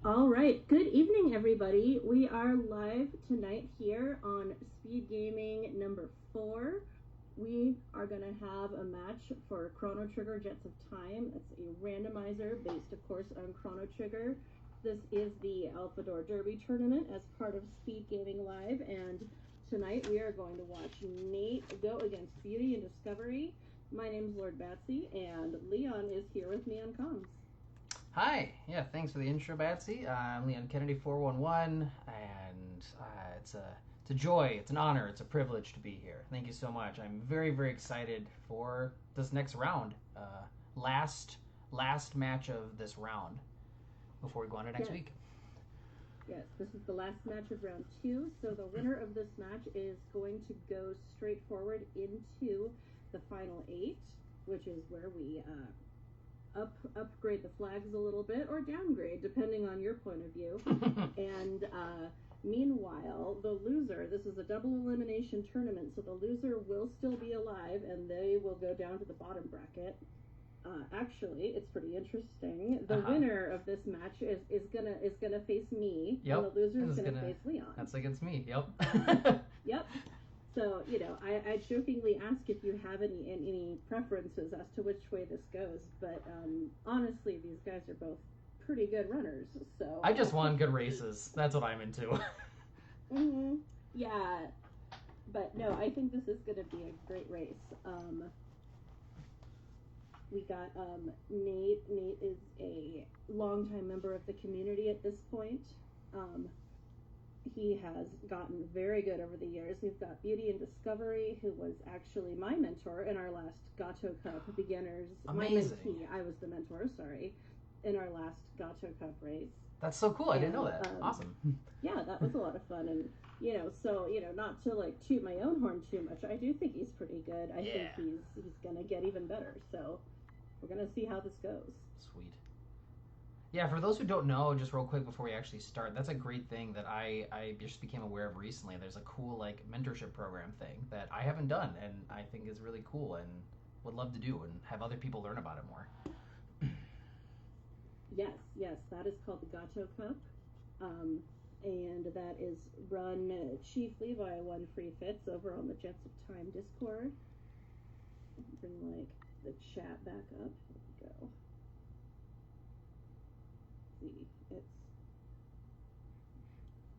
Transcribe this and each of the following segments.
All right. Good evening, everybody. We are live tonight here on Speed Gaming number 4. We are going to have a match for Chrono Trigger Jets of Time. It's a randomizer based, of course, on Chrono Trigger. This is the Alfador Derby tournament as part of Speed Gaming Live, and tonight we are going to watch Nate go against BeautyInDiscovery. My name's lordbatsy, and Leon is here with me on comms. Hi, yeah, thanks for the intro, Batsy. I'm Leon Kennedy 411, and it's a joy, it's an honor, it's a privilege to be here. Thank you so much. I'm very, very excited for this next round. Last match of this round before we go on to next week. Yes, this is the last match of round 2, so the winner of this match is going to go straight forward into the final 8, which is where we upgrade the flags a little bit or downgrade depending on your point of view. And meanwhile, the loser, this is a double elimination tournament, so the loser will still be alive and they will go down to the bottom bracket. Actually, it's pretty interesting. The winner of this match is gonna face me. Yep. And the loser is gonna face Leon. That's against me. Yep. Yep. So, you know, I jokingly ask if you have any preferences as to which way this goes, but honestly, these guys are both pretty good runners. So I just want good races. That's what I'm into. Yeah, but no, I think this is going to be a great race. We got Nate. Nate is a longtime member of the community at this point. He has gotten very good over the years. We've got BeautyInDiscovery, who was actually my mentor in our last Gato Cup beginners. Amazing. My mentee, I was the mentor, sorry, in our last Gato Cup race. That's so cool. I didn't know that. Awesome. Yeah, that was a lot of fun. And, so, not to, like, toot my own horn too much, I do think he's pretty good. I think he's going to get even better. So we're going to see how this goes. Sweet. Yeah, for those who don't know, just real quick before we actually start, that's a great thing that I just became aware of recently. There's a cool, like, mentorship program thing that I haven't done, and I think is really cool and would love to do and have other people learn about it more. Yes, that is called the Gato Cup, and that is run chiefly by One Free Fits over on the Jets of Time Discord. Bring, like, the chat back up. Here we go. See, it's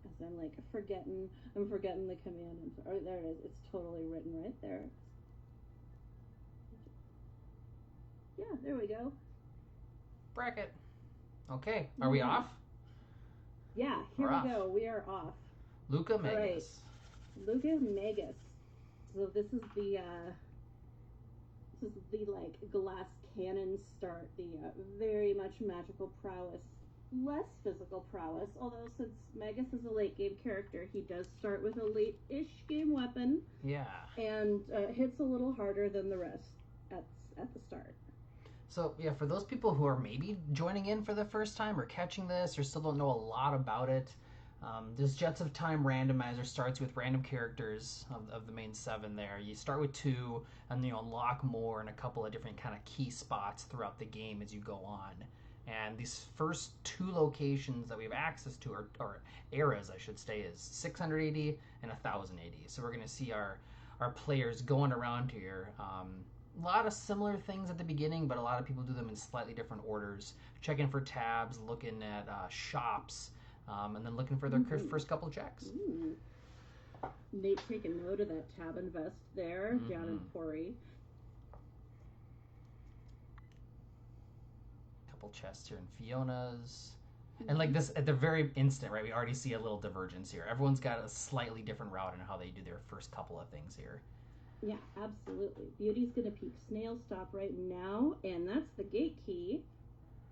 as I'm like forgetting the command. Oh, there it is. It's totally written right there. Yeah, there we go. Bracket. Okay, are we off? Yeah, here we go. We are off. Luca Magus. Right. Luca Magus. So this is the like glass cannon start. The very much magical prowess. Less physical prowess, although since Magus is a late game character, he does start with a late-ish game weapon. Yeah. And hits a little harder than the rest at the start. So, yeah, for those people who are maybe joining in for the first time or catching this or still don't know a lot about it, this Jets of Time randomizer starts with random characters of the main 7 there. You start with 2, and you unlock more in a couple of different kind of key spots throughout the game as you go on. And these first 2 locations that we have access to, or eras, I should say, is 680 and 1080. So we're going to see our players going around here. A lot of similar things at the beginning, but a lot of people do them in slightly different orders. Checking for tabs, looking at shops, and then looking for their first couple checks. Ooh. Nate taking note of that tab invest there down in Pori. Couple chests here in Fiona's. And like this, at the very instant, right, we already see a little divergence here. Everyone's got a slightly different route in how they do their first couple of things here. Yeah, absolutely. Beauty's going to peek Snail Stop right now, and that's the gate key.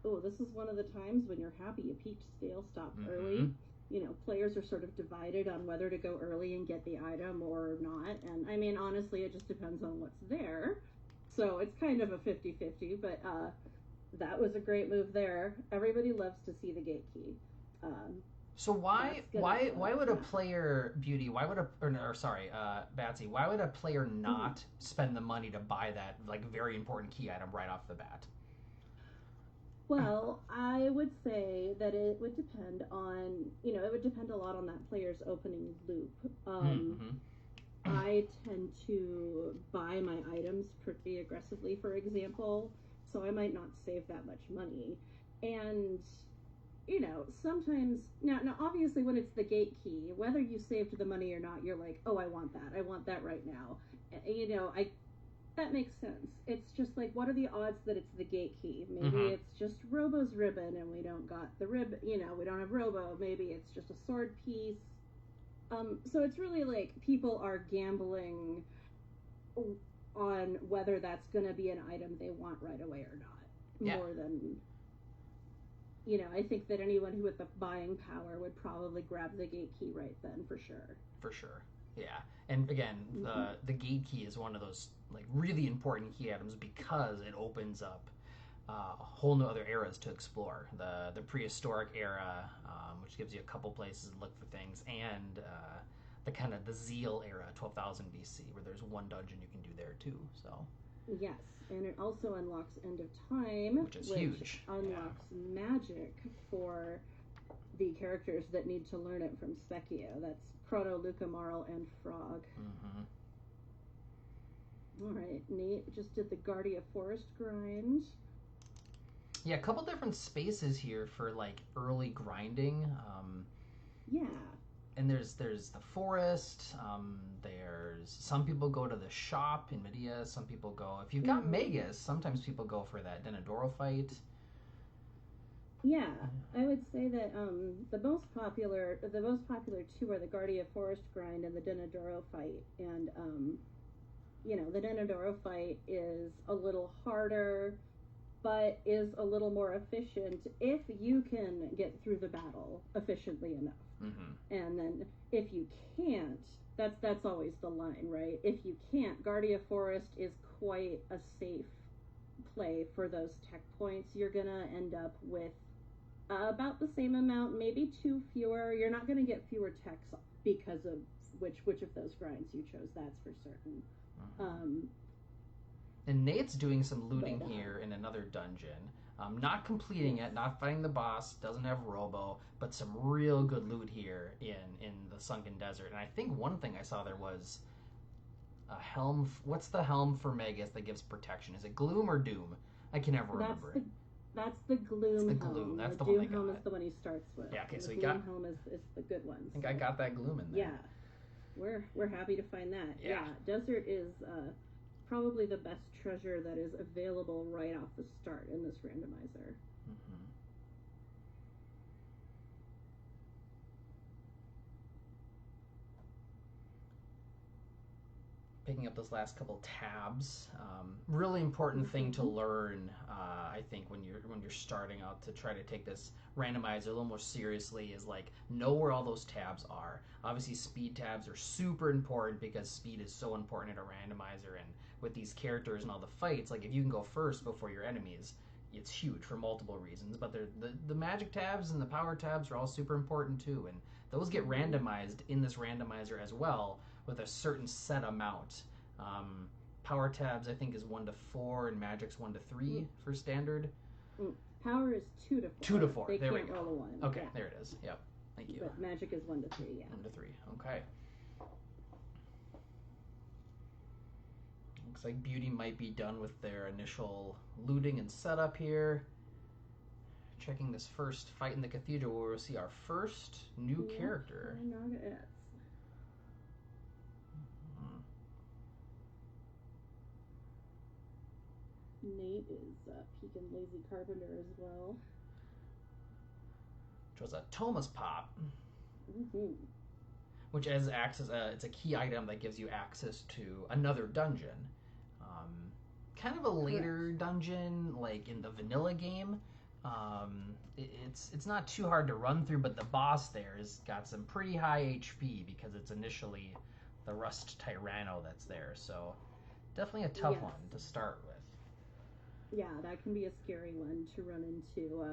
Oh, this is one of the times when you're happy you peeked Snail Stop early. Players are sort of divided on whether to go early and get the item or not. And, I mean, honestly, it just depends on what's there. So it's kind of a 50-50, but that was a great move there. Everybody loves to see the gate key. So why would a player Batsy, why would a player not spend the money to buy that like very important key item right off the bat? Well, I would say that it would depend on, it would depend a lot on that player's opening loop. Mm-hmm. I tend to buy my items pretty aggressively, for example, so I might not save that much money. And, sometimes, now obviously when it's the gate key, whether you saved the money or not, you're like, oh, I want that right now. That makes sense. It's just like, what are the odds that it's the gate key? Maybe it's just Robo's ribbon and we don't got the ribbon, we don't have Robo. Maybe it's just a sword piece. So it's really like people are gambling on whether that's going to be an item they want right away or not. More than, I think that anyone who with the buying power would probably grab the gate key right then, for sure. For sure. Yeah. And again, the gate key is one of those like really important key items because it opens up whole new other eras to explore. The prehistoric era, which gives you a couple places to look for things, and the kind of the Zeal era, 12,000 BC, where there's one dungeon you can do there too. So. Yes, and it also unlocks End of Time, which is huge. Unlocks magic for the characters that need to learn it from Specchio. That's Chrono, Luca, Marl, and Frog. All right, Nate just did the Guardia Forest grind. Yeah, a couple different spaces here for like early grinding. Yeah. And there's the forest. There's some people go to the shop in Medea. Some people go, if you've got Magus, sometimes people go for that Denadoro fight. Yeah, I would say that the most popular two are the Guardia Forest grind and the Denadoro fight. And the Denadoro fight is a little harder, but is a little more efficient if you can get through the battle efficiently enough. And then if you can't, that's always the line, right? If you can't, Guardia Forest is quite a safe play for those tech points. You're gonna end up with about the same amount, maybe 2 fewer. You're not gonna get fewer techs because of which of those grinds you chose. That's for certain. And Nate's doing some looting here in another dungeon. Not completing it, not fighting the boss, doesn't have Robo, but some real good loot here in the Sunken Desert. And I think one thing I saw there was a helm. What's the helm for Magus that gives protection? Is it Gloom or Doom? I can never remember. That's the Gloom helm. It's the Gloom. That's the Doom one I got. helm is the one he starts with. Yeah, okay, so the he Gloom got... helm is the good one. I think I got that Gloom in there. Yeah. We're happy to find that. Yeah. Desert is probably the best treasure that is available right off the start in this randomizer. Picking up those last couple tabs, really important thing to learn. I think when you're starting out to try to take this randomizer a little more seriously is like know where all those tabs are. Obviously, speed tabs are super important because speed is so important in a randomizer, and with these characters and all the fights, like if you can go first before your enemies, it's huge for multiple reasons. But the magic tabs and the power tabs are all super important too, and those get randomized in this randomizer as well with a certain set amount. Power tabs I think is 1 to 4 and magic's 1 to 3 for standard. Power is 2 to 4. 2 to 4. They there can't we go. roll a 1. Okay, there it is. Yep. Thank you. But magic is 1 to 3. Yeah. 1 to 3. Okay. Looks like Beauty might be done with their initial looting and setup here. Checking this first fight in the cathedral where we'll see our first new character. Nate is peeking Lazy Carpenter as well. Which was a Thomas Pop. Which acts as it's a key item that gives you access to another dungeon. Kind of a later dungeon, like in the vanilla game. It's not too hard to run through, but the boss there has got some pretty high HP because it's initially the Rust Tyranno that's there. So definitely a tough one to start with. Yeah, that can be a scary one to run into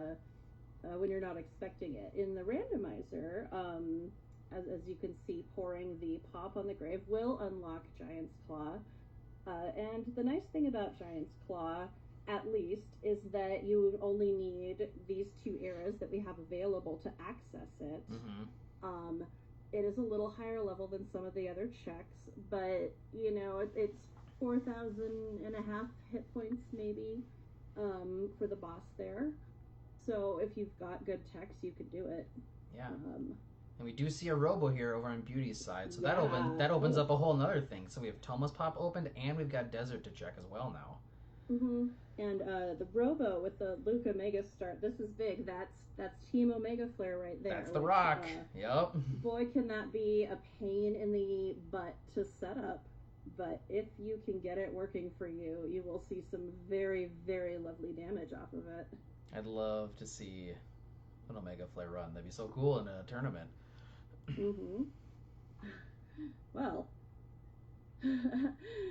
when you're not expecting it. In the randomizer, as you can see, pouring the pop on the grave will unlock Giant's Claw. And the nice thing about Giant's Claw at least, is that you would only need these 2 eras that we have available to access it. It is a little higher level than some of the other checks, but, you know, it's 4,500 hit points, maybe, for the boss there. So if you've got good techs, you could do it. Yeah. And we do see a robo here over on Beauty's side, so that opens up a whole nother thing. So we have Thomas Pop opened, and we've got Desert to check as well now. And the robo with the Luca Mega Start, this is big. That's Team Omega Flare right there. That's the rock. Yep. Boy, can that be a pain in the butt to set up. But if you can get it working for you, you will see some very, very lovely damage off of it. I'd love to see an Omega Flare run. That'd be so cool in a tournament. Well,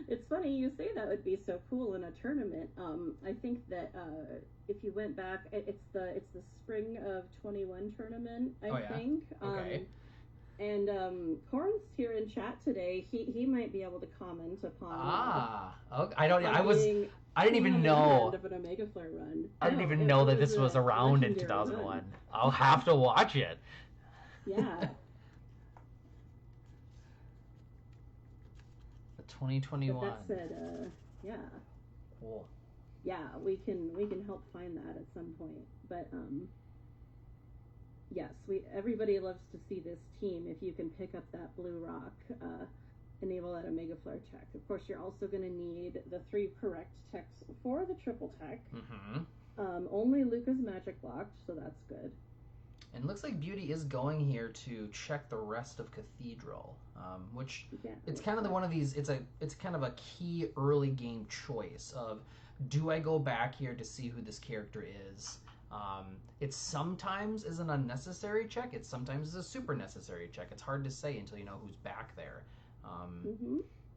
it's funny you say that would be so cool in a tournament. I think that if you went back, it's the spring of 21 tournament, I think. Okay. And Corn's here in chat today. He might be able to comment upon. Okay. I didn't even know. Of an Omega Flare run. I didn't even know that this was around in 2001. Run. I'll have to watch it. Yeah. The 2021. But that said, yeah. Cool. Yeah, we can help find that at some point. But yes, everybody loves to see this team. If you can pick up that blue rock, enable that Omega Flare tech. Of course, you're also going to need the 3 correct techs for the triple tech. Only Luca's magic blocked, so that's good. And it looks like Beauty is going here to check the rest of Cathedral, which it's kind of one of these. It's kind of a key early game choice of, do I go back here to see who this character is? It sometimes is an unnecessary check. It sometimes is a super necessary check. It's hard to say until you know who's back there.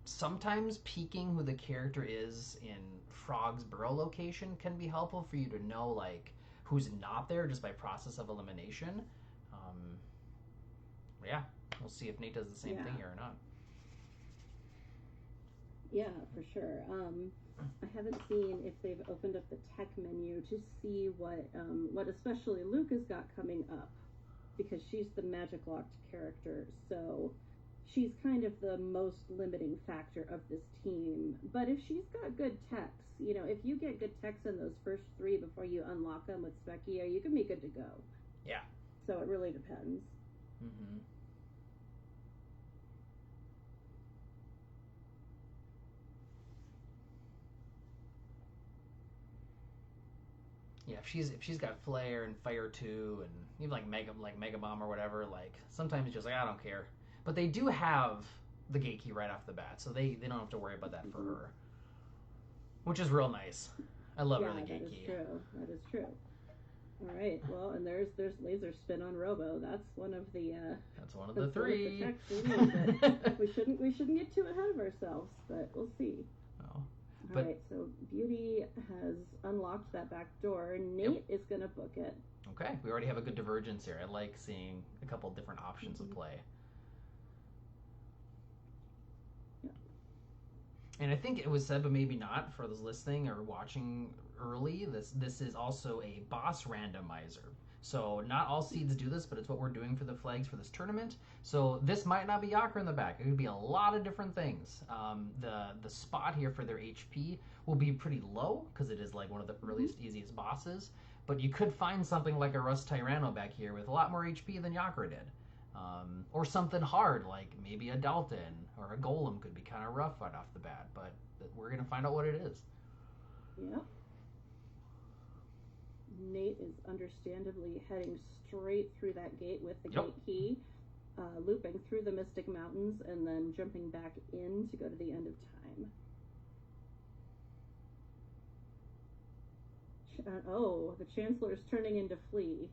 Sometimes peeking who the character is in Frog's Burrow location can be helpful for you to know, like, who's not there just by process of elimination. Yeah, we'll see if Nate does the same thing here or not. Yeah, for sure. I haven't seen if they've opened up the tech menu to see what especially Luca's got coming up, because she's the magic locked character, so she's kind of the most limiting factor of this team. But if she's got good techs, you know, if you get good techs in those first 3 before you unlock them with Specchia, you can be good to go. Yeah. So it really depends. Yeah, if she's got Flare and Fire 2 and even like Mega Bomb or whatever, like sometimes it's just like, I don't care. But they do have the gate key right off the bat, so they don't have to worry about that for her, which is real nice. I love her the gate key. That is true. All right. Well, and there's Laser Spin on Robo. That's one of the. That's one of the 3. We shouldn't get too ahead of ourselves, but we'll see. All right, so Beauty has unlocked that back door. Nate is going to book it. Okay, we already have a good divergence here. I like seeing a couple different options of play. Yeah. And I think it was said, but maybe not, for those listening or watching early, this is also a boss randomizer. So not all seeds do this, but it's what we're doing for the flags for this tournament. So this might not be Yakra in the back. It could be a lot of different things. The spot here for their HP will be pretty low because it is like one of the earliest, easiest bosses. But you could find something like a Rust Tyranno back here with a lot more HP than Yakra did. Or something hard like maybe a Dalton or a Golem could be kind of rough right off the bat. But we're going to find out what it is. Yeah. Nate is understandably heading straight through that gate with the gate key, looping through the Mystic Mountains, and then jumping back in to go to the end of time. The Chancellor's turning into Flea.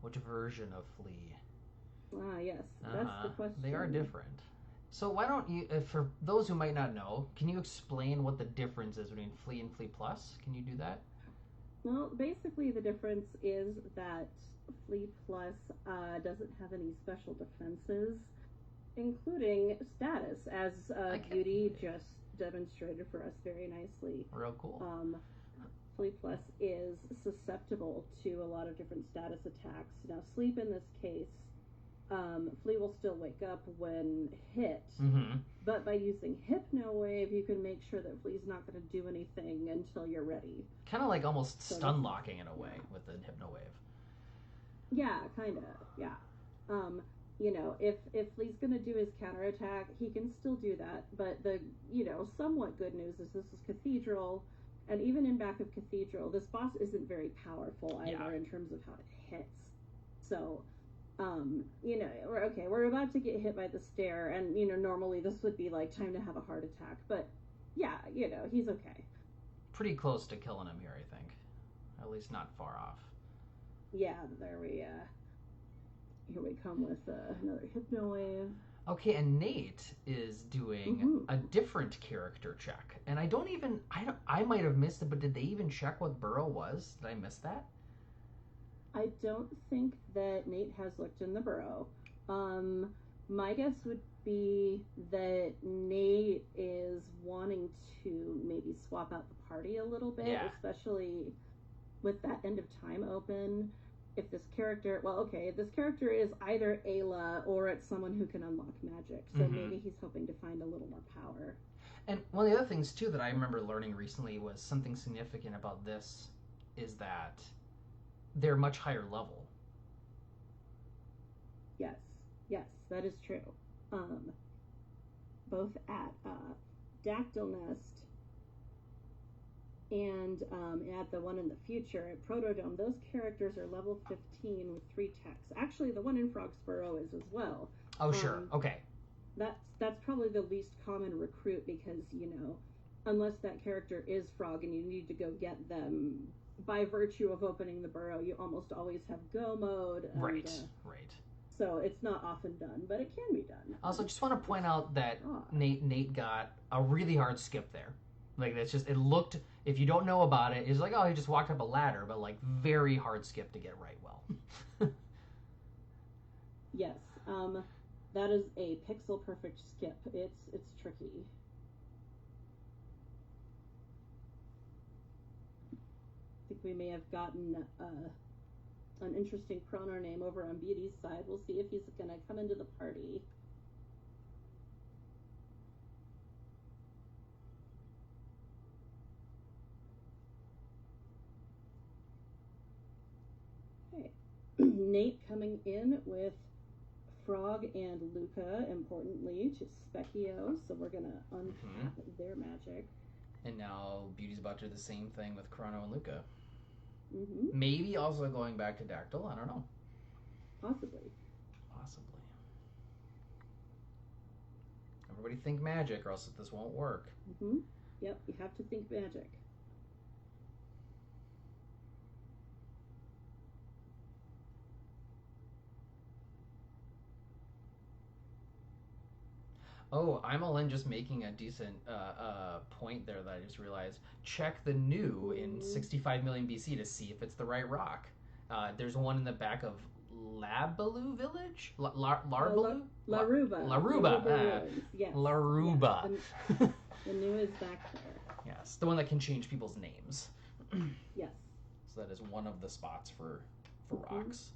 Which version of Flea? Yes, that's the question. They are different. So why don't you, for those who might not know, can you explain what the difference is between Flea and Flea Plus? Can you do that? Well, basically the difference is that Flea Plus doesn't have any special defenses, including status, as Beauty just demonstrated for us very nicely. Real cool. Flea Plus is susceptible to a lot of different status attacks. Now, Sleep in this case, Flea will still wake up when hit, but by using Hypno Wave, you can make sure that Flea's not going to do anything until you're ready. Kind of like almost stun locking in a way with the Hypno Wave. Yeah, kind of, yeah. You know, if Flea's going to do his counterattack, he can still do that, but the, you know, somewhat good news is this is Cathedral, and even in back of Cathedral, this boss isn't very powerful either in terms of how it hits. So, you know, we're about to get hit by the stair, and, you know, normally this would be like time to have a heart attack, but yeah, you know, he's okay. Pretty close to killing him here, I think. At least not far off. Yeah, here we come with another Hypno Wave. Okay, and Nate is doing a different character check, and I might have missed it, but did they even check what burrow was? Did I miss that? I don't think that Nate has looked in the burrow. My guess would be that Nate is wanting to maybe swap out the party a little bit, especially with that end of time open. If this character, if this character is either Ayla or it's someone who can unlock magic, so maybe he's hoping to find a little more power. And one of the other things, too, that I remember learning recently was something significant about this is that they're much higher level. Yes, that is true. Both at Dactyl Nest and at the one in the future at Protodome, those characters are level 15 with 3 techs. Actually, the one in Frogsborough is as well. Oh, sure. Okay. That's probably the least common recruit because, you know, unless that character is Frog and you need to go get them, by virtue of opening the burrow, you almost always have go mode. And, right. So it's not often done, but it can be done. Also, just want to point out that Nate got a really hard skip there. Like, that's just, it looked, if you don't know about it, it's like, oh, he just walked up a ladder, but, like, very hard skip to get right well. Yes, that is a pixel perfect skip. It's tricky. I think we may have gotten an interesting Chrono name over on Beauty's side. We'll see if he's going to come into the party. Okay. Nate coming in with Frog and Luca, importantly, to Specchio. So we're going to untap their magic. And now Beauty's about to do the same thing with Chrono and Luca. Maybe also going back to Dactyl. I don't know. Possibly. Everybody think magic, or else this won't work. Yep, you have to think magic. Oh, I'm all in just making a decent point there that I just realized. Check the new in 65 million BC to see if it's the right rock. There's one in the back of Labaloo Village? Larbaloo? Laruba. Laruba. Yes. Laruba. Yes. The new is back there. Yes, the one that can change people's names. Yes. So that is one of the spots for rocks.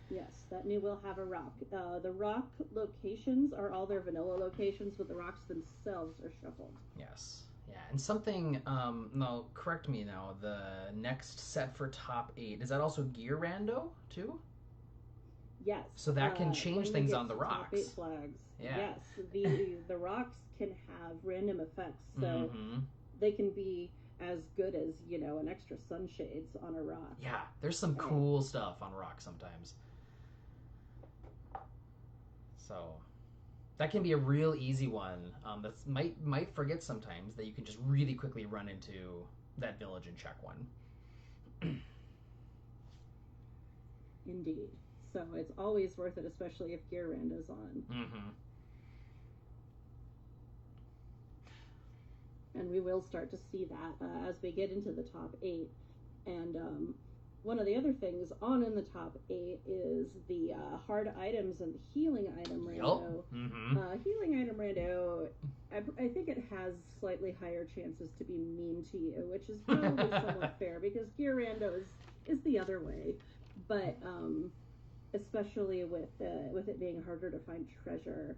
Yes, that new will have a rock. The rock locations are all their vanilla locations, but the rocks themselves are shuffled. Yes. Yeah, and something, no, correct me now, the next set for top 8, is that also gear rando, too? Yes. So that can change things on the rocks. Top 8 flags. Yeah. Yes, the rocks can have random effects, so they can be as good as, you know, an extra sunshades on a rock. Yeah, there's some cool stuff on rocks sometimes. So that can be a real easy one that might forget sometimes that you can just really quickly run into that village and check one. Indeed. So it's always worth it, especially if gear rando's on. And we will start to see that as we get into the top 8. And one of the other things on in the top 8 is the hard items and the healing item rando. Healing item rando I think it has slightly higher chances to be mean to you, which is probably somewhat fair because gear rando is the other way. But especially with it being harder to find treasure,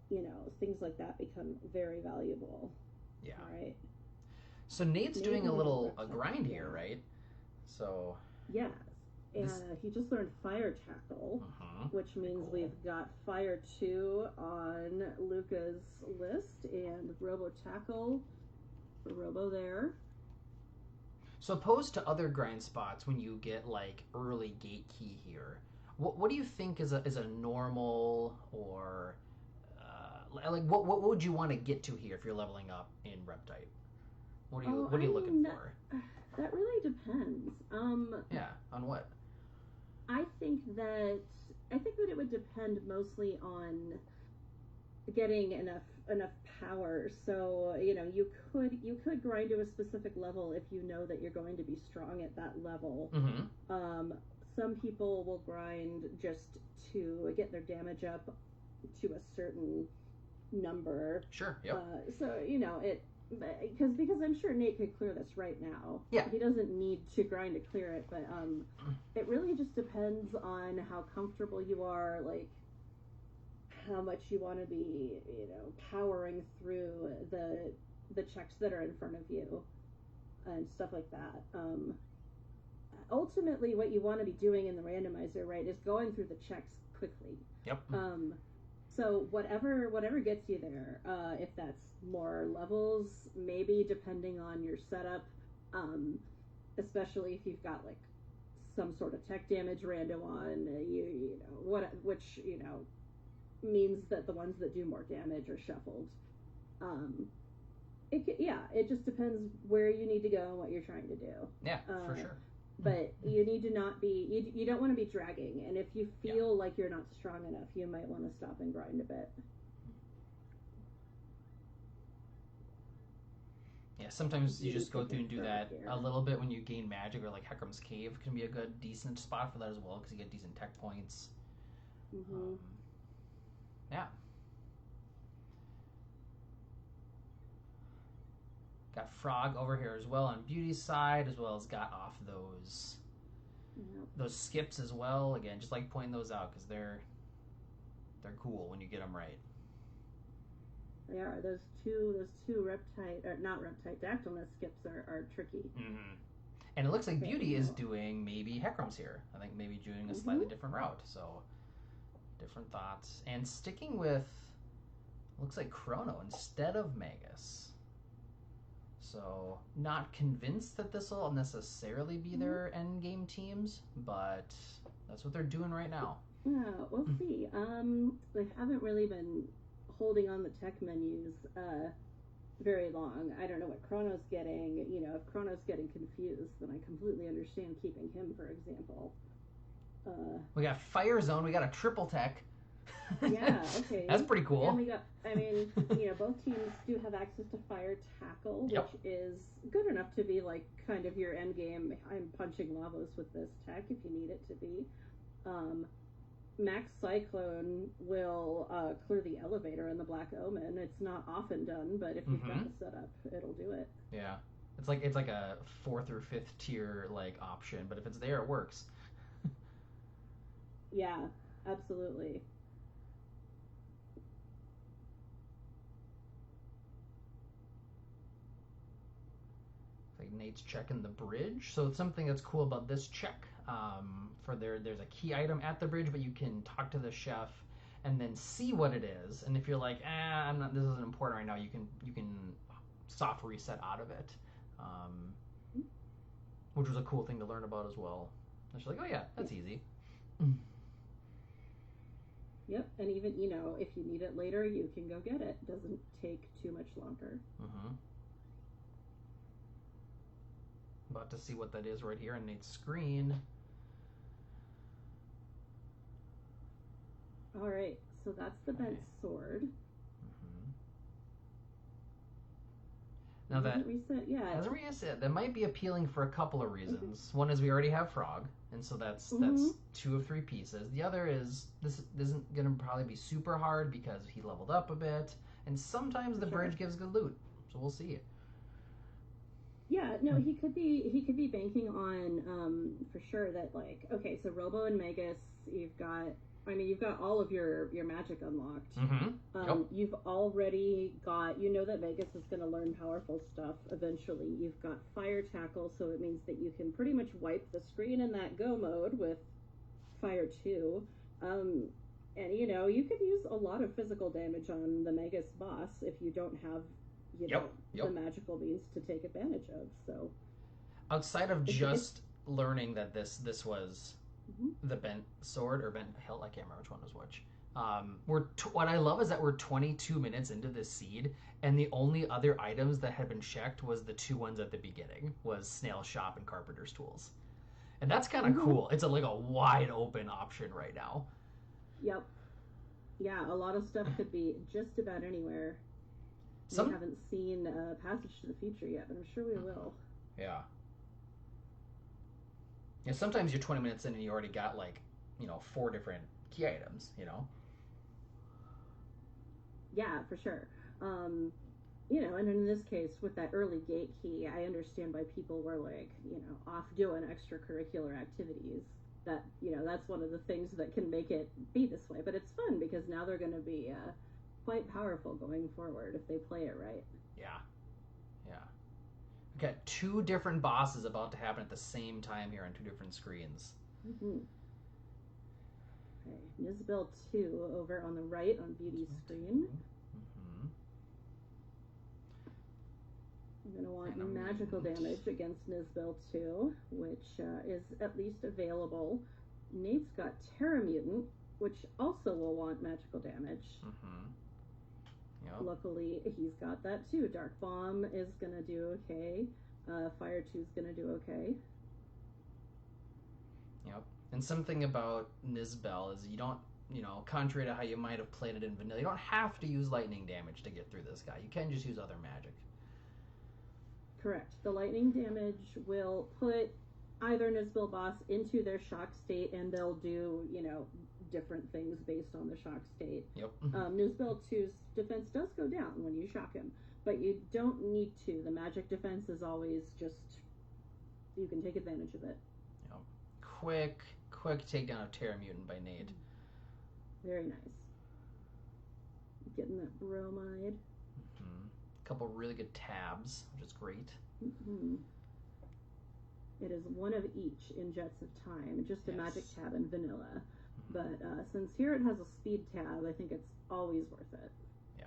things like that become very valuable. Yeah. Right. So Nate's doing a grind here, right? So. Yes. And he just learned Fire Tackle, which means we've got Fire 2 on Luca's list and Robo Tackle for Robo there. So opposed to other grind spots, when you get like early gate key here, what do you think is a normal or like what would you want to get to here if you're leveling up in rep type? What are you looking for? That really depends. Yeah, on what? I think that it would depend mostly on getting enough power. So you could grind to a specific level if you know that you're going to be strong at that level. Some people will grind just to get their damage up to a certain number. Sure. Yep. So it. Because I'm sure Nate could clear this right now. Yeah. He doesn't need to grind to clear it, but it really just depends on how comfortable you are, like how much you want to be, powering through the checks that are in front of you and stuff like that. Ultimately, what you want to be doing in the randomizer, right, is going through the checks quickly. Yep. So whatever gets you there, if that's more levels, maybe depending on your setup, especially if you've got like some sort of tech damage rando on, which means that the ones that do more damage are shuffled. It just depends where you need to go and what you're trying to do. Yeah, for sure. But you need to not be, you don't want to be dragging. And if you feel like you're not strong enough, you might want to stop and grind a bit. Yeah, sometimes you just go through and do that a little bit when you gain magic, or like Heckram's Cave can be a good, decent spot for that as well because you get decent tech points. Yeah. Got Frog over here as well on Beauty's side, as well as got off those skips as well. Again, just like pointing those out because they're cool when you get them right. They are. Those two Reptite, or not Reptite, Dactylness skips are tricky. And it looks like Beauty is doing maybe Heckram's here. I think maybe doing a slightly different route. So different thoughts. And sticking with, looks like Chrono instead of Magus. So, not convinced that this will necessarily be their end game teams, but that's what they're doing right now. Yeah, we'll see. They haven't really been holding on the tech menus very long. I don't know what Chrono's getting. If Chrono's getting confused, then I completely understand keeping him, for example. We got Fire Zone. We got a triple tech. Yeah, okay. That's pretty cool. And we got, both teams do have access to Fire Tackle, which is good enough to be like kind of your end game. I'm punching Lavos with this tech if you need it to be. Max Cyclone will clear the elevator in the Black Omen. It's not often done, but if you've got the setup, it'll do it. Yeah, it's like a 4th or 5th tier like option, but if it's there, it works. Yeah, absolutely. Like Nate's checking the bridge. So something that's cool about this check, there's a key item at the bridge, but you can talk to the chef and then see what it is. And if you're like, this isn't important right now, you can soft reset out of it, which was a cool thing to learn about as well. And she's like, oh yeah, that's easy. Yep, and even if you need it later, you can go get it. Doesn't take too much longer. About to see what that is right here on Nate's screen. All right, so that's the bent sword. Now that hasn't reset yet. Hasn't reset. That might be appealing for a couple of reasons. One is we already have Frog, and so that's 2 of 3 pieces. The other is this isn't going to probably be super hard because he leveled up a bit, And sometimes the bridge gives good loot, so we'll see. Yeah, no, he could be banking on for sure that, like, okay, so Robo and Magus, you've got all of your magic unlocked. You've already got, that Vegas is going to learn powerful stuff eventually. You've got Fire Tackle, so it means that you can pretty much wipe the screen in that go mode with Fire 2. And you could use a lot of physical damage on the Magus boss if you don't have the magical means to take advantage of. So outside of just learning that this was the bent sword or bent hilt, I can't remember which one was which. What I love is that we're 22 minutes into this seed, and the only other items that had been checked was the 2 ones at the beginning, was Snail Shop and Carpenter's Tools. And that's kind of cool. It's like a wide open option right now. Yep. Yeah, a lot of stuff could be just about anywhere. We haven't seen Passage to the Future yet, but I'm sure we will. Yeah. Yeah, sometimes you're 20 minutes in and you already got 4 different key items, Yeah, for sure. And in this case, with that early gate key, I understand why people were off doing extracurricular activities. That, that's one of the things that can make it be this way. But it's fun because now they're going to be quite powerful going forward if they play it right. Yeah. We've got 2 different bosses about to happen at the same time here on 2 different screens. Okay, Nizbel 2 over on the right on Beauty's screen. You're going to want magical damage against Nizbel 2, which is at least available. Nate's got Terra Mutant, which also will want magical damage. Luckily, he's got that too. Dark Bomb is going to do okay. Fire 2 is going to do okay. Yep. And something about Nizbel is you don't, contrary to how you might have played it in vanilla, you don't have to use lightning damage to get through this guy. You can just use other magic. Correct. The lightning damage will put either Nizbel boss into their shock state, and they'll do, different things based on the shock state. Yep. Nizbel 2's defense does go down when you shock him, but you don't need to. The magic defense is always just, you can take advantage of it. Yep. Quick takedown of Terra Mutant by Nate. Very nice. Getting that bromide. A couple really good tabs, which is great. It is one of each in Jets of Time, just a magic tab in vanilla. But since here it has a speed tab, I think it's always worth it. Yeah.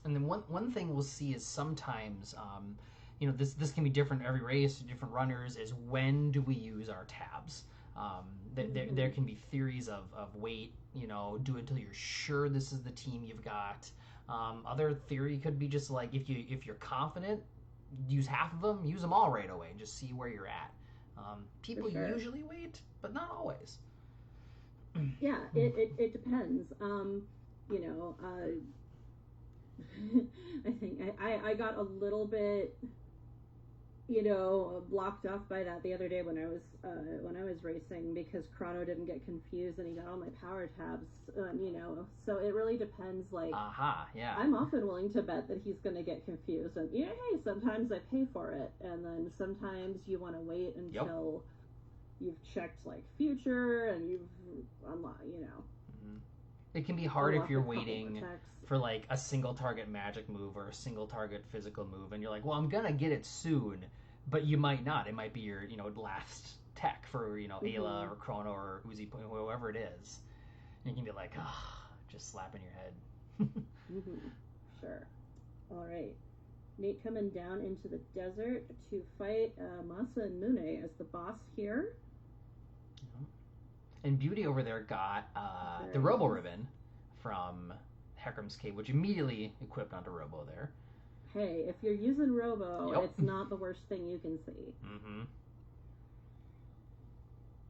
And then one thing we'll see is sometimes, this can be different every race, different runners, is when do we use our tabs? There can be theories of wait, do it till you're sure this is the team you've got. Other theory could be just like if you're confident, use half of them, use them all right away, and just see where you're at. People usually wait, but not always. Yeah, it depends. I think I got a little bit, blocked off by that the other day when I was racing, because Chrono didn't get confused and he got all my power tabs, so it really depends. Yeah. I'm often willing to bet that he's going to get confused, and hey, sometimes I pay for it, and then sometimes you want to wait until you've checked future and you've unlocked, It can be hard if you're waiting for a single target magic move or a single target physical move, and you're like, well, I'm gonna get it soon, but you might not. It might be your last tech for Ayla or Chrono or Uzi, whoever it is. And you can be like, just slapping your head. Sure. All right. Nate coming down into the desert to fight Masa and Mune as the boss here. And Beauty over there got the Robo Ribbon from Heckram's Cave, which immediately equipped onto Robo there. Hey, if you're using Robo, it's not the worst thing you can see.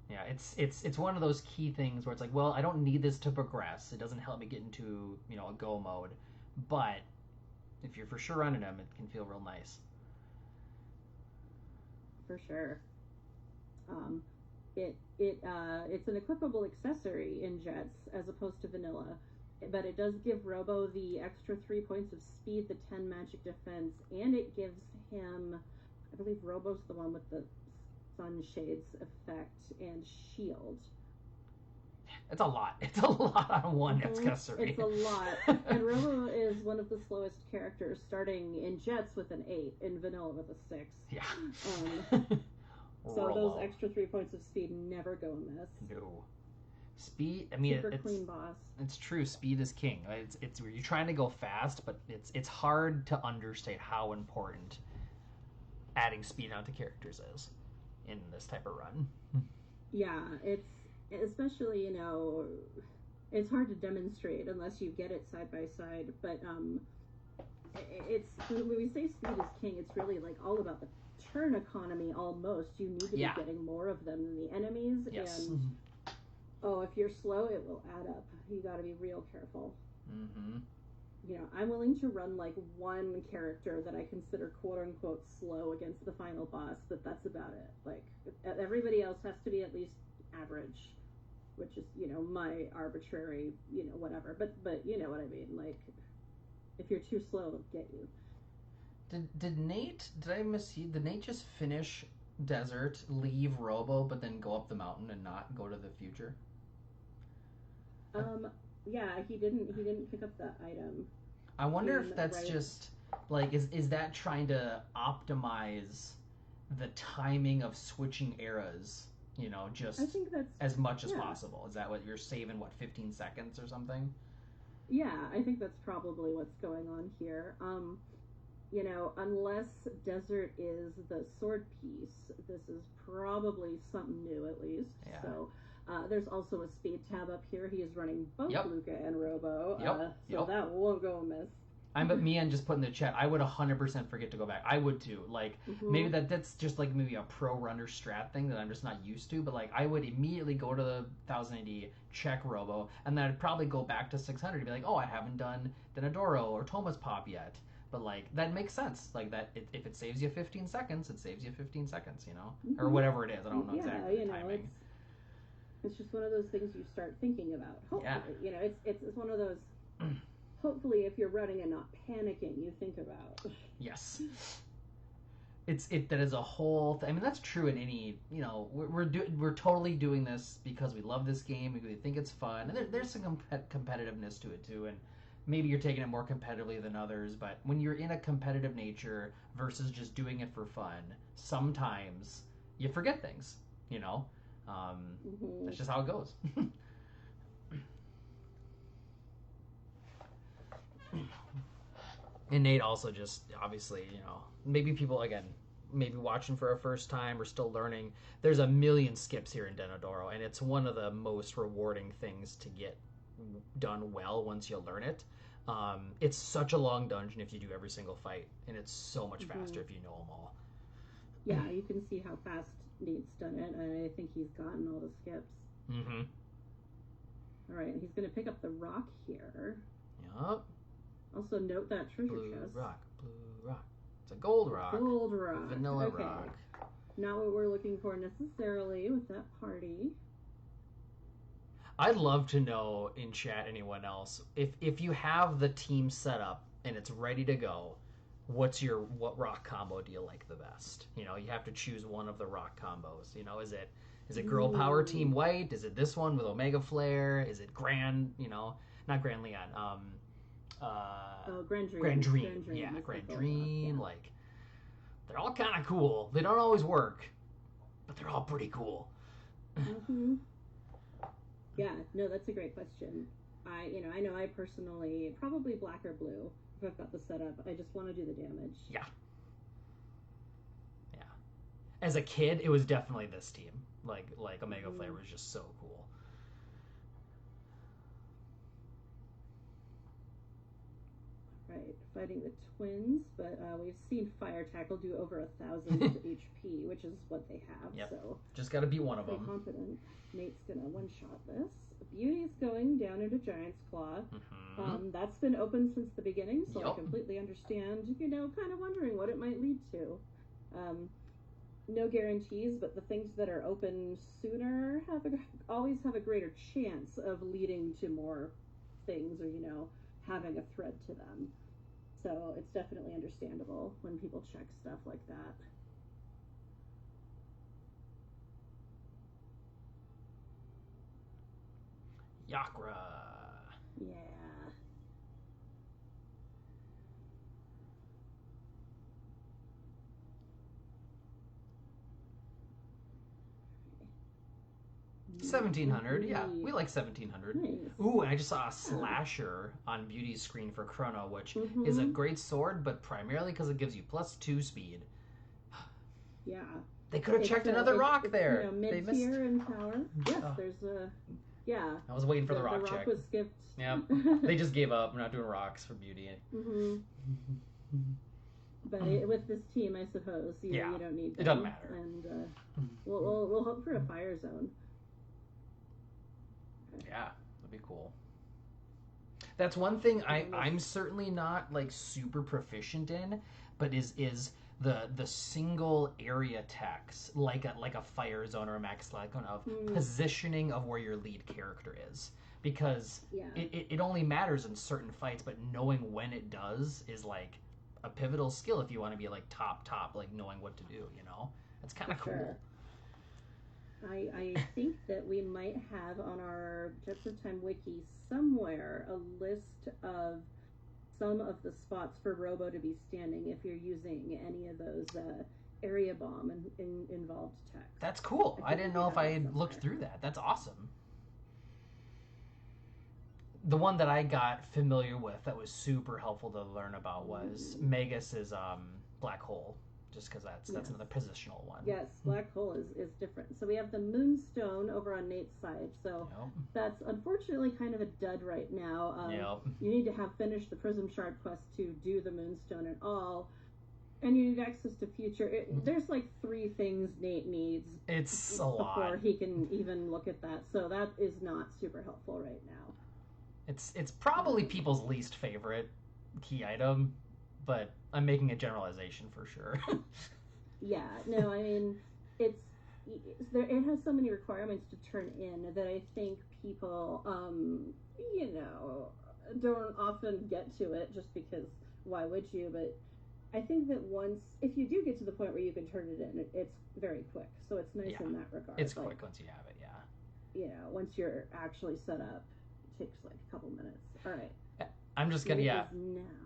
Yeah, it's one of those key things where it's like, well, I don't need this to progress. It doesn't help me get into a go mode, but if you're for sure running them, it can feel real nice. For sure. It's an equipable accessory in Jets as opposed to vanilla, but it does give Robo the extra 3 points of speed, the 10 magic defense, and it gives him, I believe Robo's the one with the sunshades effect and shield. It's a lot. It's a lot on one accessory. It's a lot. And Robo is one of the slowest characters, starting in Jets with an 8, in vanilla with a 6. Yeah. So those extra 3 points of speed never go amiss. No. Speed, I mean, Super clean boss. It's true. Speed is king. It's you're trying to go fast, but it's hard to understate how important adding speed onto characters is in this type of run. Yeah, it's especially, it's hard to demonstrate unless you get it side by side, but it's, when we say speed is king, it's really like all about the turn economy almost. You need to be getting more of them than the enemies. Yes. And if you're slow, it will add up. You got to be real careful. Mm-hmm. I'm willing to run like one character that I consider quote unquote slow against the final boss, but that's about it. Like, everybody else has to be at least average, which is, my arbitrary, whatever. But you know what I mean. Like, if you're too slow, it'll get you. Did Nate, did I miss you? Did Nate just finish Desert, leave Robo, but then go up the mountain and not go to the future? Yeah, he didn't pick up that item. I wonder if that's just, like, is that trying to optimize the timing of switching eras, just I think that's, as much as possible? Is that what you're saving, 15 seconds or something? Yeah, I think that's probably what's going on here. Unless Desert is the sword piece, this is probably something new at least. Yeah. So there's also a speed tab up here. He is running both Luca and Robo, so that won't go amiss. Mian just put in the chat, I would 100% forget to go back. I would too. Like, maybe that's just like maybe a pro runner strat thing that I'm just not used to, but like I would immediately go to the 1080, check Robo, and then I'd probably go back to 600 and be like, oh, I haven't done Denadoro or Thomas Pop yet. But like, that makes sense. Like, that if it saves you 15 seconds, it saves you 15 seconds, or whatever it is. I don't know exactly the timing. It's just one of those things you start thinking about. Hopefully, it's one of those. Hopefully, if you're running and not panicking, you think about. Yes. That is a whole. I mean, that's true in any. We're totally doing this because we love this game. We think it's fun, and there's some competitiveness to it too. And maybe you're taking it more competitively than others. But when you're in a competitive nature versus just doing it for fun, sometimes you forget things. That's just how it goes. And Nate also just, obviously, maybe people, again, maybe watching for a first time or still learning, there's a million skips here in Denadoro, and it's one of the most rewarding things to get done well once you learn it. It's such a long dungeon if you do every single fight, and it's so much faster if you know them all. Yeah, you can see how fast Nate's done it, and I think he's gotten all the skips. Mm-hmm. All right, he's going to pick up the rock here. Yup. Also note that treasure Blue chest. rock. It's a gold rock. Gold rock. Vanilla rock. Not what we're looking for necessarily with that party. I'd love to know in chat, anyone else, if you have the team set up and it's ready to go, what rock combo do you like the best? You have to choose one of the rock combos. Is it girl power team white? Is it this one with Omega Flare? Is it Grand? Not Grand Leon. Grand Dream. Grand Dream. Yeah, Grand Dream. Yeah. Like, they're all kind of cool. They don't always work, but they're all pretty cool. Mm-hmm. Yeah, no, that's a great question. I know I personally, probably black or blue, if I've got the setup. I just want to do the damage. Yeah. Yeah. As a kid, it was definitely this team. Like Omega Flare was just so cool. Right, fighting the twins, but we've seen Fire Tackle do over 1,000 HP, which is what they have. Yep. So just got to beat one of them. Confident. Nate's gonna one-shot this. Beauty's going down into Giant's Claw. Mm-hmm. That's been open since the beginning, so I completely understand. Kind of wondering what it might lead to. no guarantees, but the things that are open sooner always have a greater chance of leading to more things, or having a thread to them. So it's definitely understandable when people check stuff like that. Yakra. Yeah. $1,700, yeah, we like 1,700. Nice. Ooh, and I just saw a slasher on Beauty's screen for Chrono, which is a great sword, but primarily because it gives you +2 speed. Yeah. They could have checked another rock there. Mid tier in power. Yes, there's a. Yeah. I was waiting for the rock check. The rock was skipped. Yeah. They just gave up. We're not doing rocks for Beauty. But with this team, I suppose you don't need them. It doesn't matter. And we'll hope for a fire zone. Yeah, that'd be cool. That's one thing I'm certainly not like super proficient in, but is the single area text, like a fire zone or a max zone of positioning of where your lead character is, because it only matters in certain fights, but knowing when it does is like a pivotal skill if you want to be like top, like knowing what to do. It's kind of cool. Sure. I think that we might have on our Jets of Time wiki somewhere a list of some of the spots for Robo to be standing if you're using any of those area bomb involved text. That's cool. I didn't know if I had looked through that. That's awesome. The one that I got familiar with that was super helpful to learn about was Magus's black hole. Just because that's another positional one. Yes, black hole is different. So we have the Moonstone over on Nate's side. So that's unfortunately kind of a dud right now. You need to have finished the Prism Shard quest to do the Moonstone at all. And you need access to future. There's like 3 things Nate needs. It's a lot. Before he can even look at that. So that is not super helpful right now. It's probably people's least favorite key item, but I'm making a generalization for sure. Yeah, no, I mean, it has so many requirements to turn in that I think people, don't often get to it just because why would you? But I think that if you do get to the point where you can turn it in, it's very quick. So it's nice in that regard. It's quick once you have it, once you're actually set up, it takes like a couple minutes. All right. I'm just gonna,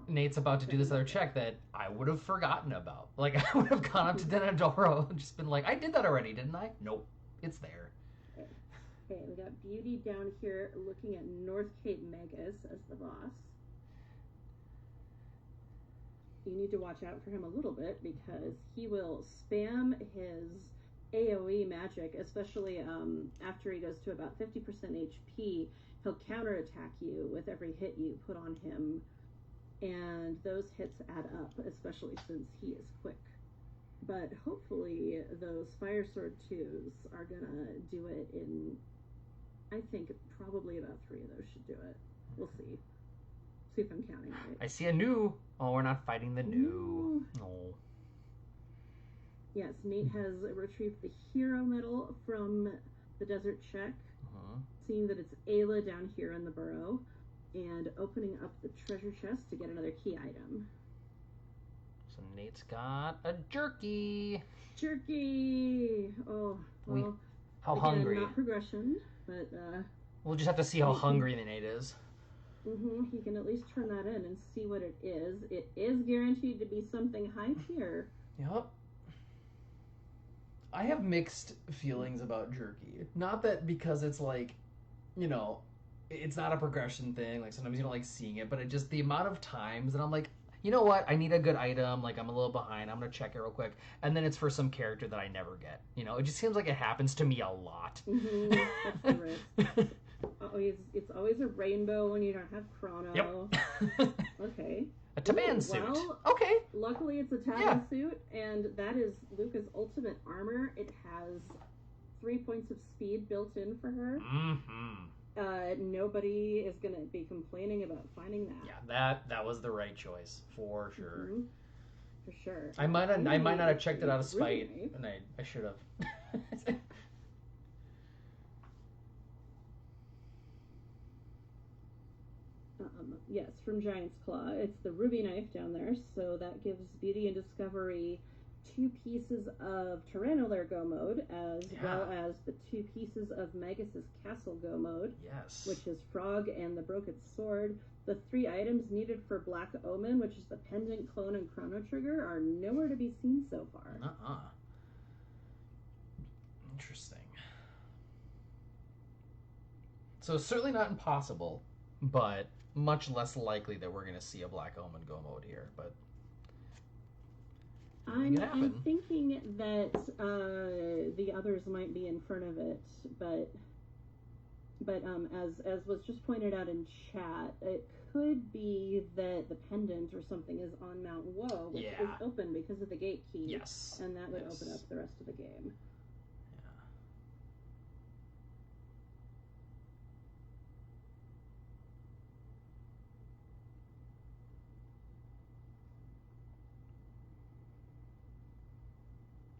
Nate's about to do this other check that I would have forgotten about. Like, I would have gone up to Denadoro and just been like, I did that already, didn't I? Nope, it's there. Okay, we got Beauty down here looking at North Cape Magus as the boss. You need to watch out for him a little bit because he will spam his AoE magic, especially after he goes to about 50% HP. He'll counterattack you with every hit you put on him, and those hits add up, especially since he is quick. But hopefully those Fire Sword 2s are gonna do it in, I think probably about 3 of those should do it. We'll see. See if I'm counting right. I see a new. Oh, we're not fighting the new. No. Yes, Nate has retrieved the hero medal from the desert check. Seeing that it's Ayla down here in the burrow, and opening up the treasure chest to get another key item. So Nate's got a jerky. Jerky! Oh, well. How again, hungry? Not progression, but we'll just have to see how hungry the Nate is. He can at least turn that in and see what it is. It is guaranteed to be something high tier. Yep. I have mixed feelings about jerky. Not that because it's like, it's not a progression thing. Like sometimes you don't like seeing it, but it just the amount of times that I'm like, you know what? I need a good item. Like I'm a little behind. I'm gonna check it real quick, and then it's for some character that I never get. It just seems like it happens to me a lot. That's the risk. It's always a rainbow when you don't have Chrono. Yep. Okay. A Taban suit. Well, okay. Luckily, it's a Taban suit, and that is Luca's ultimate armor. It has 3 points of speed built in for her. Nobody is going to be complaining about finding that. Yeah, that was the right choice, for sure. for sure. I might not have checked it out of spite, and I should have. Yes, from Giant's Claw. It's the ruby knife down there, so that gives BeautyInDiscovery 2 pieces of Tyrannolar Go mode, as well as the 2 pieces of Magus's Castle Go mode. Yes. Which is Frog and the Broken Sword. The 3 items needed for Black Omen, which is the Pendant, Clone, and Chrono Trigger, are nowhere to be seen so far. Interesting. So certainly not impossible, but much less likely that we're going to see a Black Omen Go mode here. But I'm thinking that the others might be in front of it, but as was just pointed out in chat, it could be that the pendant or something is on Mount Woe, which is open because of the gate key. Yes. And that would open up the rest of the game.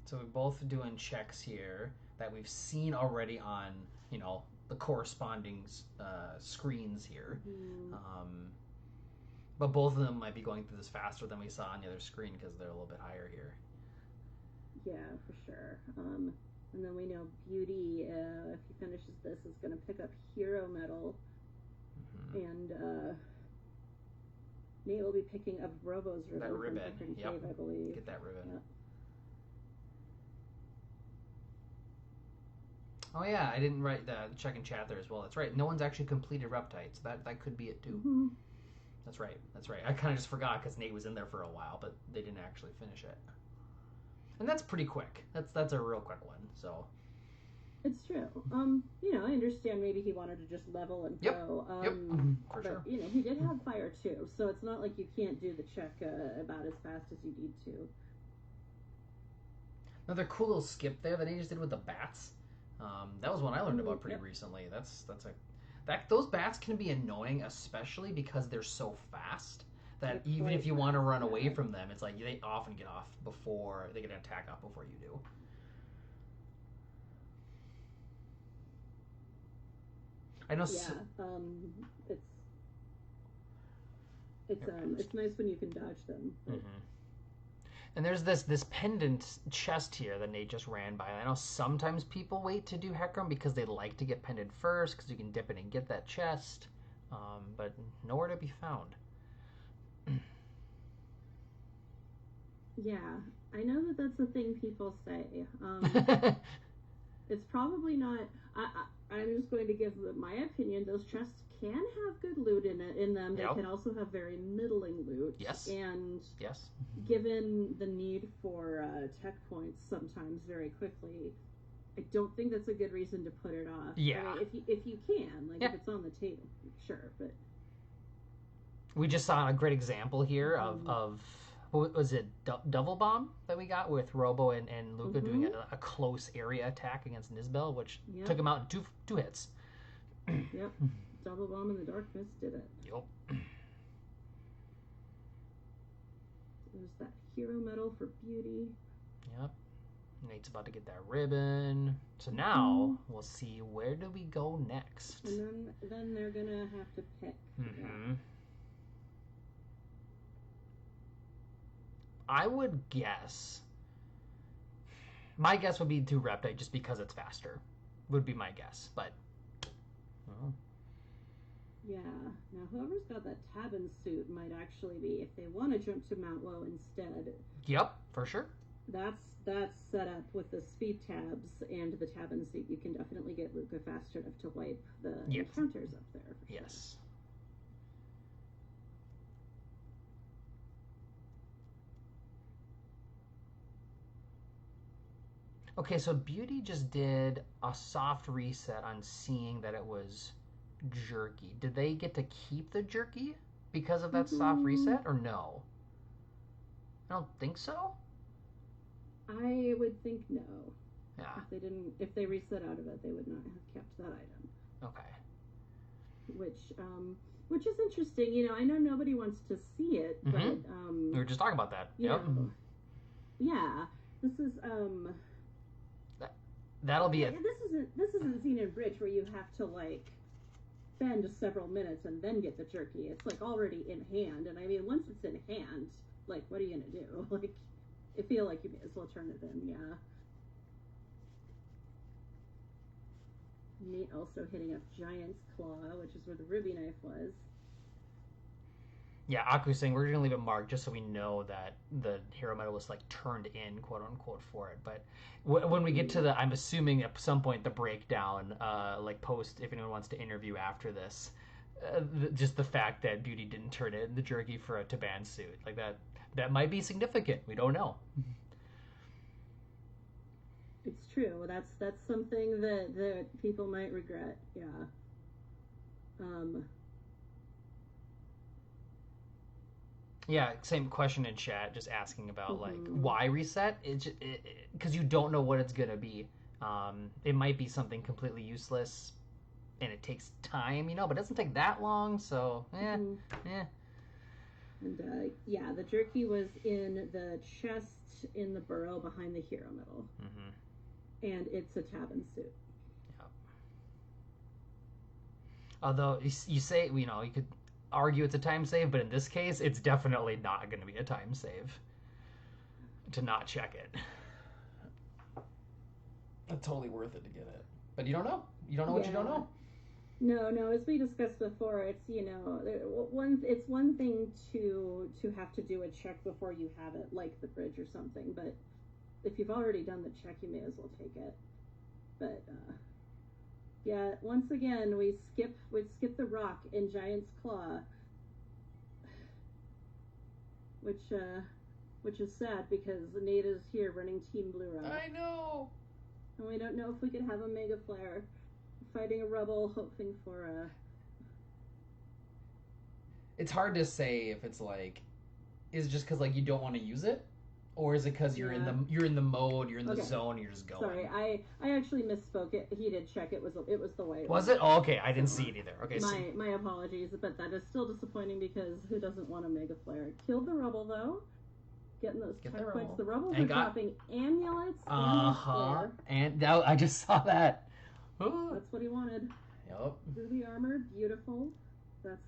So we're both doing checks here that we've seen already on, the corresponding screens here. But both of them might be going through this faster than we saw on the other screen because they're a little bit higher here. Yeah, for sure. And then we know Beauty, if he finishes this, is going to pick up Hero Medal. And Nate will be picking up Robo's ribbon. That ribbon, Cave, I believe. Get that ribbon. Yep. Oh yeah, I didn't write the check in chat there as well. That's right. No one's actually completed Reptite, so that could be it too. That's right. I kind of just forgot because Nate was in there for a while, but they didn't actually finish it. And that's pretty quick. That's a real quick one. So. It's true. I understand maybe he wanted to just level and go. For sure. He did have fire too, so it's not like you can't do the check about as fast as you need to. Another cool little skip there that he just did with the bats. That was one I learned about pretty recently. Those bats can be annoying, especially because they're so fast that even if you want to run away from them, it's like they often get off before they get an attack off before you do. I know. It's nice when you can dodge them. And there's this pendant chest here that Nate just ran by. I know sometimes people wait to do Hecarim because they like to get pendant first because you can dip in and get that chest, but nowhere to be found. Yeah, I know that's a thing people say. It's probably not. I'm just going to give my opinion. Those chests can have good loot in them. They can also have very middling loot. Yes. And given the need for tech points sometimes very quickly, I don't think that's a good reason to put it off. Yeah. I mean, if you can, if it's on the table, sure. But we just saw a great example here of what was it, Double Bomb that we got with Robo and Luca doing a close area attack against Nizbel, which took him out in two hits. Yep. Double Bomb in the Darkness did it. Yep. There's that Hero Medal for Beauty. Yep. Nate's about to get that ribbon. So now we'll see, where do we go next? And then they're gonna have to pick. I would guess. My guess would be to Reptite just because it's faster. Would be my guess, but. Yeah. Now, whoever's got that Tabin suit might actually be, if they want to jump to Mount Woe instead. Yep, for sure. That's set up with the speed tabs and the Tabin suit. You can definitely get Luca fast enough to wipe the encounters up there. Yes. Okay, so Beauty just did a soft reset on seeing that it was jerky. Did they get to keep the jerky because of that soft reset, or no? I don't think so. I would think no. Yeah. If they reset out of it, they would not have kept that item. Okay. Which, Which is interesting. You know, I know nobody wants to see it, but we were just talking about that. You know, yeah. This is that'll be it. This isn't seen in Bridge where you have to like spend several minutes and then get the jerky. It's like already in hand, and I mean once it's in hand, like what are you gonna do? Like I feel like you may as well turn it in. Yeah. Nate also hitting up Giant's Claw, which is where the ruby knife was. Yeah, Aku's saying we're gonna leave it marked just so we know that the hero medal was like turned in, quote unquote, for it. But when we get to the, I'm assuming at some point the breakdown, like post if anyone wants to interview after this, just the fact that Beauty didn't turn in the jerky for a Taban suit, like that might be significant. We don't know. It's true. That's something that people might regret. Yeah. Yeah, same question in chat, just asking about like why reset? Because you don't know what it's gonna be. It might be something completely useless, and it takes time, you know, but it doesn't take that long. So And yeah, the jerky was in the chest in the burrow behind the hero medal, and it's a Taban suit. Yeah. Although you say, you know, you could argue it's a time save, but in this case it's definitely not going to be a time save to not check it. It's totally worth it to get it, but you don't know what you don't know. No, as we discussed before, it's, you know, it's one thing to have to do a check before you have it, like the bridge or something, but if you've already done the check you may as well take it. But yeah, once again, we skip the rock in Giant's Claw, which is sad because Nate is here running Team Blue Rock. I know. And we don't know if we could have a Mega Flare fighting a Rebel, hoping for a... It's hard to say if it's like, is it just because like you don't want to use it? Or is it because you're in the mode, you're in the zone, you're just going? Sorry, I actually misspoke. He did check. It was the way. Was it? Oh, okay, I didn't see it either. Okay, my apologies, but that is still disappointing because who doesn't want a Mega Flare? Killed the Rebel though, getting those tech points. The Rebels are dropping amulets. And now I just saw that. Ooh. That's what he wanted. Yep. Ruby armor, beautiful.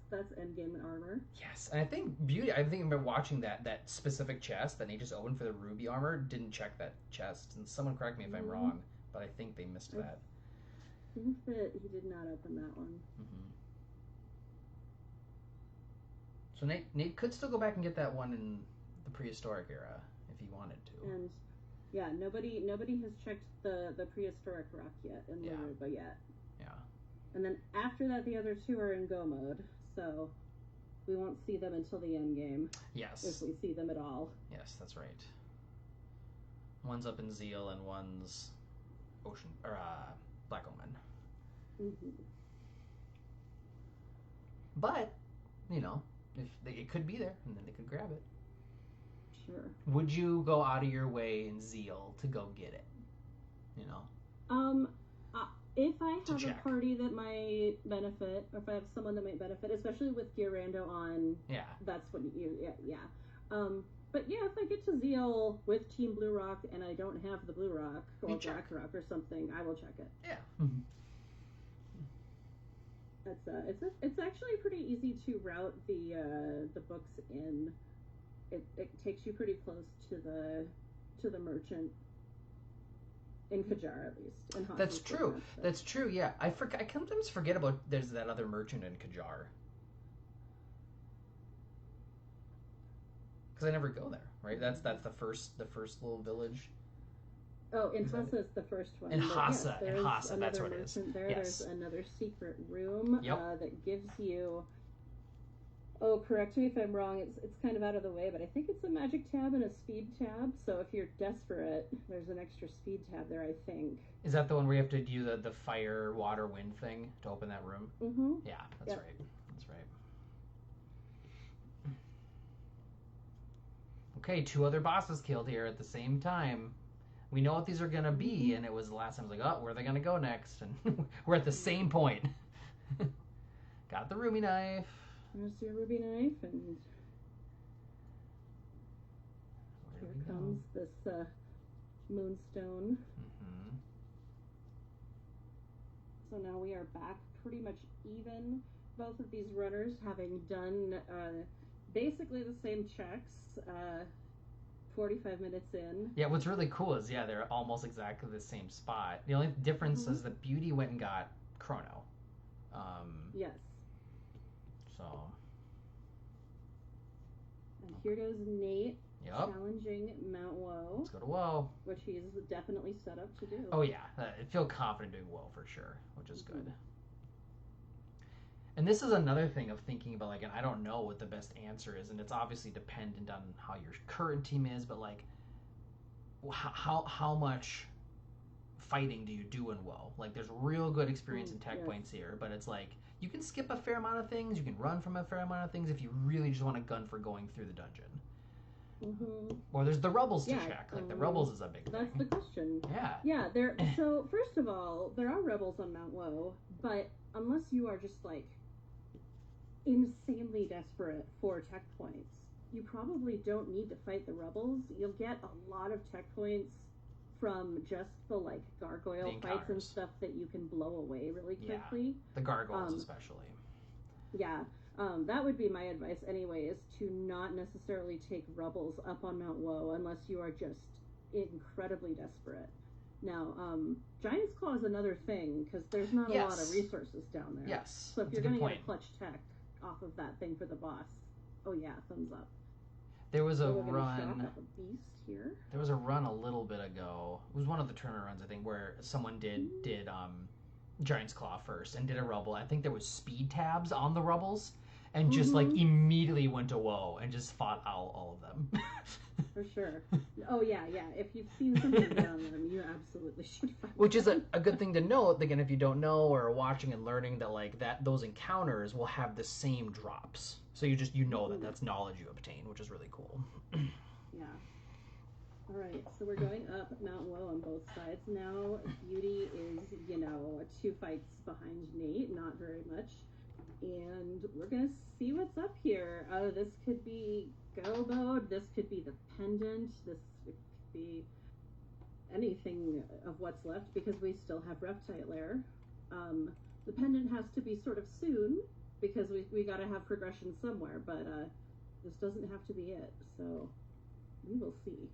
That's endgame armor. Yes, and I think Beauty. I think about watching that specific chest that he just opened for the ruby armor. Didn't check that chest, and someone correct me if I'm wrong, but I think they missed that. I think that he did not open that one. So Nate could still go back and get that one in the prehistoric era if he wanted to. And yeah, nobody has checked the prehistoric rock yet in Laruba yet. Yeah. And then after that, the other two are in go mode, so we won't see them until the end game. Yes. If we see them at all. Yes, that's right. One's up in Zeal and one's Black Omen. But, you know, it could be there, and then they could grab it. Sure. Would you go out of your way in Zeal to go get it? You know? If I have a party that might benefit, or if I have someone that might benefit, especially with Gear Rando on, that's what but yeah, if I get to Zeal with Team Blue Rock and I don't have the Blue Rock or Black Rock or something, I will check it. Yeah. It's actually pretty easy to route the books in. It takes you pretty close to the merchant. In Kajar, at least. That's true. That's true. Yeah, I sometimes forget about there's that other merchant in Kajar because I never go there. Right? That's the first little village. Oh, in Hassa is the first one. In Hassa, that's what it is. There's another secret room that gives you. Oh, correct me if I'm wrong. It's kind of out of the way, but I think it's a magic tab and a speed tab. So if you're desperate, there's an extra speed tab there, I think. Is that the one where you have to do the fire, water, wind thing to open that room? Yeah, that's right. That's right. Okay, 2 other bosses killed here at the same time. We know what these are going to be, and it was the last time I was like, oh, where are they going to go next? And we're at the same point. Got the ruby knife. There's your ruby knife, and here comes this moonstone. So now we are back pretty much even. Both of these runners having done basically the same checks 45 minutes in. Yeah, what's really cool is, they're almost exactly the same spot. The only difference is that Beauty went and got Chrono. Yes. So. And here goes Nate challenging Mount Woe. Let's go to Woe. Which he's definitely set up to do. Oh, yeah. I feel confident doing Woe for sure, which is good. And this is another thing of thinking about, like, and I don't know what the best answer is, and it's obviously dependent on how your current team is, but, like, how much fighting do you do in Woe? Like, there's real good experience in tech points here, but it's like, you can skip a fair amount of things, you can run from a fair amount of things if you really just want to gun for going through the dungeon. Or there's the Rebels to check. Like, the Rebels is a big thing. That's the question. Yeah. Yeah, so, first of all, there are Rebels on Mount Woe, but unless you are just, like, insanely desperate for tech points, you probably don't need to fight the Rebels. You'll get a lot of tech points from just the, like, gargoyle fights and stuff that you can blow away really quickly. Yeah, the gargoyles especially. Yeah, that would be my advice anyway, is to not necessarily take Rebels up on Mount Woe unless you are just incredibly desperate. Now, Giant's Claw is another thing, because there's not a lot of resources down there. Yes, so if you're going to get a clutch tech off of that thing for the boss, oh yeah, thumbs up. There was a run. Up a beast here. There was a run a little bit ago. It was one of the tournament runs, I think, where someone did Giant's Claw first and did a Rebel. I think there was speed tabs on the Rebels, and just like immediately went to Woe and just fought all of them. For sure. Oh yeah. If you've seen something on them, you absolutely should fight. Which is a good thing to note. Again, if you don't know or are watching and learning that, like, those encounters will have the same drops. So you know that that's knowledge you obtain, which is really cool. Yeah. All right, so we're going up Mount Woe on both sides now. Beauty is, 2 fights behind Nate, not very much. And we're going to see what's up here. This could be go mode. This could be the pendant. This could be anything of what's left, because we still have Reptile Lair. The pendant has to be sort of soon, because we got to have progression somewhere, but this doesn't have to be it. So we will see.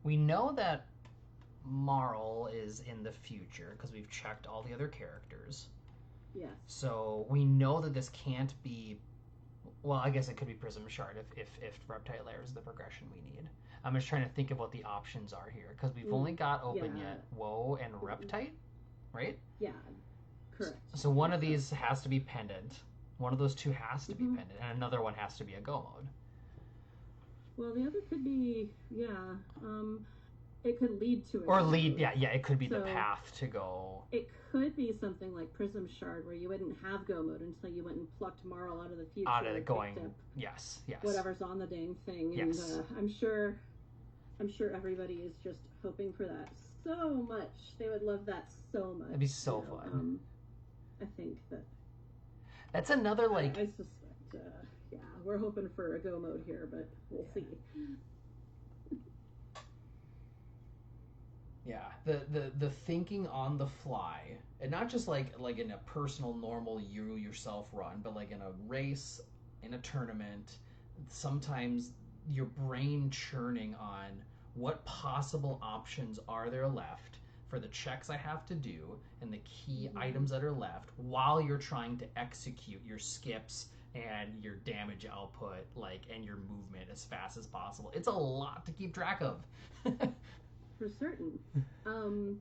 We know that Marl is in the future because we've checked all the other characters. Yes. So we know that this can't be. Well, I guess it could be Prism Shard if Reptile Lair is the progression we need. I'm just trying to think of what the options are here, because we've only got open yet Woe and Reptite, right? Yeah, correct. So one of these has to be pendant. One of those two has to be pendant, and another one has to be a go mode. Well, the other could be, it could lead to it. Or lead, it could be the path to go. It could be something like Prism Shard, where you wouldn't have go mode until you went and plucked Marl out of the future. Out of it going, yes. Whatever's on the dang thing. And I'm sure everybody is just hoping for that so much. They would love that so much. It'd be so fun. I think that's another, like... I suspect, we're hoping for a go mode here, but we'll see. Yeah, the thinking on the fly, and not just like in a personal, normal you yourself run, but like in a race, in a tournament, sometimes your brain churning on what possible options are there left for the checks I have to do and the key items that are left while you're trying to execute your skips and your damage output, and your movement as fast as possible. It's a lot to keep track of. For certain. And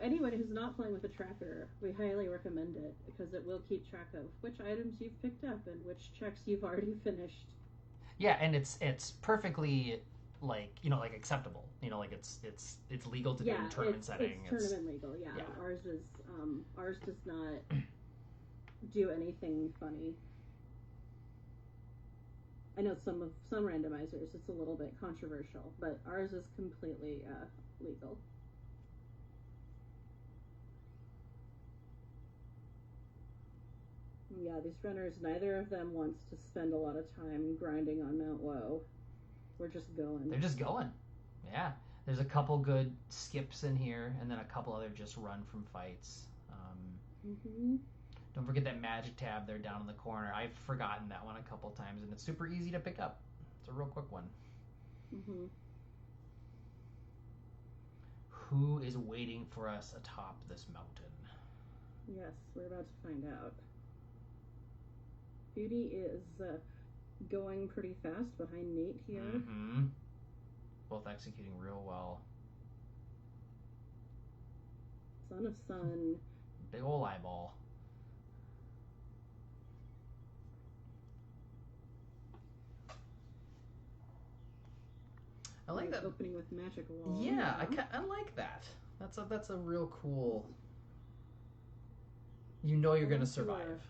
anyone who's not playing with a tracker, we highly recommend it, because it will keep track of which items you've picked up and which checks you've already finished. Yeah, and it's perfectly acceptable. It's legal to do in tournament setting. It's tournament legal. Yeah. Ours does not do anything funny. I know some randomizers it's a little bit controversial, but ours is completely legal. Yeah, these runners, neither of them wants to spend a lot of time grinding on Mount Woe. We're just going. They're just going. Yeah. There's a couple good skips in here, and then a couple other just run from fights. Don't forget that magic tab there down in the corner. I've forgotten that one a couple times, and it's super easy to pick up. It's a real quick one. Who is waiting for us atop this mountain? Yes, we're about to find out. Beauty is going pretty fast behind Nate here. Both executing real well. Son of Sun. Big ol' eyeball. I like that opening with magic wall. Yeah, I like that. That's a real cool. You know you're gonna survive.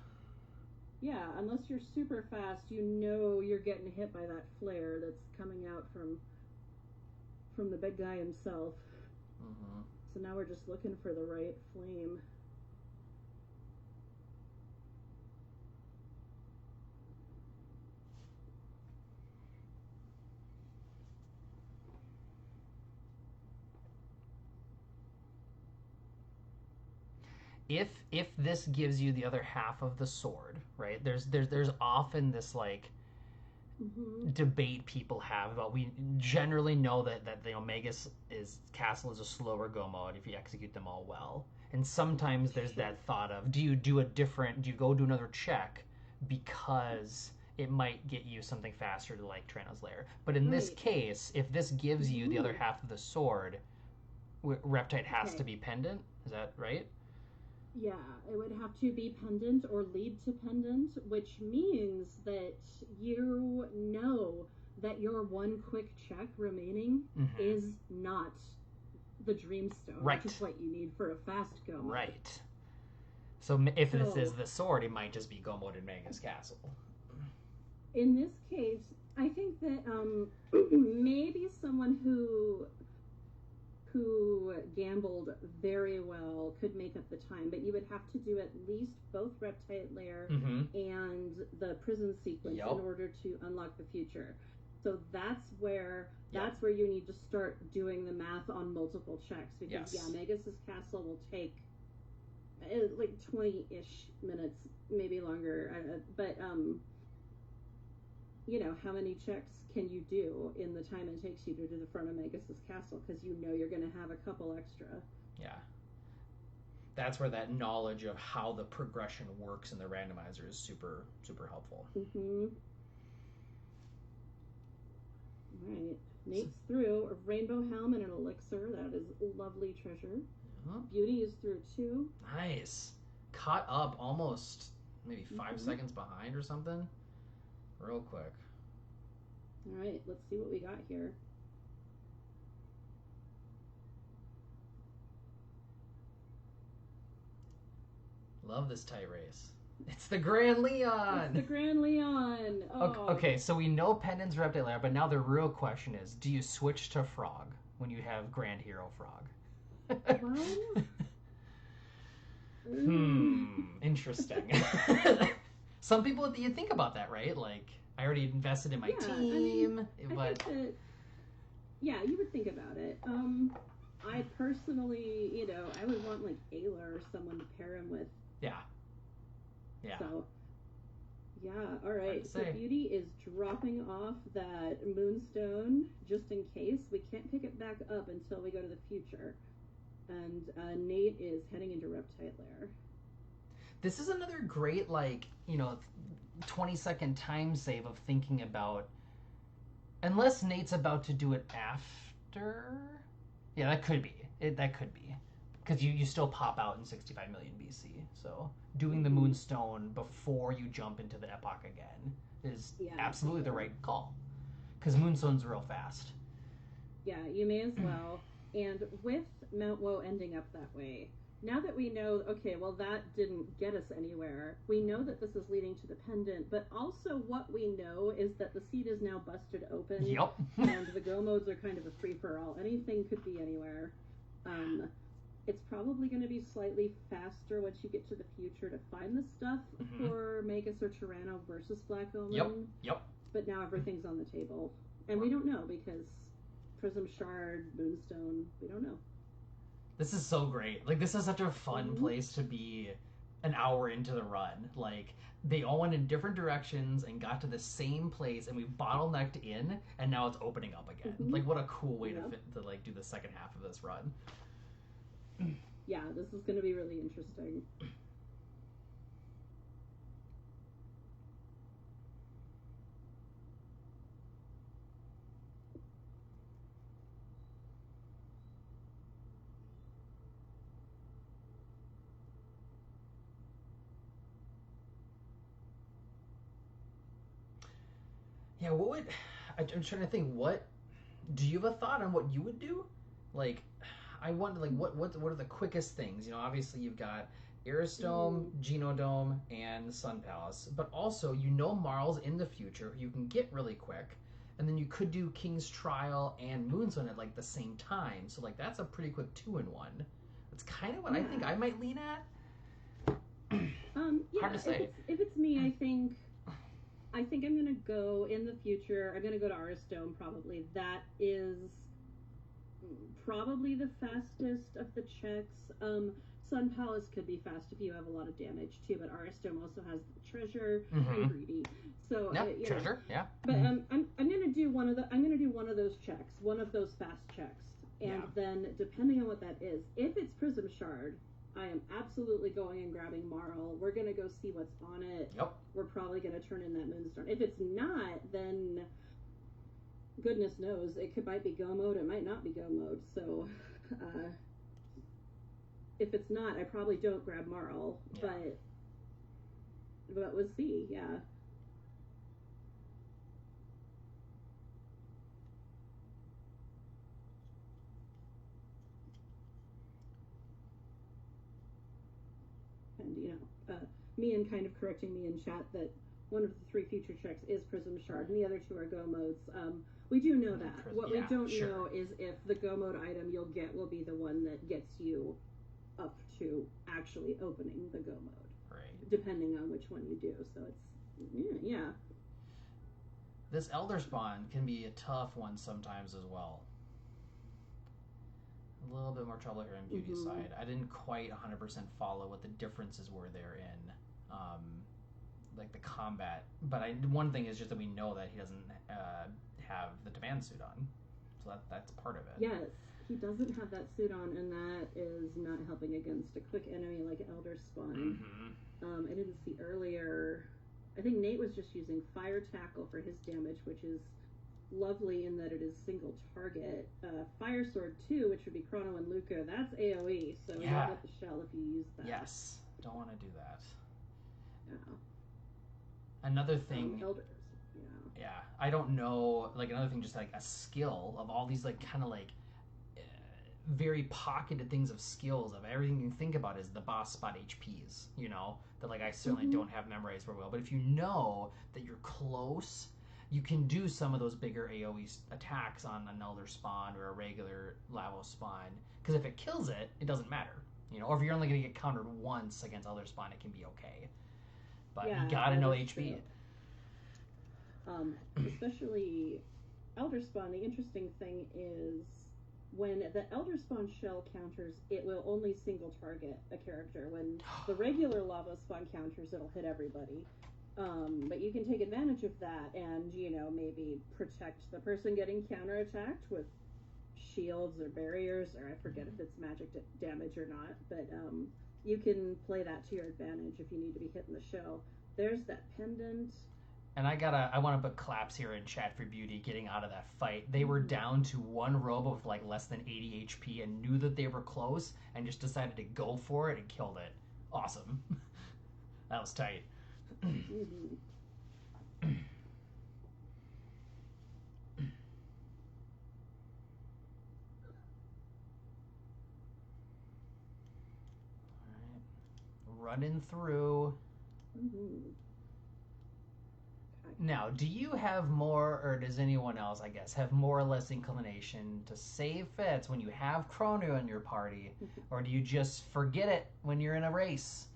Yeah, unless you're super fast, you know you're getting hit by that flare that's coming out from the big guy himself. So now we're just looking for the right flame. If this gives you the other half of the sword, right? There's often this like debate people have about, we generally know that the Omega's castle is a slower go mode if you execute them all well. And sometimes there's that thought of, do you go do another check because it might get you something faster to like Chrono's Lair. But in this case, if this gives you the other half of the sword, Reptite has to be pendant. Is that right? Yeah, it would have to be pendant or lead to pendant, which means that you know that your one quick check remaining is not the Dreamstone, which is what you need for a fast go mode. Right. So if this is the sword, it might just be go mode in Mega's castle. In this case, I think that maybe someone who gambled very well could make up the time, but you would have to do at least both Reptite Lair and the prison sequence in order to unlock the future. So that's where you need to start doing the math on multiple checks, because Megas' castle will take like 20-ish minutes, maybe longer, but you know, how many checks can you do in the time it takes you to do the front of Megas' castle, because you know you're going to have a couple extra. Yeah. That's where that knowledge of how the progression works in the randomizer is super, super helpful. Alright. Nate's through a rainbow helm and an elixir. That is lovely treasure. Beauty is through too. Nice. Caught up almost maybe 5 seconds behind or something. Real quick. Alright, let's see what we got here. Love this tight race. It's the Grand Leon! It's the Grand Leon! Oh. Okay, so we know Pendant's Reptite Lair, but now the real question is, do you switch to Frog when you have Grand Hero Frog? Interesting. Some people, you think about that, right? Like, I already invested in my team, but... Yeah, you would think about it. I personally, you know, I would want, like, Ayla or someone to pair him with. Yeah. Yeah. So, yeah, alright. So Beauty is dropping off that Moonstone, just in case. We can't pick it back up until we go to the future. And Nate is heading into Reptite Lair. This is another great, like, you know, 20-second time save of thinking about, unless Nate's about to do it after. Yeah, that could be. That could be. Because you still pop out in 65 million BC. So doing the Moonstone before you jump into the Epoch again is absolutely the right call. Because Moonstone's real fast. Yeah, you may as well. And with Mount Woe ending up that way, now that we know, okay, well, that didn't get us anywhere. We know that this is leading to the pendant, but also what we know is that the seed is now busted open. Yep. And the go modes are kind of a free-for-all. Anything could be anywhere. It's probably going to be slightly faster once you get to the future to find the stuff for Magus or Tyranno versus Black Omen. Yep. But now everything's on the table. And we don't know because Prism Shard, Moonstone, we don't know. This is so great. Like, this is such a fun place to be an hour into the run. Like, they all went in different directions and got to the same place, and we bottlenecked in, and now it's opening up again. Like, what a cool way to like do the second half of this run. Yeah, this is going to be really interesting. Yeah, I'm trying to think, do you have a thought on what you would do? Like, I wonder, like, what are the quickest things? You know, obviously you've got Arisdome, Genodome, and Sun Palace, but also, you know, Marl's in the future, you can get really quick, and then you could do King's Trial and Moonstone at, like, the same time, so, like, that's a pretty quick 2-in-1. That's kind of what I think I might lean at. Yeah, hard to say. If it's me, I think I'm gonna go in the future. I'm gonna go to Arisdome probably. That is probably the fastest of the checks. Sun Palace could be fast if you have a lot of damage too, but Arisdome also has the treasure and greedy. So treasure, yeah. But I'm gonna do one of those checks, one of those fast checks, and then depending on what that is, if it's Prism Shard, I am absolutely going and grabbing Marl. We're going to go see what's on it. Yep. We're probably going to turn in that Moonstone. If it's not, then goodness knows. Might be go mode. It might not be go mode. So if it's not, I probably don't grab Marl. Yeah. But we'll see. Yeah. And, Mian kind of correcting me in chat that one of the 3 future checks is Prism Shard, and the other 2 are go modes. We do know that. What we don't know is if the go mode item you'll get will be the one that gets you up to actually opening the go mode. Right. Depending on which one you do. So it's, yeah. This Elder Spawn can be a tough one sometimes as well. A little bit more trouble here on Beauty's side. I didn't quite 100% follow what the differences were therein, like the combat. But one thing is just that we know that he doesn't have the demand suit on, so that's part of it. Yes, he doesn't have that suit on, and that is not helping against a quick enemy like Elder Spawn. I didn't see earlier. I think Nate was just using Fire Tackle for his damage, which is lovely in that it is single target. Fire Sword 2, which would be Chrono and Luca, that's AoE, so you don't get the shell if you use that. Yes, don't want to do that. Yeah. Another thing. Elders. Yeah, I don't know. Like another thing, just like a skill of all these like kind of like very pocketed things of skills of everything you think about is the boss spot HPs. You know that like I certainly don't have memorized very well, but if you know that you're close, you can do some of those bigger AoE attacks on an Elder Spawn or a regular Lavos Spawn. Because if it kills it, it doesn't matter. You know, or if you're only going to get countered once against Elder Spawn, it can be okay. But you gotta know HP. Especially Elder Spawn, the interesting thing is when the Elder Spawn shell counters, it will only single target a character. When the regular Lava Spawn counters, it'll hit everybody. But you can take advantage of that and, maybe protect the person getting counterattacked with shields or barriers, or I forget if it's magic damage or not, but you can play that to your advantage if you need to be hitting the shell. There's that pendant. And I want to put claps here in chat for Beauty getting out of that fight. They were down to one robe of like less than 80 HP and knew that they were close and just decided to go for it and killed it. Awesome. That was tight. running through. Mm-hmm. Now, do you have more, or does anyone else, I guess, have more or less inclination to save Fitz when you have Chrono in your party, or do you just forget it when you're in a race?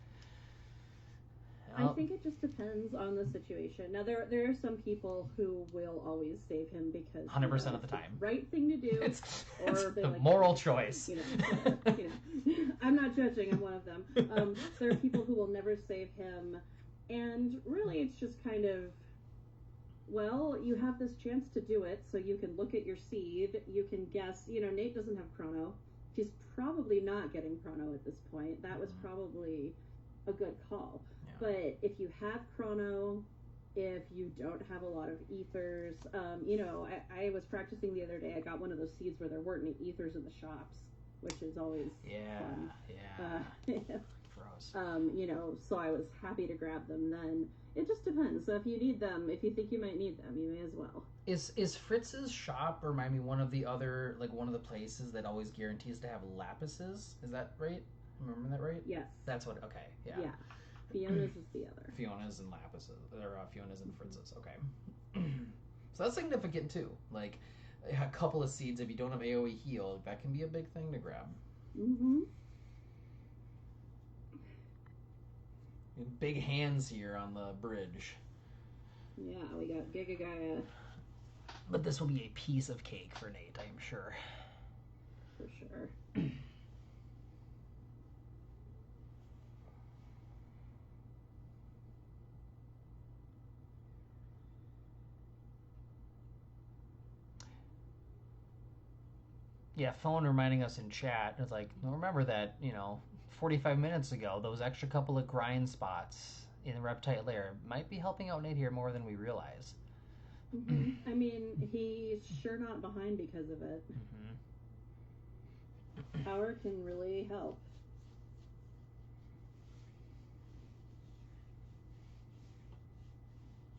I think it just depends on the situation. Now, there are some people who will always save him because 100% of the time, right thing to do, it's they the like moral choice. I'm not judging. I'm one of them. There are people who will never save him, and really, it's just kind of, well, you have this chance to do it, so you can look at your seed. You can guess. Nate doesn't have Chrono. He's probably not getting Chrono at this point. That was probably a good call. But if you have Chrono, if you don't have a lot of ethers, I was practicing the other day. I got one of those seeds where there weren't any ethers in the shops, which is always fun. Gross. So I was happy to grab them then. It just depends. So if you need them, if you think you might need them, you may as well. Is Fritz's shop, remind me, one of the places that always guarantees to have lapises? Is that right? Remember that right? Yes. That's what, okay, yeah. Yeah. Fiona's is the other. Fiona's and lapises, or Fiona's and Fritz's, okay. So that's significant too. Like, a couple of seeds, if you don't have AoE heal, that can be a big thing to grab. Mm-hmm. Big hands here on the bridge. Yeah, we got Giga Gaia. But this will be a piece of cake for Nate, I am sure. For sure. Yeah, phone reminding us in chat. It's like, remember that, 45 minutes ago, those extra couple of grind spots in the Reptite lair might be helping out Nate here more than we realize. Mm-hmm. I mean, he's sure not behind because of it. Mm-hmm. Power can really help.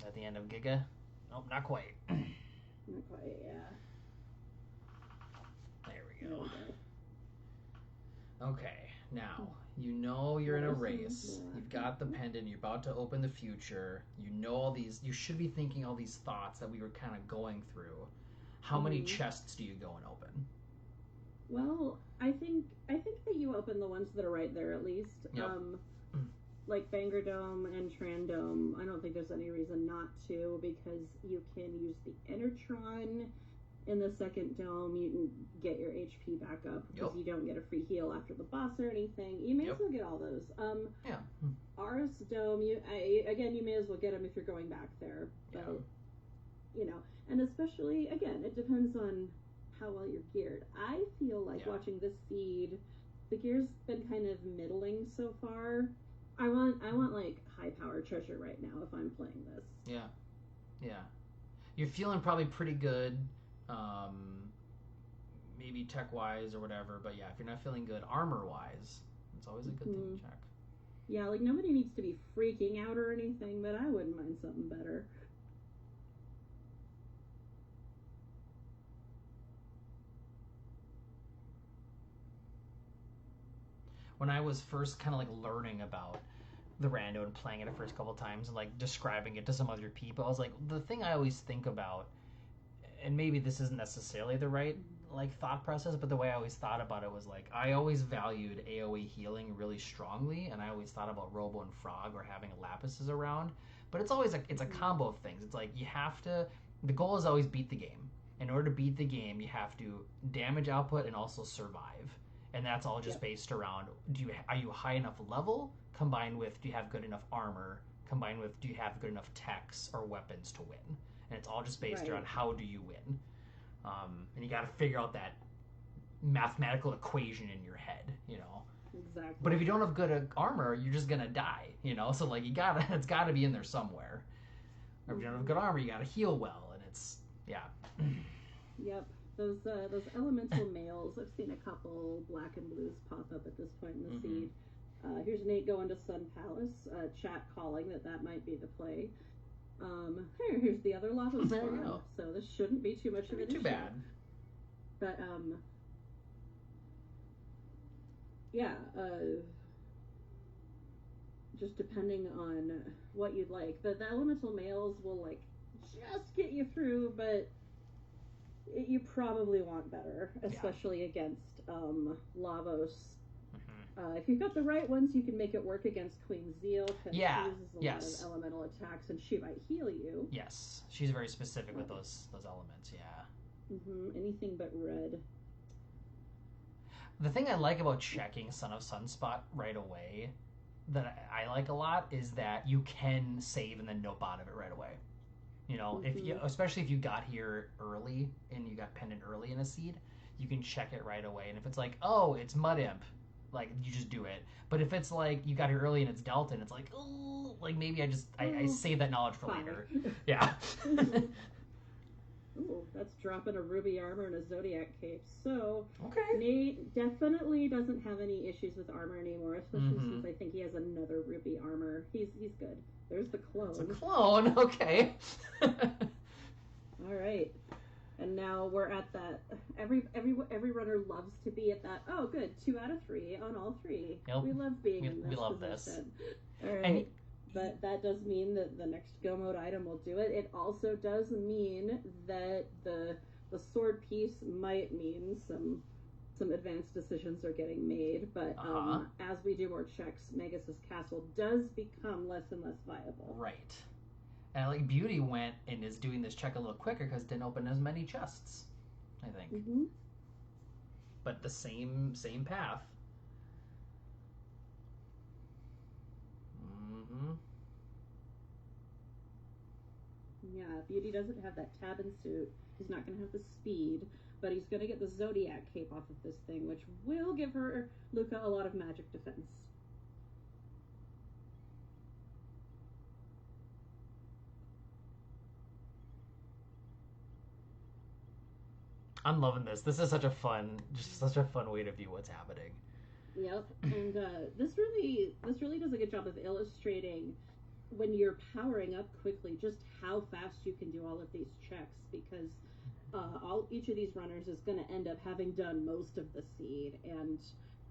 At the end of Giga? Nope, not quite. Not quite, yeah. There we go. Okay, now, you're in a race. You've got the pendant. You're about to open the future. All these. You should be thinking all these thoughts that we were kind of going through. How many chests do you go and open? Well, I think that you open the ones that are right there at least. Yep. Like Banger Dome and Trandome. I don't think there's any reason not to, because you can use the Enertron. In the second dome, you can get your HP back up because you don't get a free heal after the boss or anything. You may as well get all those. Aris Dome, you may as well get them if you're going back there. But, and especially, again, it depends on how well you're geared. I feel like watching this seed, the gear's been kind of middling so far. I want like high power treasure right now if I'm playing this. Yeah. You're feeling probably pretty good. Maybe tech-wise or whatever, but yeah, if you're not feeling good armor-wise, it's always a good thing to check. Yeah, like nobody needs to be freaking out or anything, but I wouldn't mind something better. When I was first kind of like learning about the rando and playing it the first couple times and like describing it to some other people, I was like, the thing I always think about, and maybe this isn't necessarily the right like thought process, but the way I always thought about it was like, I always valued AoE healing really strongly, and I always thought about Robo and Frog or having Lapises around, but it's always it's a combo of things. It's like the goal is always beat the game. In order to beat the game, you have to damage output and also survive, and that's all just based around, are you high enough level, combined with do you have good enough armor, combined with do you have good enough techs or weapons to win. And it's all just based around how do you win. And you got to figure out that mathematical equation in your head, Exactly. But if you don't have good armor, you're just going to die, So like it's got to be in there somewhere. Or if you don't have good armor, you got to heal well. And it's, Yep. Those elemental males, I've seen a couple black and blues pop up at this point in the seed. Here's Nate going to Sun Palace. Chat calling that might be the play. Here's the other lava spawn. So this shouldn't be too much of an issue. Too bad. But just depending on what you'd like. The elemental males will like just get you through, but you probably want better, especially against Lavos. If you've got the right ones, you can make it work against Queen Zeal, because she uses a lot of elemental attacks, and she might heal you. Yes, she's very specific with those elements, Anything but red. The thing I like about checking Son of Sunspot right away, that I like a lot, is that you can save and then nope out of it right away. You know, if you, especially if you got here early and you got pendant early in a seed, you can check it right away. And if it's like, oh, it's Mud Imp, like, you just do it. But if it's like you got here early and it's Delta, it's like, oh, like maybe I save that knowledge for later. Yeah. Ooh, that's dropping a ruby armor and a zodiac cape. So Nate definitely doesn't have any issues with armor anymore, especially since I think he has another ruby armor. He's good. There's the clone. It's a clone, okay. All right. And now we're at that. Every runner loves to be at that. Oh, good. 2 out of 3 on all 3. Yep. We love being in this. We love position. This. All right. But that does mean that the next Go Mode item will do it. It also does mean that the sword piece might mean some advanced decisions are getting made. But as we do more checks, Magus' castle does become less and less viable. Right. And like Beauty went and is doing this check a little quicker because it didn't open as many chests, I think. But the same path. Yeah, Beauty doesn't have that Tabin suit. He's not going to have the speed, but he's going to get the Zodiac cape off of this thing, which will give her, Luca, a lot of magic defense. I'm loving this. This is such a fun way to view what's happening. Yep, and this really does a good job of illustrating when you're powering up quickly just how fast you can do all of these checks, because each of these runners is going to end up having done most of the seed, and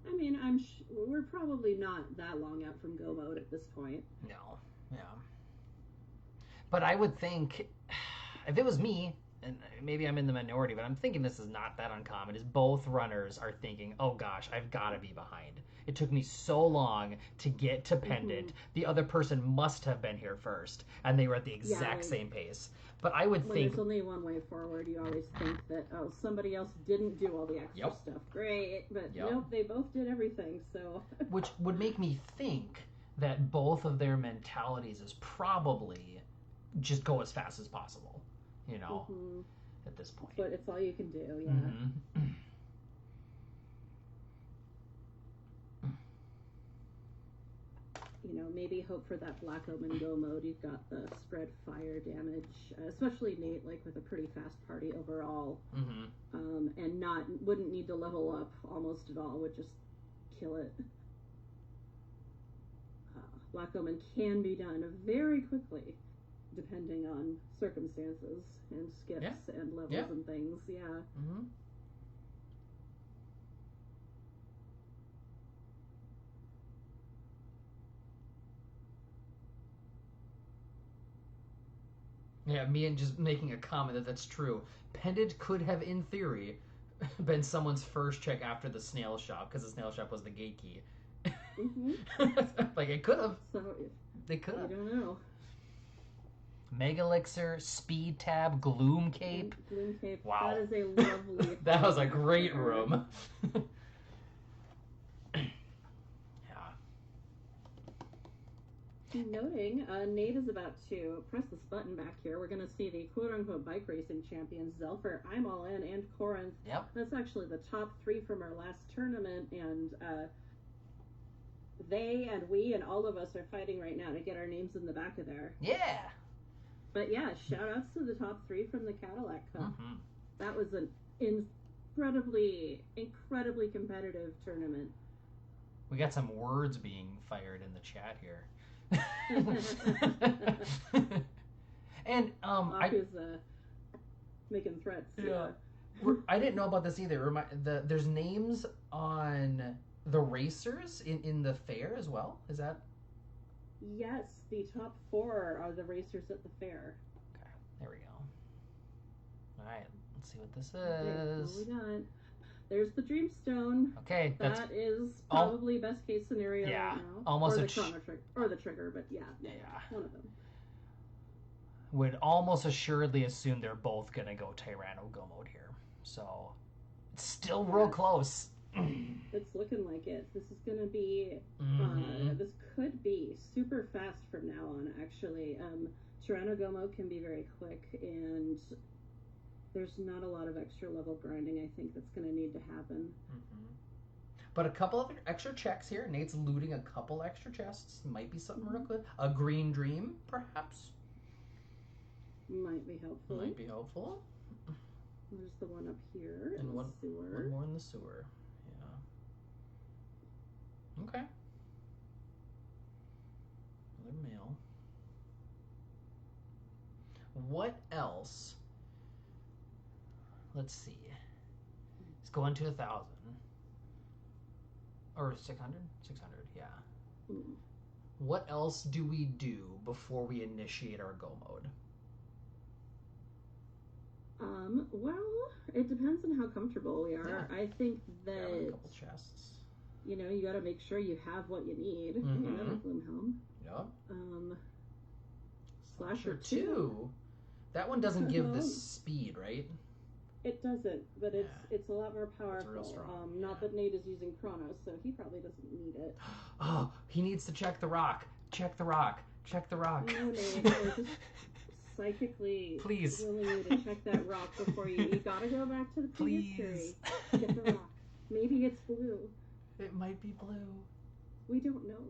I mean we're probably not that long out from Go Mode at this point. No, yeah, but I would think if it was me, and maybe I'm in the minority, but I'm thinking this is not that uncommon, is both runners are thinking, oh gosh, I've got to be behind. It took me so long to get to pendant. The other person must have been here first, and they were at the exact same pace. But I would think... there's only one way forward, you always think that, oh, somebody else didn't do all the extra stuff. Great, but nope, they both did everything, so... Which would make me think that both of their mentalities is probably just go as fast as possible. You know, at this point. But it's all you can do, yeah. You know, maybe hope for that Black Omen Go Mode. You've got the spread fire damage, especially Nate, like with a pretty fast party overall. And wouldn't need to level up almost at all, would just kill it. Black Omen can be done very quickly, depending on circumstances and skips and levels and things. Yeah, me and just making a comment that's true. Pendant could have, in theory, been someone's first check after the snail shop, because the snail shop was the gate key. Like, it could have. So, they could have. I don't know. Mega Elixir, Speed Tab, Gloom Cape. Gloom Cape. Wow. That is a lovely... That was a great room. Noting, Nate is about to press this button back here. We're going to see the quote-unquote bike racing champions, Zelfer, I'm All In, and Corinth. Yep. That's actually the top 3 from our last tournament, and they and we and all of us are fighting right now to get our names in the back of there. Yeah. But yeah, shout-outs to the top 3 from the Cadillac Cup. That was an incredibly competitive tournament. We got some words being fired in the chat here. And Aka's making threats. Yeah. I didn't know about this either. There's names on the racers in the fair as well. Is that? Yes, the top 4 are the racers at the fair. Okay, there we go. All right, let's see what this Okay, is. what we got? There's the Dreamstone. Okay, that is probably best case scenario right now. Almost or the Chrono trigger, or the trigger, but yeah, one of them. Would almost assuredly assume they're both gonna go Tyranno Go mode here. So it's still real close. It's looking like it. This is gonna be this could be super fast from now on, actually. Tyranno Go mode can be very quick, and there's not a lot of extra level grinding, I think, that's going to need to happen. But a couple of extra checks here. Nate's looting a couple extra chests. Might be something real good. A green dream, perhaps. Might be helpful. Might be helpful. There's the one up here in the sewer. One more in the sewer. Yeah. Okay. Another mail. What else? Let's see. It's going to 1,000. Or 600? 600, yeah. What else do we do before we initiate our go mode? Well, it depends on how comfortable we are. Yeah. I think that a couple chests. You know, you got to make sure you have what you need. Another Gloomhelm. Yep. Slasher 2. That one doesn't give the speed, right? It doesn't, but it's a lot more powerful. It's real strong. Not that Nate is using Chrono, so he probably doesn't need it. Oh, he needs to check the rock. Check the rock. Check the rock. No, Nate, just psychically willing you to check that rock before you gotta go back to the previous tree. Get the rock. Maybe it's blue. It might be blue. We don't know.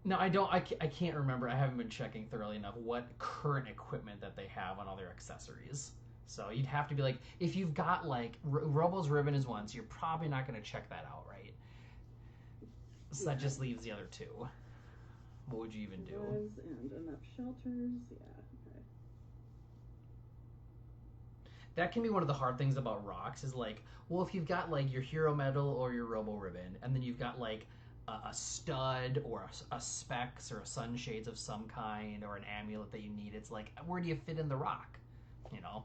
No, I don't. I can't remember. I haven't been checking thoroughly enough what current equipment that they have on all their accessories. So you'd have to be like, if you've got like Robo's ribbon is one, so you're probably not going to check that out, right? So that just leaves the other two. What would you even do? And enough shelters, okay. That can be one of the hard things about rocks is like, well, if you've got like your hero medal or your Robo ribbon, and then you've got like a stud or a specs or a sunshades of some kind or an amulet that you need, it's like, where do you fit in the rock? You know?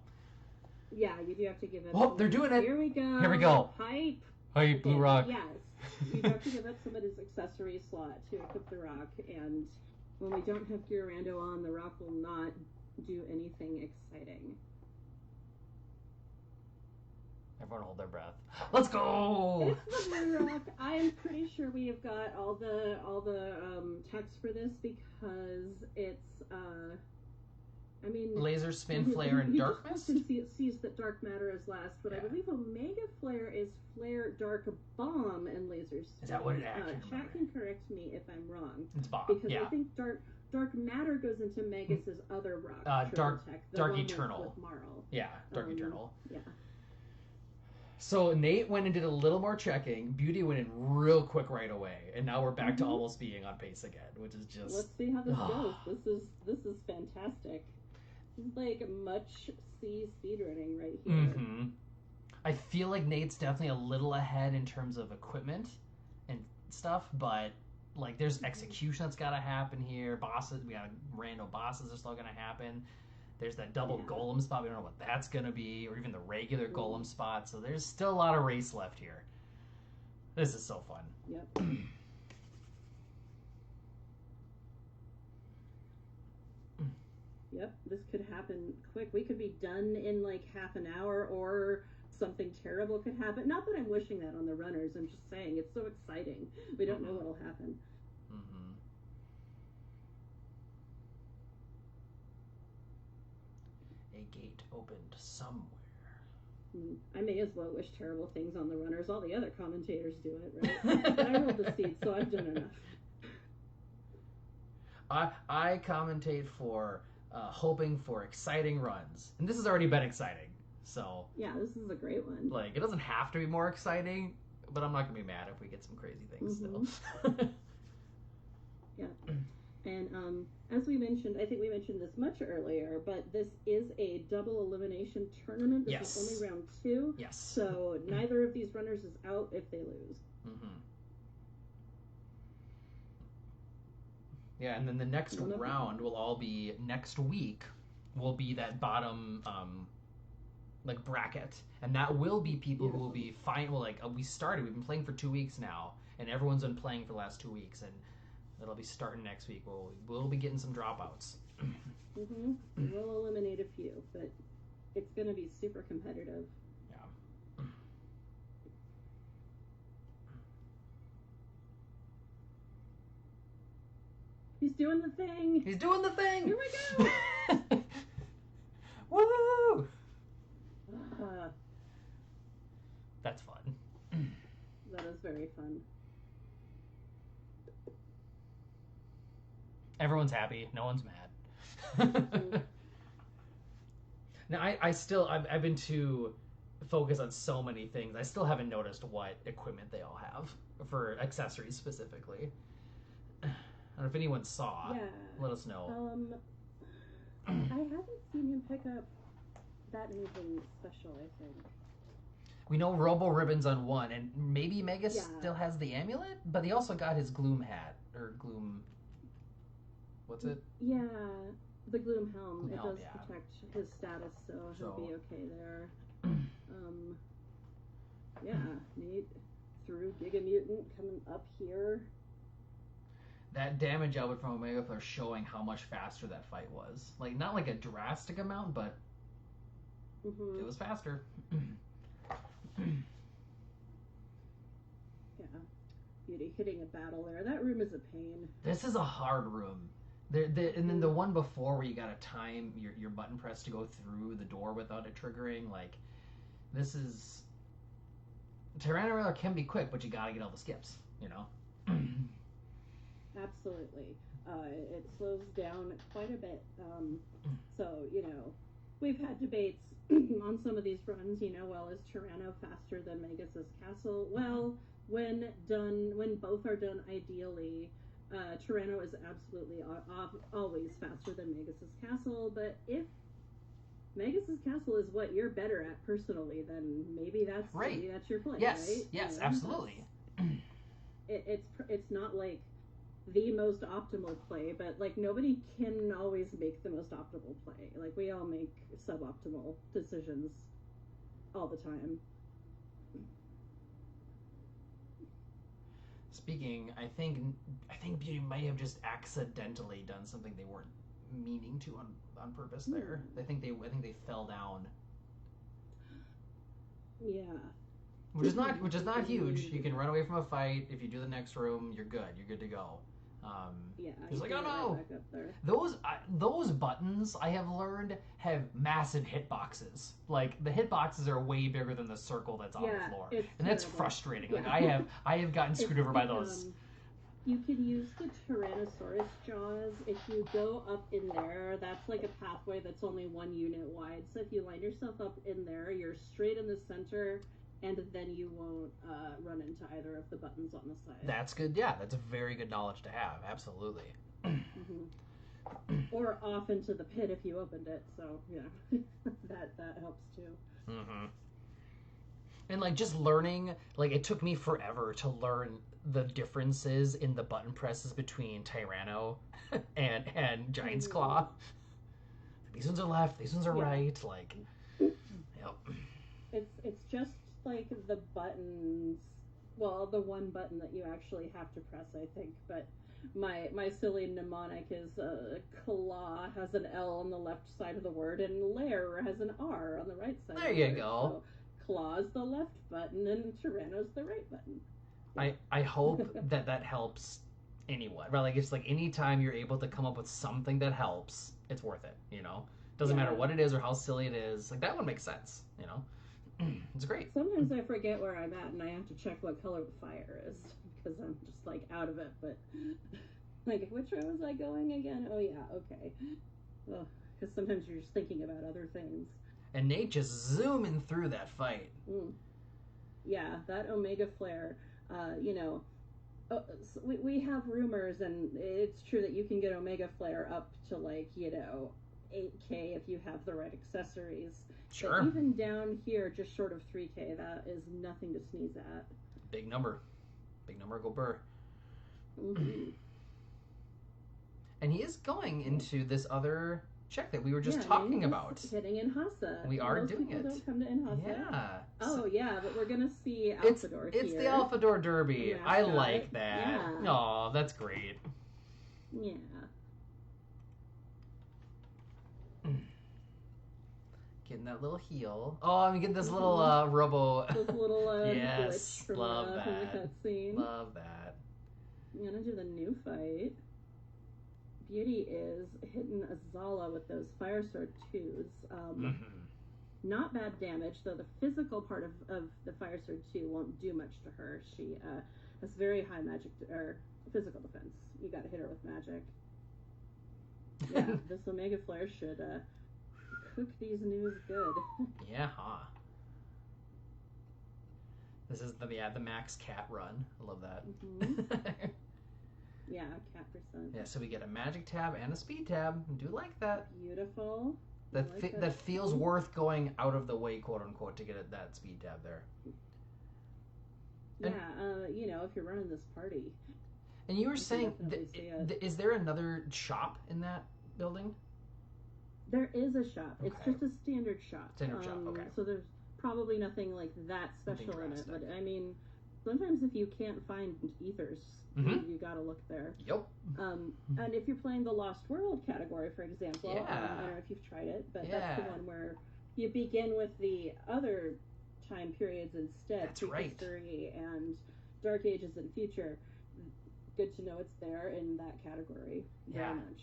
Yeah, you do have to give it. Oh, they're doing it. Here we go. Here we go. Hype, blue rock. Yes. You have to give up somebody's accessory slot to equip the rock, and when we don't have Gear Rando on, the rock will not do anything exciting. Everyone hold their breath. Let's go! It's the blue rock. I'm pretty sure we have got all the text for this because it's I mean, laser, spin, flare, and dark mist. Sees that dark matter is last, but I believe Omega Flare is flare, dark bomb, and lasers. Is that what it actually? Chat can correct me if I'm wrong. It's bomb. Because I think dark matter goes into Magus's other rock. Dark Eternal. With Marl. Yeah, Dark Eternal. Yeah. So Nate went and did a little more checking. Beauty went in real quick right away, and now we're back to almost being on pace again, which is just. Let's see how this goes. This is fantastic. This is like much C speedrunning right here. Mm-hmm. I feel like Nate's definitely a little ahead in terms of equipment and stuff, but like there's execution that's got to happen here. Bosses, we got random bosses are still gonna happen. There's that double golem spot. We don't know what that's going to be, or even the regular golem spot. So there's still a lot of race left here. This is so fun. Yep. Yep, this could happen quick. We could be done in like half an hour, or something terrible could happen. Not that I'm wishing that on the runners. I'm just saying it's so exciting. We don't know what'll happen. A gate opened somewhere. I may as well wish terrible things on the runners. All the other commentators do it, right? But I rolled the seed, so I've done enough. I commentate for hoping for exciting runs, and this has already been exciting. So yeah, this is a great one. Like, it doesn't have to be more exciting, but I'm not gonna be mad if we get some crazy things still. Yeah. And as we mentioned, I think we mentioned this much earlier, but this is a double elimination tournament. This is only round 2. Yes. So neither of these runners is out if they lose. Yeah, and then the next round will all be next week. Will be that bottom like bracket, and that will be people who will be fine. Well, like we've been playing for 2 weeks now, and everyone's been playing for the last 2 weeks, and it'll be starting next week. We'll be getting some dropouts. We'll eliminate a few, but it's going to be super competitive. Yeah. He's doing the thing. He's doing the thing. Here we go. Woo! That's fun. That is very fun. Everyone's happy. No one's mad. Now, I've been too focused on so many things. I still haven't noticed what equipment they all have for accessories specifically. I don't know if anyone saw. Yeah. Let us know. I haven't seen him pick up that anything special, I think. We know Robo Ribbon's on one, and maybe Megas still has the amulet, but he also got his Gloom hat, or Gloom... What's it? Yeah, the Gloom Helm. Gloom it Helm, does protect his status, so he'll be okay there. Yeah, neat. Through Giga Mutant coming up here. That damage output from Omega Flare showing how much faster that fight was. Like, not like a drastic amount, but it was faster. Yeah, Beauty hitting a battle there. That room is a pain. This is a hard room. And then the one before where you gotta time your button press to go through the door without it triggering, like, this is... Tyrannosaurus can be quick, but you gotta get all the skips, you know? Absolutely. It slows down quite a bit. So, you know, we've had debates on some of these runs, you know, well, is Tyranno faster than Magus' Castle? Well, when both are done ideally, Tyranno is absolutely always faster than Magus' Castle, but if Magus' Castle is what you're better at personally, then maybe that's your play, yes, right? Yes, you know, absolutely. It's not like the most optimal play, but like nobody can always make the most optimal play. Like we all make suboptimal decisions all the time. Speaking, I think Beauty might have just accidentally done something they weren't meaning to on purpose there. I think they fell down. Yeah. Which is not huge. You can run away from a fight. If you do the next room, you're good. You're good to go. It's like, oh no! Those buttons, I have learned, have massive hitboxes. Like, the hitboxes are way bigger than the circle that's on the floor. And that's frustrating. Like, I have gotten screwed over by those. You can use the Tyrannosaurus jaws. If you go up in there, that's like a pathway that's only 1 unit wide. So if you line yourself up in there, you're straight in the center, and then you won't run into either of the buttons on the side. That's good. Yeah, that's a very good knowledge to have. Absolutely. Or off into the pit if you opened it. So yeah, that helps too. And like just learning, like it took me forever to learn the differences in the button presses between Tyranno and Giant's Claw. These ones are left. These ones are right. Like, yep. It's just like the buttons. Well, the one button that you actually have to press, I think. But my silly mnemonic is claw has an L on the left side of the word, and lair has an R on the right side. There you go. So claw's the left button, and Tyranno's the right button. Yeah. I hope that helps anyone. Right? Like it's like anytime you're able to come up with something that helps, it's worth it. You know, doesn't matter what it is or how silly it is. Like that one makes sense. You know. It's great. Sometimes I forget where I'm at and I have to check what color the fire is because I'm just like out of it. But like, which way was I going again? Oh yeah, okay. Because sometimes you're just thinking about other things. And Nate just zooming through that fight. Yeah, that Omega Flare. You know, so we have rumors, and it's true that you can get Omega Flare up to like 8K if you have the right accessories. Sure. But even down here, just short of 3K, that is nothing to sneeze at. Big number. Big number, go burr. And he is going into this other check that we were just talking about. Hitting Inhasa. We are doing it. Don't come to Inhasa. Yeah. Oh, yeah, but we're going to see Alfador It's the Alfador Derby. I like that. Yeah. Aw, that's great. Yeah. Getting that little heel. Oh, I'm getting this little robo. This little yes, glitch from, love from the cutscene. Love that. I'm gonna do the new fight. Beauty is hitting Azala with those fire sword 2s. Not bad damage, though the physical part of the fire sword 2 won't do much to her. She has very high magic or physical defense. You gotta hit her with magic. Yeah, this Omega Flare should cook these news good. Yeah, huh? This is the max cat run. I love that. Yeah, cat percent. Yeah, so we get a magic tab and a speed tab. I do like that. Beautiful. That feels worth going out of the way, quote unquote, to get that speed tab there. Yeah, you know, if you're running this party. And you were saying, is there another shop in that building? There is a shop. Okay. It's just a standard shop. Standard shop, okay. So there's probably nothing like that special in it. But I mean, sometimes if you can't find ethers, you gotta look there. Yep. And if you're playing the Lost World category, for example, I don't know if you've tried it, but that's the one where you begin with the other time periods instead. That's right. History and Dark Ages and Future. Good to know it's there in that category. Very much.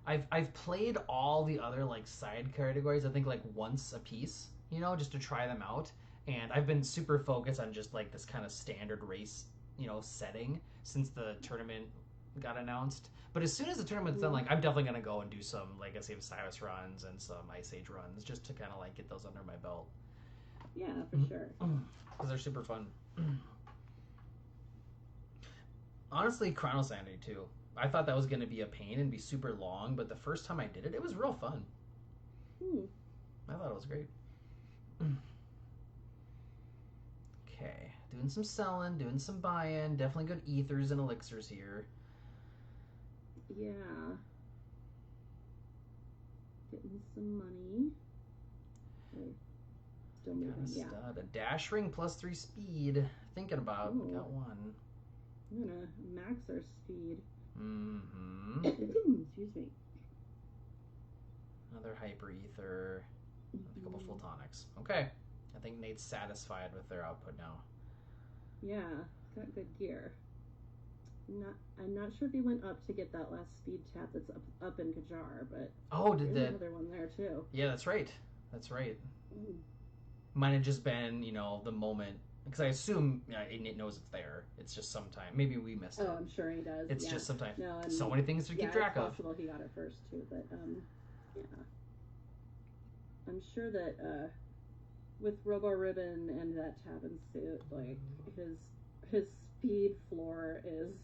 I've played all the other like side categories, I think like once a piece, you know, just to try them out. And I've been super focused on just like this kind of standard race, you know, setting since the tournament got announced. But as soon as the tournament's done, like I'm definitely gonna go and do some Legacy of Osiris runs and some Ice Age runs just to kind of like get those under my belt. Yeah, for sure. Because they're super fun. Honestly, Chrono Sanity too. I thought that was going to be a pain and be super long, but the first time I did it, it was real fun. I thought it was great. Okay, doing some selling, doing some buy-in. Definitely good ethers and elixirs here. Yeah. Getting some money. Okay. Still moving, Stud. A dash ring plus 3 speed. Thinking about. Got one. I'm gonna max our speed. Excuse me. Another hyper ether. A couple photonics. Okay. I think Nate's satisfied with their output now. Yeah, got good gear. I'm not sure if he went up to get that last speed tap that's up in Kajar, but did there's another one there too. Yeah, that's right. That's right. Might have just been, you know, the moment. Because I assume Nate knows it's there. It's just sometime. Maybe we missed it. Oh, I'm sure he does. It's just sometimes. No, so many things to keep track of. It's possible he got it first too, but yeah. I'm sure that with Robo Ribbon and that Tabin suit, like his speed floor is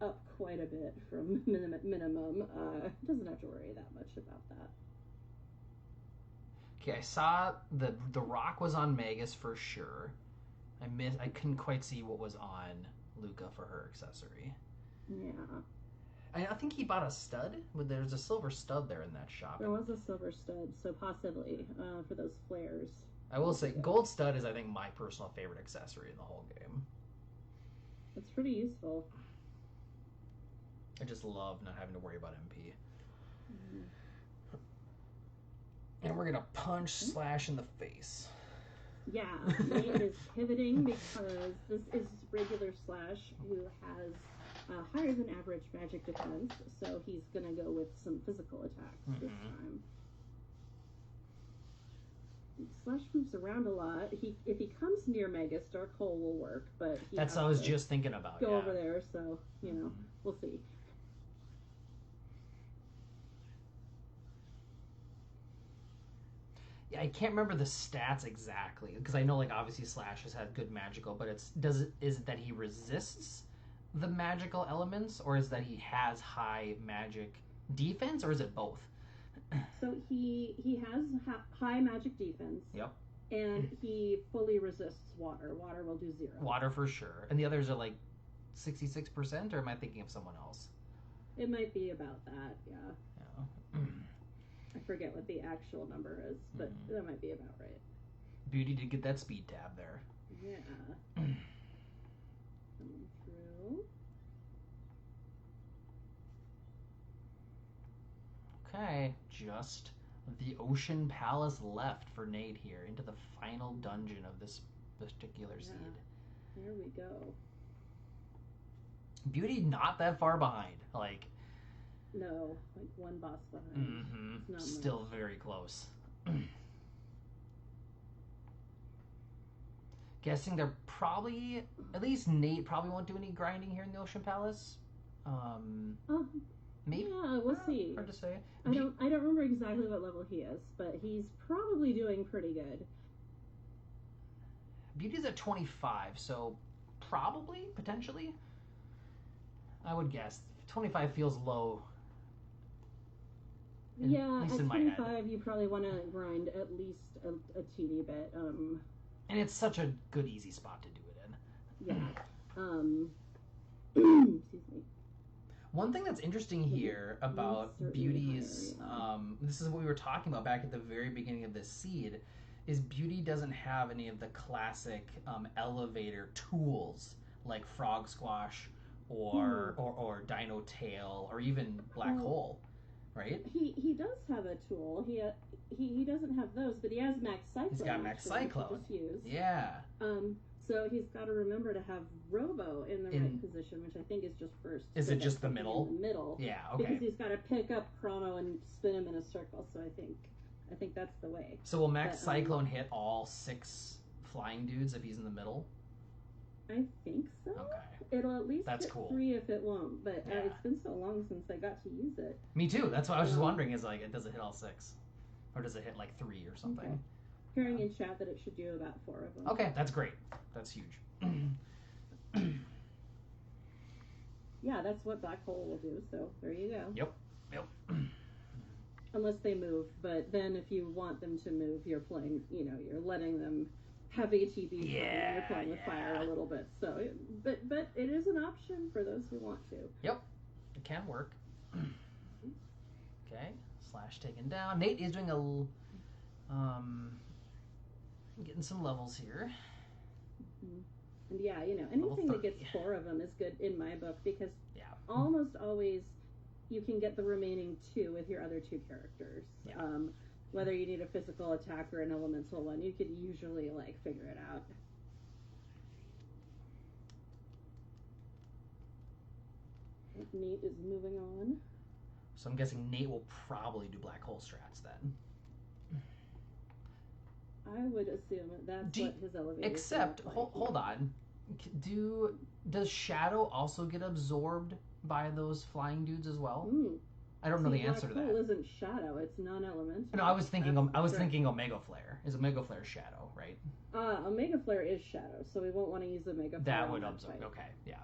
up quite a bit from minimum. Doesn't have to worry that much about that. Okay, I saw the rock was on Magus for sure. I couldn't quite see what was on Luca for her accessory. Yeah. I think he bought a stud. There's a silver stud there in that shop. There was a silver stud, so possibly for those flares. I will say, gold stud is, I think, my personal favorite accessory in the whole game. It's pretty useful. I just love not having to worry about MP. And we're gonna punch Slash in the face. Yeah, Nate is pivoting because this is regular Slash who has higher than average magic defense, so he's gonna go with some physical attacks this time. Slash moves around a lot. If he comes near Magus, Dark Hole will work, but that's what I was just thinking about. Go over there, so you know we'll see. Yeah, I can't remember the stats exactly because I know, like, obviously Slash has had good magical, but is it that he resists the magical elements, or is that he has high magic defense, or is it both? So he has high magic defense. Yep. And he fully resists water. Water will do 0. Water for sure. And the others are like 66%, or am I thinking of someone else? It might be about that, yeah. Yeah. I forget what the actual number is, but that might be about right. Beauty did get that speed tab there. Yeah. Coming through. Okay, just the Ocean Palace left for Nate here into the final dungeon of this particular seed. There we go. Beauty not that far behind. Like, no, like one boss behind. Mm-hmm. Still much. Very close. Guessing they're probably, at least Nate probably won't do any grinding here in the Ocean Palace. Maybe. Yeah, we'll see. Hard to say. I don't remember exactly what level he is, but he's probably doing pretty good. Beauty's at 25, so probably, potentially. I would guess 25 feels low. Yeah, at 25 you probably want to grind at least a teeny bit. And it's such a good, easy spot to do it in. Yeah. Excuse me. One thing that's interesting here about Beauty's, this is what we were talking about back at the very beginning of this seed, is Beauty doesn't have any of the classic elevator tools like Frog Squash or Dino Tail or even Black Hole, right? He does have a tool. He doesn't have those, but he has Max Cyclone. He's got Max Cyclone. Yeah. So he's got to remember to have Robo in the right position, which I think is just first. Is it just the middle? In the middle. Yeah. Okay. Because he's got to pick up Chrono and spin him in a circle. So I think that's the way. So will Max Cyclone hit all 6 flying dudes if he's in the middle? I think so. Okay. It'll at least hit 3 if it won't. But it's been so long since I got to use it. Me too. That's what I was just wondering. Is like, does it hit all 6, or does it hit like 3 or something? Okay. Hearing in chat that it should do about 4 of them. Okay, that's great. That's huge. Yeah, that's what Black Hole will do. So there you go. Yep. Unless they move, but then if you want them to move, you're playing. You're letting them have ATB. Yeah. You're playing with fire a little bit. So, but it is an option for those who want to. Yep, it can work. Okay, Slash taken down. Nate is doing getting some levels here. And yeah, anything that gets 4 of them is good in my book because almost always you can get the remaining 2 with your other 2 characters. Yeah. Whether you need a physical attack or an elemental one, you could usually figure it out. Nate is moving on. So I'm guessing Nate will probably do Black Hole strats then. I would assume that's what his elevator. Except, hold on. Does Shadow also get absorbed by those flying dudes as well? I don't know the answer to that. Black Hole isn't Shadow; it's non-elemental. No, I was thinking Omega Flare. Is Omega Flare Shadow, right? Omega Flare is Shadow, so we won't want to use Omega Flare. That would absorb. Okay, yeah,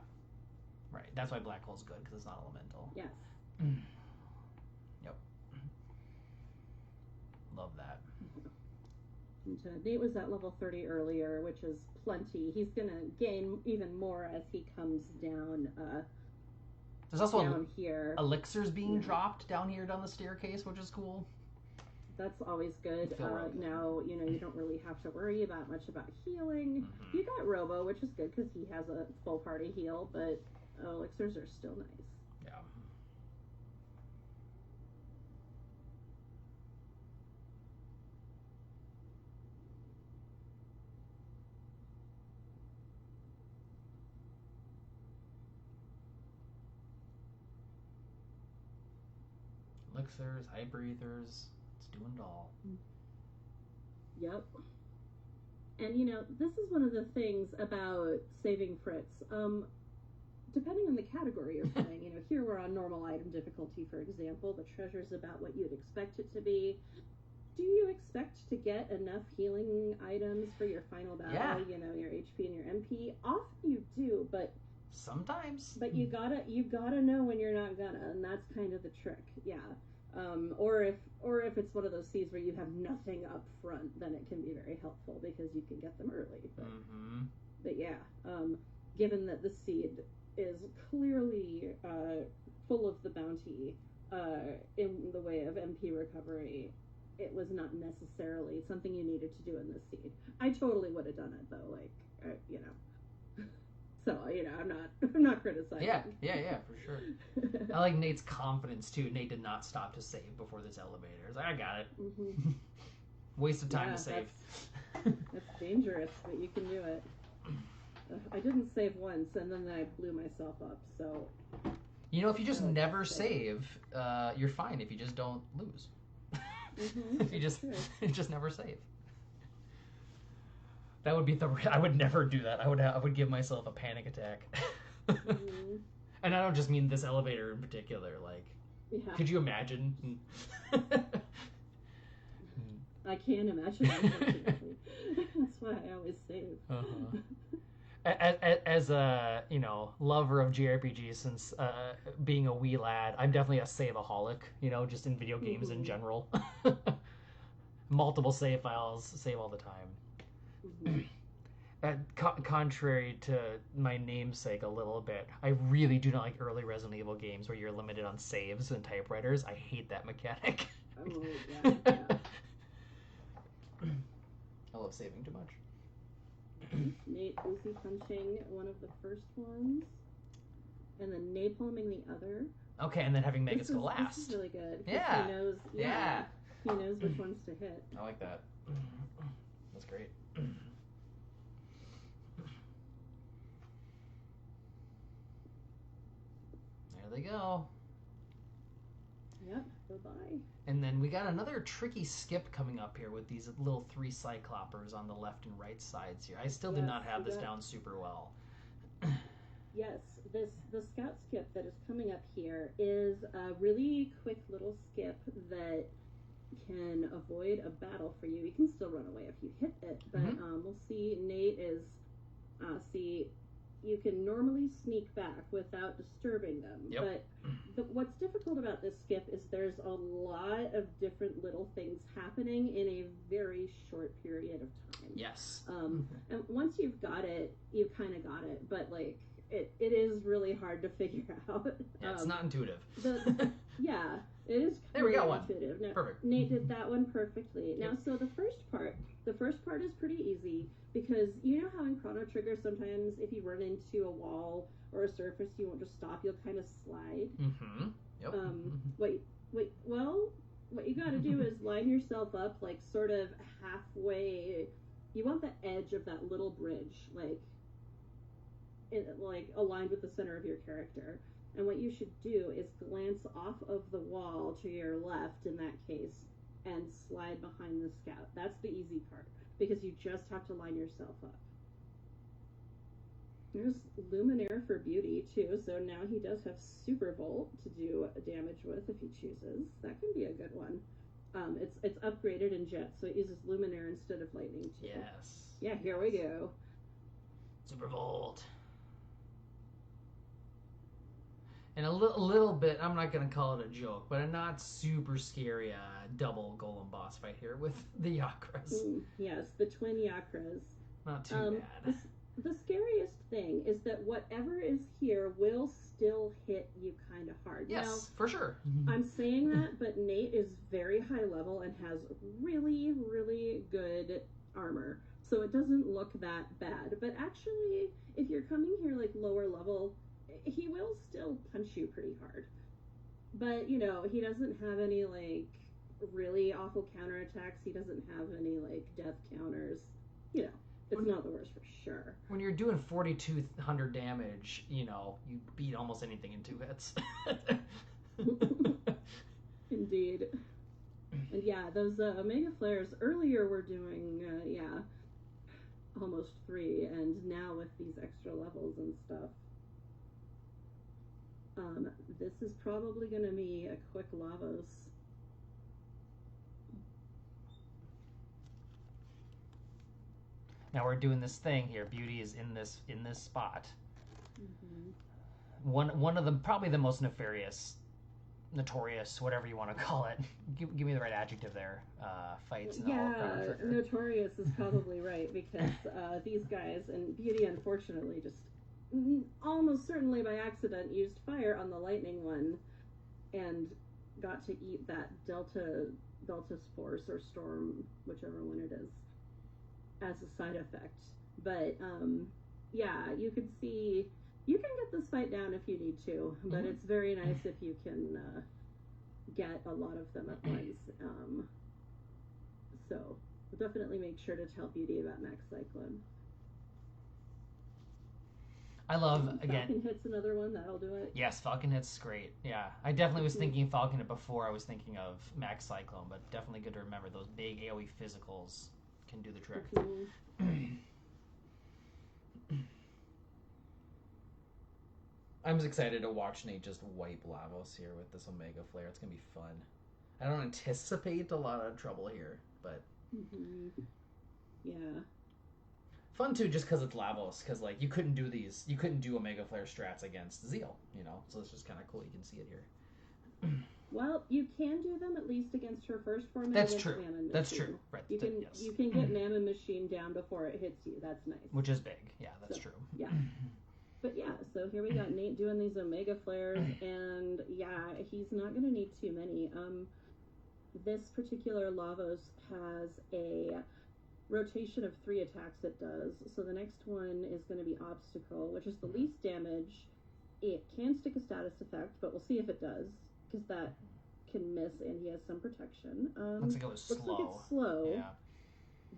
right. That's why Black Hole's good because it's not elemental. Yes. Yep. Love that. And Nate was at level 30 earlier, which is plenty. He's going to gain even more as he comes down. There's also down here. Elixirs being dropped down here down the staircase, which is cool. That's always good. Now, you don't really have to worry much about healing. You got Robo, which is good because he has a full party heal, but Elixirs are still nice. Yeah. Elixirs, Hyper Ethers, it's doing it all. Yep. And this is one of the things about saving Fritz. Depending on the category you're playing, here we're on normal item difficulty, for example. The treasure's about what you'd expect it to be. Do you expect to get enough healing items for your final battle? Yeah. Your HP and your MP. Often you do, but sometimes. But you gotta know when you're not gonna, and that's kind of the trick. Yeah. Or if it's one of those seeds where you have nothing up front, then it can be very helpful because you can get them early. But yeah, given that the seed is clearly full of the bounty in the way of MP recovery, it was not necessarily something you needed to do in this seed. I totally would have done it though, like you know. So I'm not criticizing. Yeah, for sure. I like Nate's confidence too. Nate did not stop to save before this elevator. He's like, I got it. Mm-hmm. Waste of time to save. That's dangerous, but you can do it. I didn't save once, and then I blew myself up. So. You know, if you just never save, you're fine. If you just don't lose. Mm-hmm, if you just never save. That would be I would never do that. I would give myself a panic attack. Mm-hmm. And I don't just mean this elevator in particular. Like, could you imagine? I can't imagine. Unfortunately. That's why I always save. As a lover of JRPGs since being a wee lad, I'm definitely a save-aholic. Just in video games in general. Multiple save files, save all the time. Contrary to my namesake a little bit, I really do not like early Resident Evil games where you're limited on saves and typewriters. I hate that mechanic. Oh, yeah. I love saving too much. Nate Uzi punching one of the first ones, and then napalming the other. Okay, and then having Megas go last. This is really good. Yeah. He knows. Yeah. He knows which ones to hit. I like that. That's great. There they go. Yep, bye-bye. And then we got another tricky skip coming up here with these little 3 Cycloppers on the left and right sides here. I still did not have this down super well. Yes, the scout skip that is coming up here is a really quick little skip that can avoid a battle for you. You can still run away if you hit it, but we'll see. Nate is you can normally sneak back without disturbing them. Yep. But what's difficult about this skip is there's a lot of different little things happening in a very short period of time. Yes. And once you've got it, you've kind of got it. But like it is really hard to figure out. Yeah, it's not intuitive. Yeah, it is. There we got one. Intuitive. Now, perfect. Nate did that one perfectly. Now, so the first part is pretty easy because you know how in Chrono Trigger sometimes if you run into a wall or a surface you won't just stop, you'll kind of slide. Mm-hmm. Yep. What you got to do is line yourself up like sort of halfway. You want the edge of that little bridge like aligned with the center of your character. And what you should do is glance off of the wall to your left in that case and slide behind the scout. That's the easy part because you just have to line yourself up. There's Luminaire for Beauty too, so now he does have Super Volt to do damage with if he chooses. That can be a good one. It's upgraded in Jet, so it uses Luminaire instead of Lightning too. Yes. Yeah, here we go. Super Volt. And a little bit, I'm not going to call it a joke, but a not super scary double golem boss fight here with the Yakras. Yes, the twin Yakras. Not too bad. The scariest thing is that whatever is here will still hit you kind of hard. Yes, now, for sure. I'm saying that, but Nate is very high level and has really, really good armor. So it doesn't look that bad. But actually, if you're coming here like lower level, he will still punch you pretty hard. But, he doesn't have any, like, really awful counterattacks. He doesn't have any, like, death counters. It's not the worst for sure. When you're doing 4,200 damage, you beat almost anything in 2 hits. Indeed. And yeah, those Omega Flares earlier were doing, almost 3. And now with these extra levels and stuff, this is probably going to be a quick Lavos. Now we're doing this thing here. Beauty is in this spot. Mm-hmm. One of them, probably the most notorious, whatever you want to call it. Give me the right adjective there. Fights. Notorious is probably right because these guys and Beauty unfortunately just almost certainly by accident used fire on the lightning one and got to eat that Delta Force or Storm, whichever one it is, as a side effect. But yeah, you could see you can get this fight down if you need to, but it's very nice if you can get a lot of them at once. So definitely make sure to tell Beauty about Max Cyclone. I love, again... Falcon Hit's another one, that'll do it. Yes, Falcon Hit's great. Yeah, I definitely was thinking Falcon Hit before I was thinking of Max Cyclone, but definitely good to remember those big AoE physicals can do the trick. I'm excited to watch Nate just wipe Lavos here with this Omega Flare. It's going to be fun. I don't anticipate a lot of trouble here, but... Yeah. Fun too, just because it's Lavos, because like you couldn't do Omega Flare strats against Zeal, you know. So it's just kind of cool. You can see it here. Well, you can do them at least against her first form. That's true. That's true. Right. You can get Mammon Machine down before it hits you. That's nice. Which is big. Yeah, that's true. Yeah. But yeah, so here we got Nate doing these Omega Flares, and yeah, he's not going to need too many. This particular Lavos has a rotation of 3 attacks it does. So the next one is going to be Obstacle, which is the least damage. It can stick a status effect, but we'll see if it does, because that can miss and he has some protection. Looks like it was slow. Looks like it's slow. Yeah.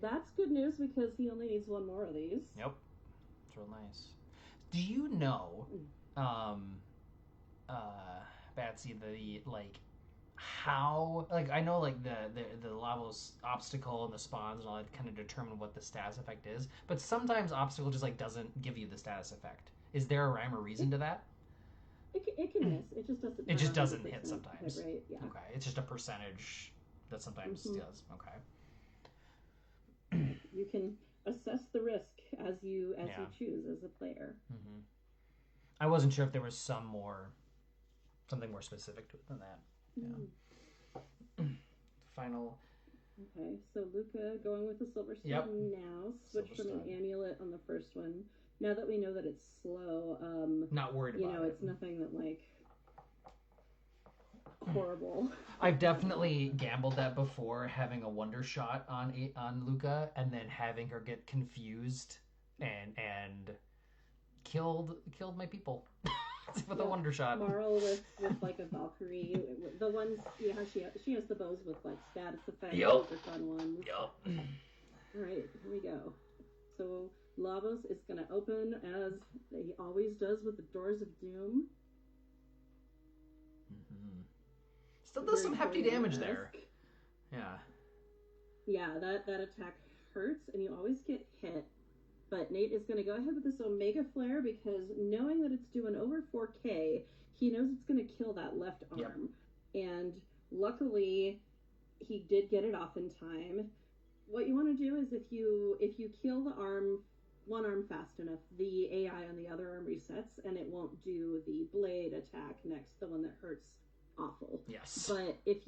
That's good news because he only needs one more of these. Yep. It's real nice. Do you know, Batsy, how, like, I know, like, the Lavos obstacle and the spawns and all that kind of determine what the status effect is, but sometimes obstacle just, like, doesn't give you the status effect. Is there a rhyme or reason to that? It can miss. It just doesn't. It just doesn't hit sometimes. Hit, right? Yeah. Okay. It's just a percentage that sometimes does. Okay. You can assess the risk as you choose as a player. I wasn't sure if there was something more specific to it than that. Yeah. Final. Okay, so Luca going with the Silver Stud now. Switch from an amulet on the first one. Now that we know that it's slow, not worried about it. You know, it's nothing that, like, horrible. I've definitely gambled that before, having a wonder shot on Luca, and then having her get confused and killed my people with a wonder shot. Marl with like a Valkyrie. The ones, you know, she has the bows with like status effects. The fun ones. All right, here we go. So Lavos is going to open as he always does with the Doors of Doom. Still does some hefty damage there. Yeah. Yeah, that attack hurts, and you always get hit. But Nate is going to go ahead with this Omega Flare because knowing that it's doing over 4K, he knows it's going to kill that left arm. And luckily, he did get it off in time. What you want to do is if you kill the one arm fast enough, the AI on the other arm resets, and it won't do the blade attack next, the one that hurts awful. Yes. But it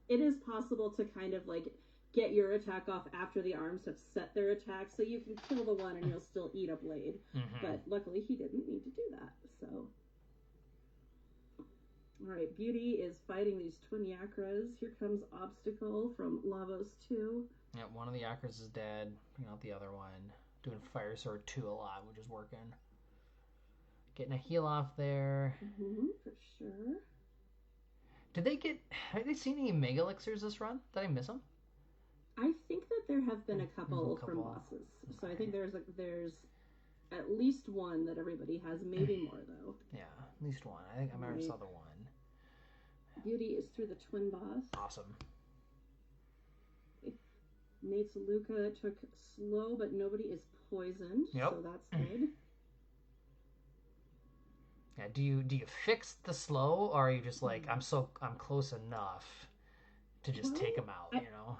is possible to kind of like get your attack off after the arms have set their attack, so you can kill the one and you'll still eat a blade. But luckily he didn't need to do that, so. Alright, Beauty is fighting these twin Yakras. Here comes Obstacle from Lavos 2. Yeah, one of the Yakras is dead. Bring out the other one. Doing Fire Sword 2 a lot, which is working. Getting a heal off there. For sure. Have they seen any Mega Elixirs this run? Did I miss them? I think that there have been a couple from bosses. Okay. So I think there's at least one that everybody has, maybe more though. Yeah, at least one. I think I remember saw the one. Beauty is through the twin boss. Awesome. Nate's Luca took slow, but nobody is poisoned. Yep. So that's good. Yeah, do you fix the slow, or are you just like, I'm close enough to just take him out, you know?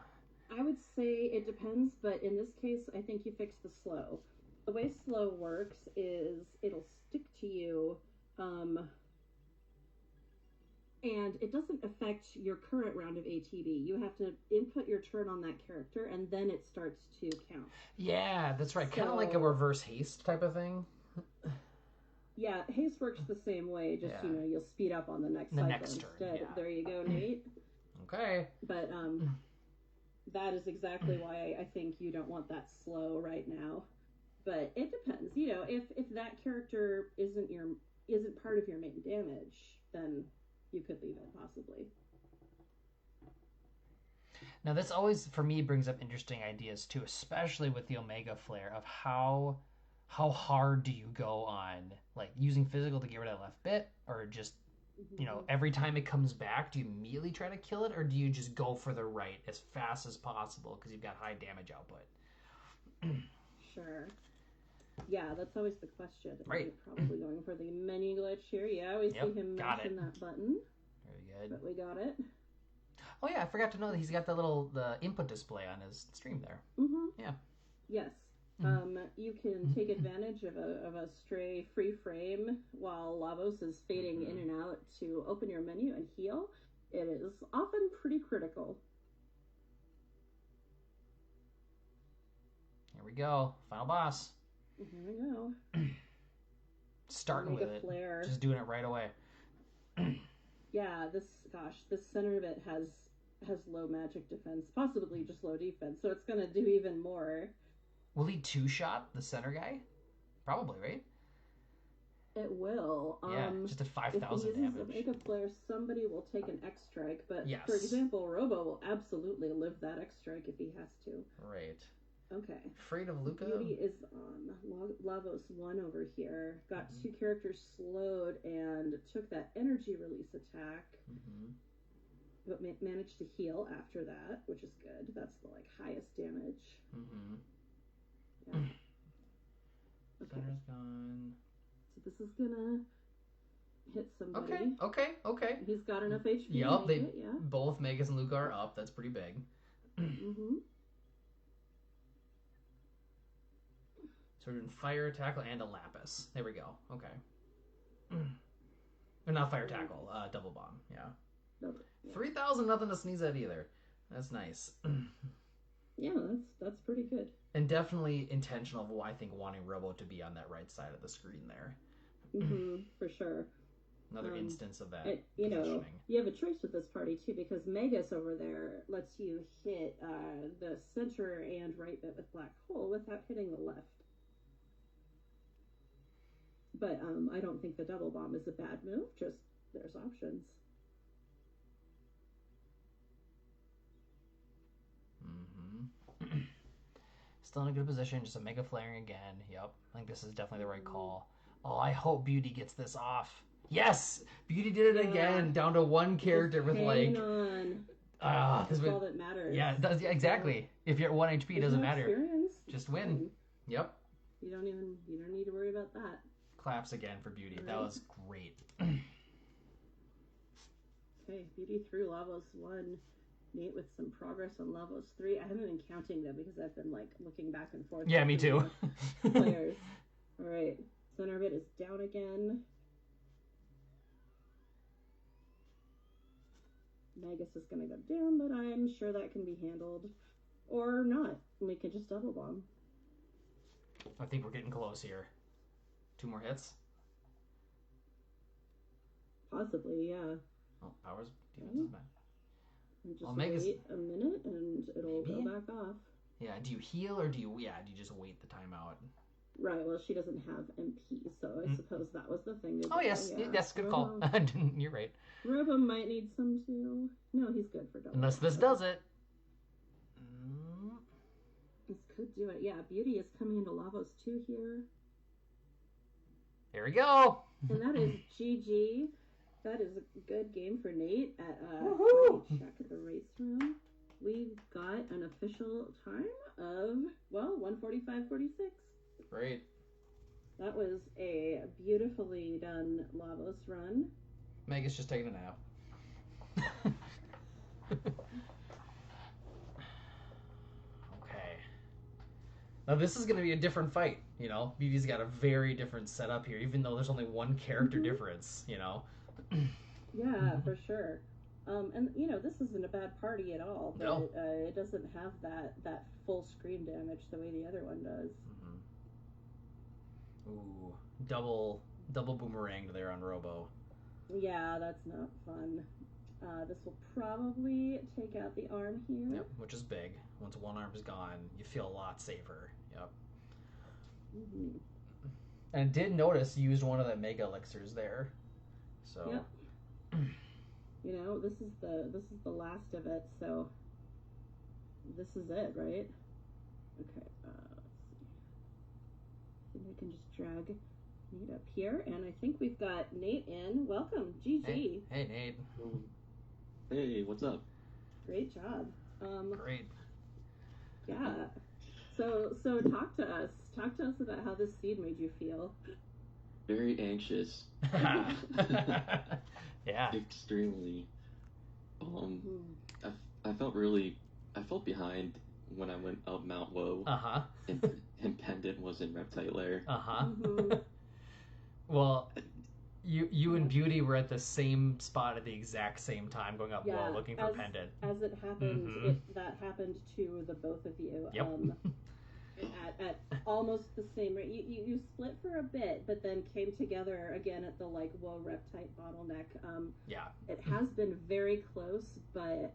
I would say it depends, but in this case, I think you fix the slow. The way slow works is it'll stick to you, and it doesn't affect your current round of ATB. You have to input your turn on that character, and then it starts to count. Yeah, that's right. Kind of like a reverse haste type of thing. Yeah, haste works the same way. Just you'll speed up on the next cycle instead. Turn. Yeah. There you go, Nate. Okay. But that is exactly why I think you don't want that slow right now. But it depends. If that character isn't part of your main damage, then you could leave it possibly. Now this always, for me, brings up interesting ideas too, especially with the Omega Flare of how hard do you go on like using physical to get rid of that left bit, or just every time it comes back, do you immediately try to kill it, or do you just go for the right as fast as possible because you've got high damage output? Sure. Yeah, that's always the question. Right. You're probably going for the menu glitch here. Yeah, we see him mashing that button. Very good. But we got it. Oh yeah, I forgot to know that he's got the input display on his stream there. Mm-hmm. Yeah. Yes. You can take advantage of a stray free frame while Lavos is fading in and out to open your menu and heal. It is often pretty critical. Here we go. Final boss. Here we go. Starting with it. Flare. Just doing it right away. Yeah, this center bit has low magic defense, possibly just low defense, so it's gonna do even more. Will he two-shot the center guy? Probably, right? It will. Yeah, just at 5,000 damage. If he uses Omega Flare, somebody will take an X-Strike, but yes. For example, Robo will absolutely live that X-Strike if he has to. Right. Okay. Afraid of Luca? Beauty is on. Lavos 1 over here. Got 2 characters slowed and took that energy release attack. But managed to heal after that, which is good. That's the highest damage. Yeah. Okay. Center's gone. So this is gonna hit somebody. Okay. He's got enough HP. Yep, both Megas and Luca are up. That's pretty big. So we're doing fire tackle and a lapis. There we go. Okay. Or not fire tackle, double bomb. Yeah. 3,000, nothing to sneeze at either. That's nice. Yeah, that's pretty good. And definitely intentional of I think wanting Robo to be on that right side of the screen there. For sure. Another instance of that. You have a choice with this party too, because Megas over there lets you hit the center and right bit with Black Hole without hitting the left. But I don't think the double bomb is a bad move. Just there's options. Still in a good position, just a Mega Flaring again. Yep, I think this is definitely the right call. Oh, I hope Beauty gets this off. Yes! Beauty did it again, down to 1 character with hang on. That's all that matters. Yeah, it does. Yeah, exactly. If you're at 1 HP, it doesn't matter. Experience. Just win. Yep. You don't need to worry about that. Claps again for Beauty. That was great. Okay, Beauty through Lavos 1. Nate with some progress on Lavos 3. I haven't been counting them because I've been looking back and forth. Yeah, me too. Players. All right, center bit is down again. Magus is gonna go down, but I'm sure that can be handled, or not. We can just double bomb. I think we're getting close here. 2 more hits. Possibly, yeah. Oh, powers defense is back. Just wait a minute and it'll go back off. Yeah, do you heal or do you just wait the timeout? Right, well, she doesn't have MP, so I suppose that was the thing. Oh, yes, yes, good call. You're right. Robo might need some too. No, he's good for double. Unless this does it. This could do it. Yeah, Beauty is coming into Lavos 2 here. There we go. And that is GG. That is a good game for Nate at check the race room. We got an official time of 1:45:46. Great. That was a beautifully done Lavos run. Meg is just taking a nap. Okay. Now this is going to be a different fight, you know. Beauty's got a very different setup here, even though there's only 1 character difference, you know. Yeah, for sure. And this isn't a bad party at all, but no. It doesn't have that full screen damage the way the other one does. Ooh, double boomeranged there on Robo. Yeah, that's not fun. This will probably take out the arm here. Yep, which is big. Once one arm is gone, you feel a lot safer. Yep. Mm-hmm. And did notice you used one of the mega elixirs there. So. Yep. You know, this is the last of it. So this is it, right? Okay. Let's see. I think I can just drag Nate up here, and I think we've got Nate in. Welcome, GG. Hey Nate. Hey, what's up? Great job. Great. Yeah. So talk to us. Talk to us about how this seed made you feel. Very anxious. Yeah. Extremely. I felt behind when I went up Mount Woe. And Pendant was in Reptite Lair. Mm-hmm. Well, you and Beauty were at the same spot at the exact same time, going up Woe looking for Pendant. As it happened, that happened to the both of you. Yep. At almost the same rate. You split for a bit, but then came together again at the Woe Reptite bottleneck. Yeah. It has been very close, but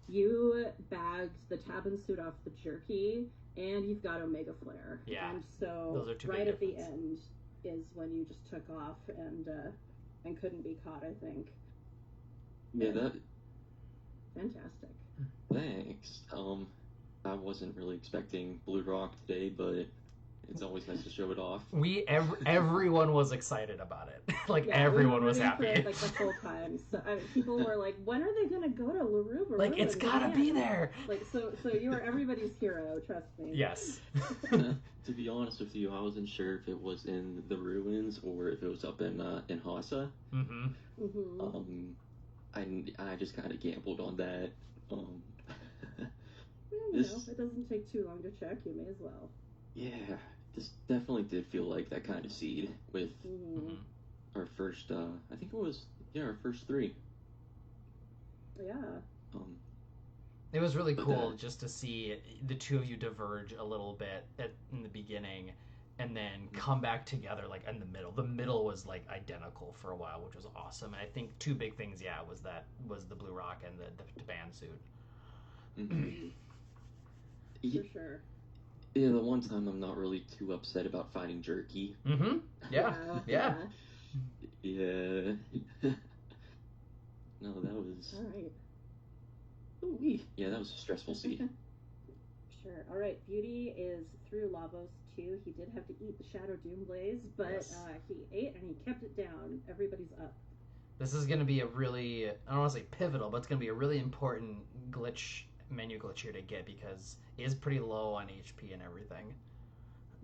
you bagged the Tabin suit off the Jerky, and you've got Omega Flare. Yeah. And so those are two right big at the difference. end is when you just took off and couldn't be caught, I think. Yeah, that. Fantastic. Thanks. I wasn't really expecting Blue Rock today, but it's always nice to show it off. Everyone was excited about it. Everyone was happy. For it, the whole time. So people were like, "When are they gonna go to Laruba?" It's gotta be there. So you are everybody's hero. Trust me. Yes. To be honest with you, I wasn't sure if it was in the ruins or if it was up in Hassa. Mm-hmm. Mm-hmm. I just kind of gambled on that. Well, it doesn't take too long to check. You may as well. Yeah, this definitely did feel like that kind of seed with our first. I think it was our first 3. Yeah. It was really cool just to see the two of you diverge a little bit in the beginning, and then come back together in the middle. The middle was identical for a while, which was awesome. And I think 2 big things, was the Blue Rock and the Taban suit. Mm-hmm. For sure. Yeah, the one time I'm not really too upset about fighting Jerky. Mm-hmm. Yeah. Yeah. No, that was. All right. Ooh-wee. Yeah, that was a stressful seed. Sure. All right. Beauty is through Lavos too. He did have to eat the Shadow Doom Blaze, but he ate and he kept it down. Everybody's up. This is going to be a really, I don't want to say pivotal, but it's going to be a really important menu glitch here to get, because it is pretty low on HP and everything.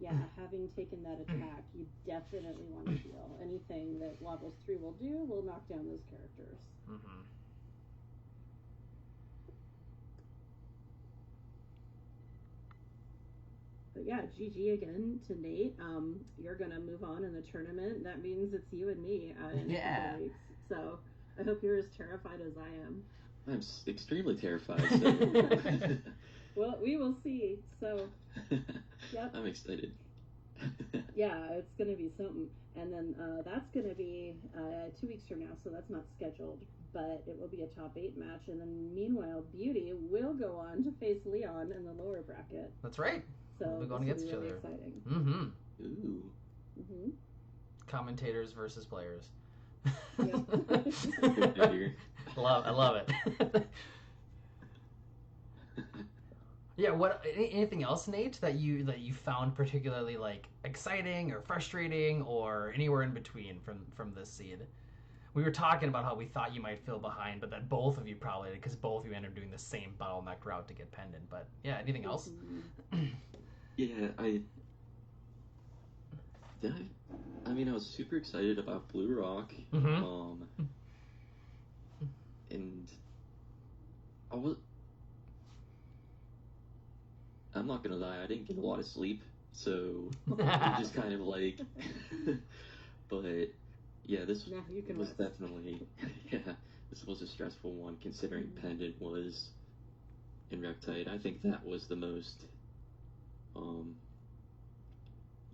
Yeah, having taken that attack, you definitely want to heal. Anything that Lavos 3 will do will knock down those characters. Mm-hmm. But yeah, GG again to Nate. You're gonna move on in the tournament. That means it's you and me in a couple weeks. So I hope you're as terrified as I am. I'm extremely terrified. So. Well, we will see. So, yep. I'm excited. Yeah, it's gonna be something. And then that's gonna be 2 weeks from now. So that's not scheduled, but it will be a top 8 match. And then meanwhile, Beauty will go on to face Leon in the lower bracket. That's right. So we'll be going against each other. Exciting. Mm-hmm. Ooh. Mm-hmm. Commentators versus players. Yep. I love it. Yeah. Anything else, Nate, that you found particularly exciting or frustrating or anywhere in between from this seed? We were talking about how we thought you might feel behind, but that both of you probably did, because both of you ended up doing the same bottleneck route to get Pendant. But yeah, anything else? Yeah, I was super excited about Blue Rock. Mm-hmm. And I'm not gonna lie, I didn't get a lot of sleep, so I'm just kind of but yeah, this was definitely, this was a stressful one, considering Pendant was in Reptite. I think that was the most,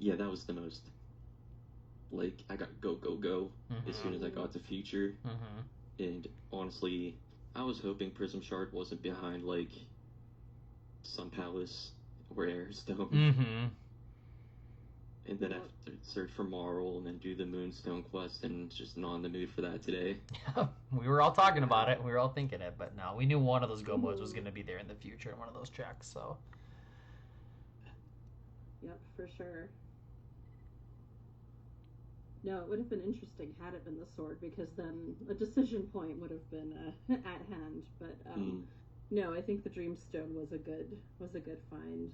yeah, that was the most, like, I got go, go, go as soon as I got to future. And honestly, I was hoping Prism Shard wasn't behind, like, Sun Palace or Airstone. And then after search for Marl and then do the Moonstone quest, and just not in the mood for that today. Yeah, we were all talking about it. We were all thinking it, but no, we knew one of those go modes was going to be there in the future in one of those checks, so. Yep, for sure. No, it would have been interesting had it been the sword, because then a decision point would have been at hand. But no, I think the Dreamstone was a good find.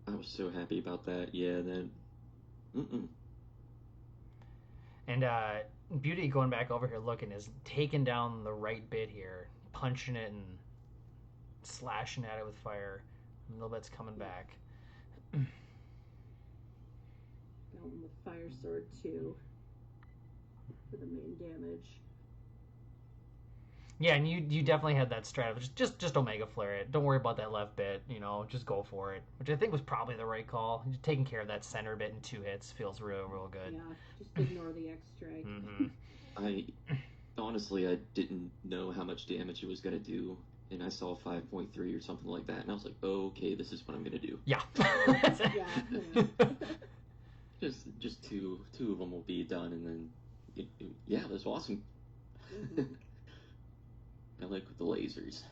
I was so happy about that. Yeah, then. And Beauty, going back over here looking, is taking down the right bit here, punching it and slashing at it with fire. A little bit's coming back. Going with Fire Sword too for the main damage. Yeah, and you definitely had that strategy. Just Omega Flare it. Don't worry about that left bit. You know, just go for it. Which I think was probably the right call. Just taking care of that center bit in 2 hits feels real good. Yeah, just ignore the X-Strike. I didn't know how much damage it was gonna do, and I saw 5.3 or something like that, and I was like, oh, okay, this is what I'm gonna do. Yeah. Just two of them will be done, and then yeah, that's awesome. I like with the lasers.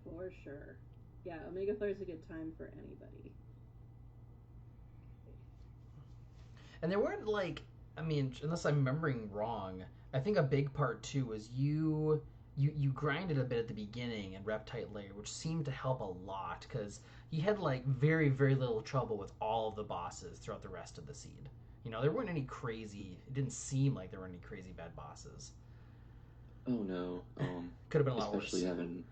For sure. Yeah, Omega Flare is a good time for anybody. And there weren't, like, I mean, unless I'm remembering wrong, I think a big part too was you grinded a bit at the beginning in Reptite Layer, which seemed to help a lot, because you had, like, very little trouble with all of the bosses throughout the rest of the seed. You know, there weren't any crazy, it didn't seem like there were any crazy bad bosses. Oh no. Could have been a lot especially worse. Having,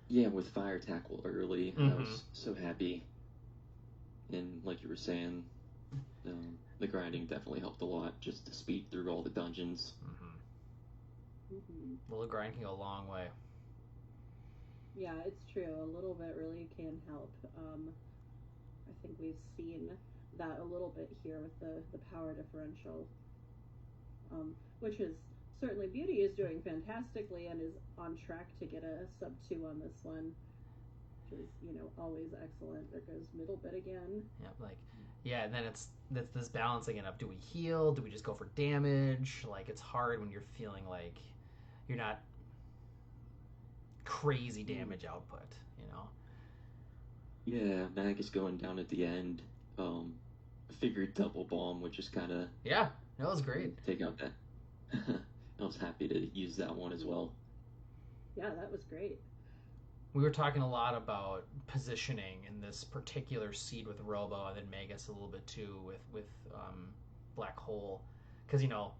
yeah, with Fire Tackle early, I was so happy. And like you were saying, the grinding definitely helped a lot, just to speed through all the dungeons. A little grind can go a long way. Yeah, it's true. A little bit really can help. I think we've seen that a little bit here with the power differential, which is certainly Beauty is doing fantastically and is on track to get a sub 2 on this one, which is, you know, always excellent. There goes middle bit again. Yeah, and then it's this balancing it up. Do we heal? Do we just go for damage? Like, it's hard when you're feeling like you're not crazy damage output, you know? Yeah, Mag is going down at the end. I figured double bomb would just kind of... Yeah, that was great. Take out that. I was happy to use that one as well. Yeah, that was great. We were talking a lot about positioning in this particular seed with Robo, and then Magus a little bit too with Black Hole, because, you know,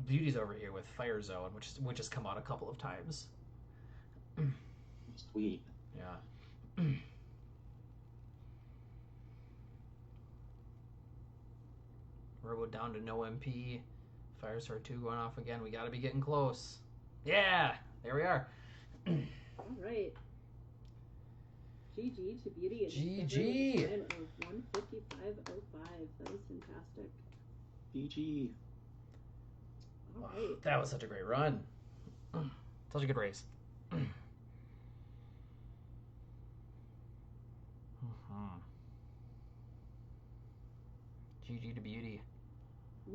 Beauty's over here with Fire Zone, which has come out a couple of times. Sweet. Yeah. Robo down to no MP. Fire Sword 2 going off again. We got to be getting close. Yeah, there we are. All right. GG to Beauty. GG. Time of 1:55:05. That was fantastic. GG. All right. That was such a great run. Such a good race. GG to Beauty. I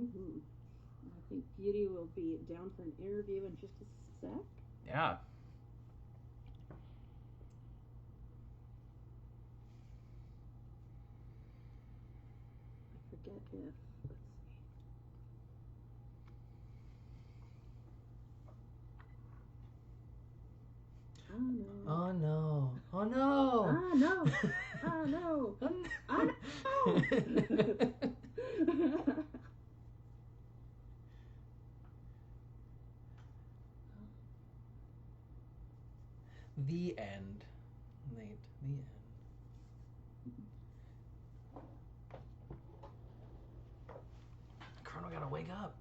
think Beauty will be down for an interview in just a sec. Yeah. I forget if, let's see. Oh no. Oh no. Oh no. Oh no. Oh no. The end. Nate, the end. Chrono gotta wake up.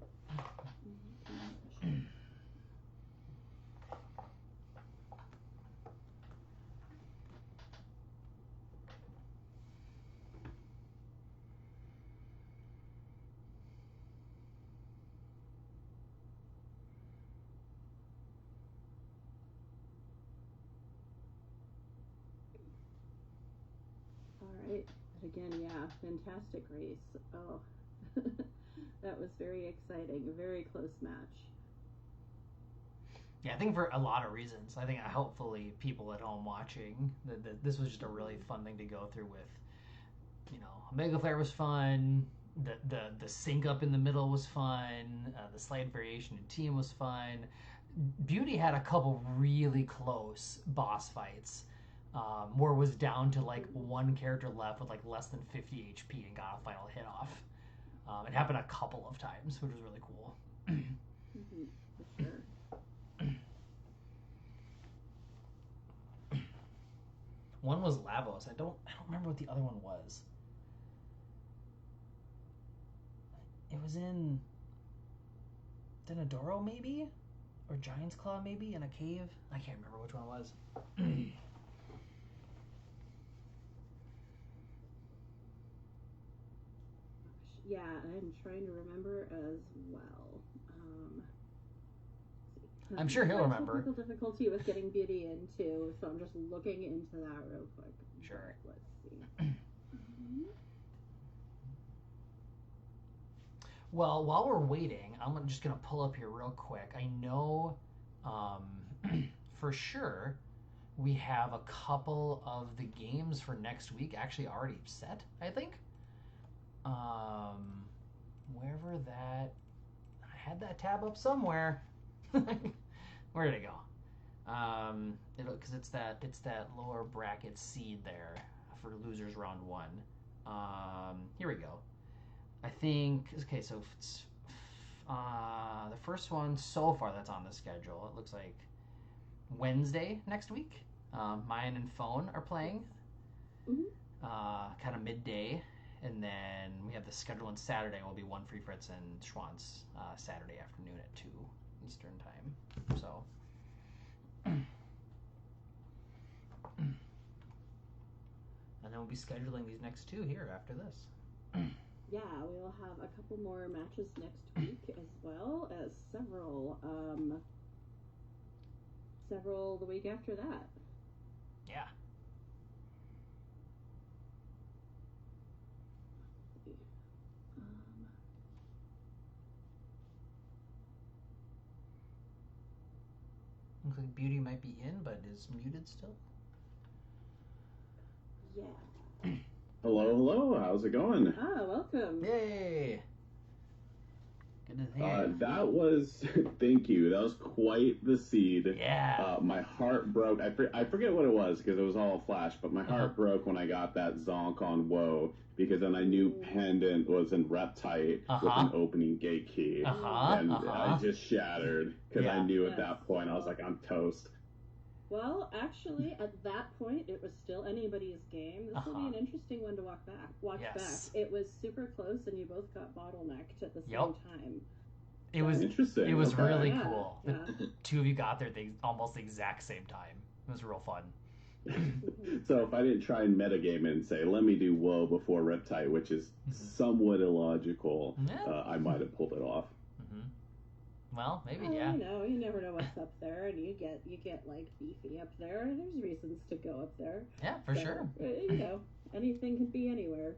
again, yeah, fantastic race. Oh, that was very exciting. A very close match. Yeah, I think for a lot of reasons. I think hopefully people at home watching, this was just a really fun thing to go through with. You know, Omega Flare was fun. The sync up in the middle was fun. The slight variation in team was fun. Beauty had a couple really close boss fights where it was down to like one character left with like less than 50 HP and got a final hit off. It happened a couple of times, which was really cool. Mm-hmm, for sure. One was Lavos. I don't remember what the other one was. It was in Denadoro maybe? Or Giant's Claw maybe in a cave? I can't remember which one it was. Yeah, I'm trying to remember as well. I'm sure he'll remember. Technical difficulty with getting Beauty in too, so I'm just looking into that real quick. Sure. Let's see. Well, while we're waiting, I'm just going to pull up here real quick. I know for sure we have a couple of the games for next week actually already set, I think. Wherever that... I had that tab up somewhere. Where did it go? Because it's that lower bracket seed there for losers round 1. Here we go. I think, okay, so it's the first one so far that's on the schedule, it looks like Wednesday next week. Mayan and Phone are playing, kind of midday, and then we have the schedule on Saturday will be One Free Fritz and Schwantz Saturday afternoon at 2 Eastern time. So, and then we'll be scheduling these next 2 here after this. Yeah, we'll have a couple more matches next week, as well as several the week after that. Yeah. Looks like Beauty might be in, but is muted still. Yeah. Hello, how's it going? Ah, welcome. Yay! Good to hear. That was, thank you, that was quite the seed. Yeah. My heart broke, I forget what it was, because it was all a flash, but my heart broke when I got that Zonk on Woe, because then I knew Pendant was in Reptite with an opening gate key, and I just shattered, because I knew at that point, I was like, I'm toast. Well, actually, at that point, it was still anybody's game. This will be an interesting one to watch back. It was super close, and you both got bottlenecked at the same time. It was interesting. It was really cool. The 2 of you got there at almost the exact same time. It was real fun. So if I didn't try and metagame and say, let me do Woe before Reptite, which is somewhat illogical, I might have pulled it off. Well, maybe, you never know what's up there, and you get like beefy up there. There's reasons to go up there. Yeah, for sure. Anything can be anywhere.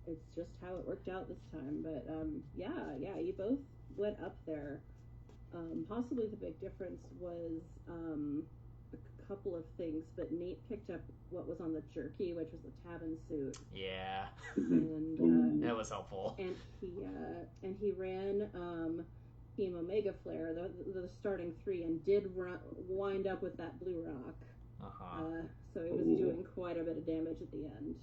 It's just how it worked out this time. But you both went up there. Possibly the big difference was a couple of things, but Nate picked up what was on the jerky, which was the Tabin suit. Yeah. And that was helpful. And he ran Team Omega Flare, the starting 3, and did wind up with that blue rock. So he was doing quite a bit of damage at the end.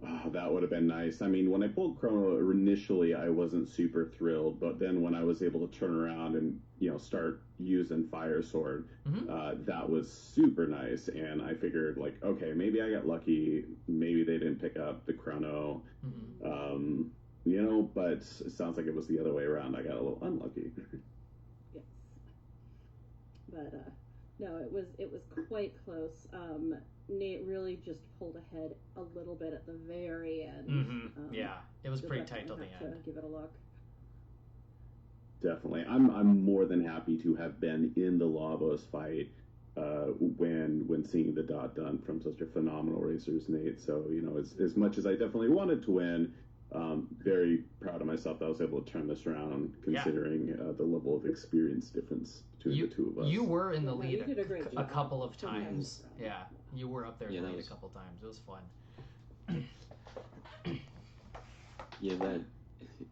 Oh, that would have been nice. I mean, when I pulled Chrono initially, I wasn't super thrilled, but then when I was able to turn around and start using Fire Sword, that was super nice. And I figured, like, okay, maybe I got lucky. Maybe they didn't pick up the Chrono. But it sounds like it was the other way around. I got a little unlucky. Yes. But no, it was quite close. Nate really just pulled ahead a little bit at the very end. It was pretty tight till the end. Give it a look. Definitely. I'm more than happy to have been in the Lavos fight when seeing the dot done from such a phenomenal racer as Nate. So, as much as I definitely wanted to win, very proud of myself that I was able to turn this around, considering the level of experience difference between the two of us. You were in the lead a couple of times. Yeah, you were up there in the lead a couple of times. It was fun. Yeah,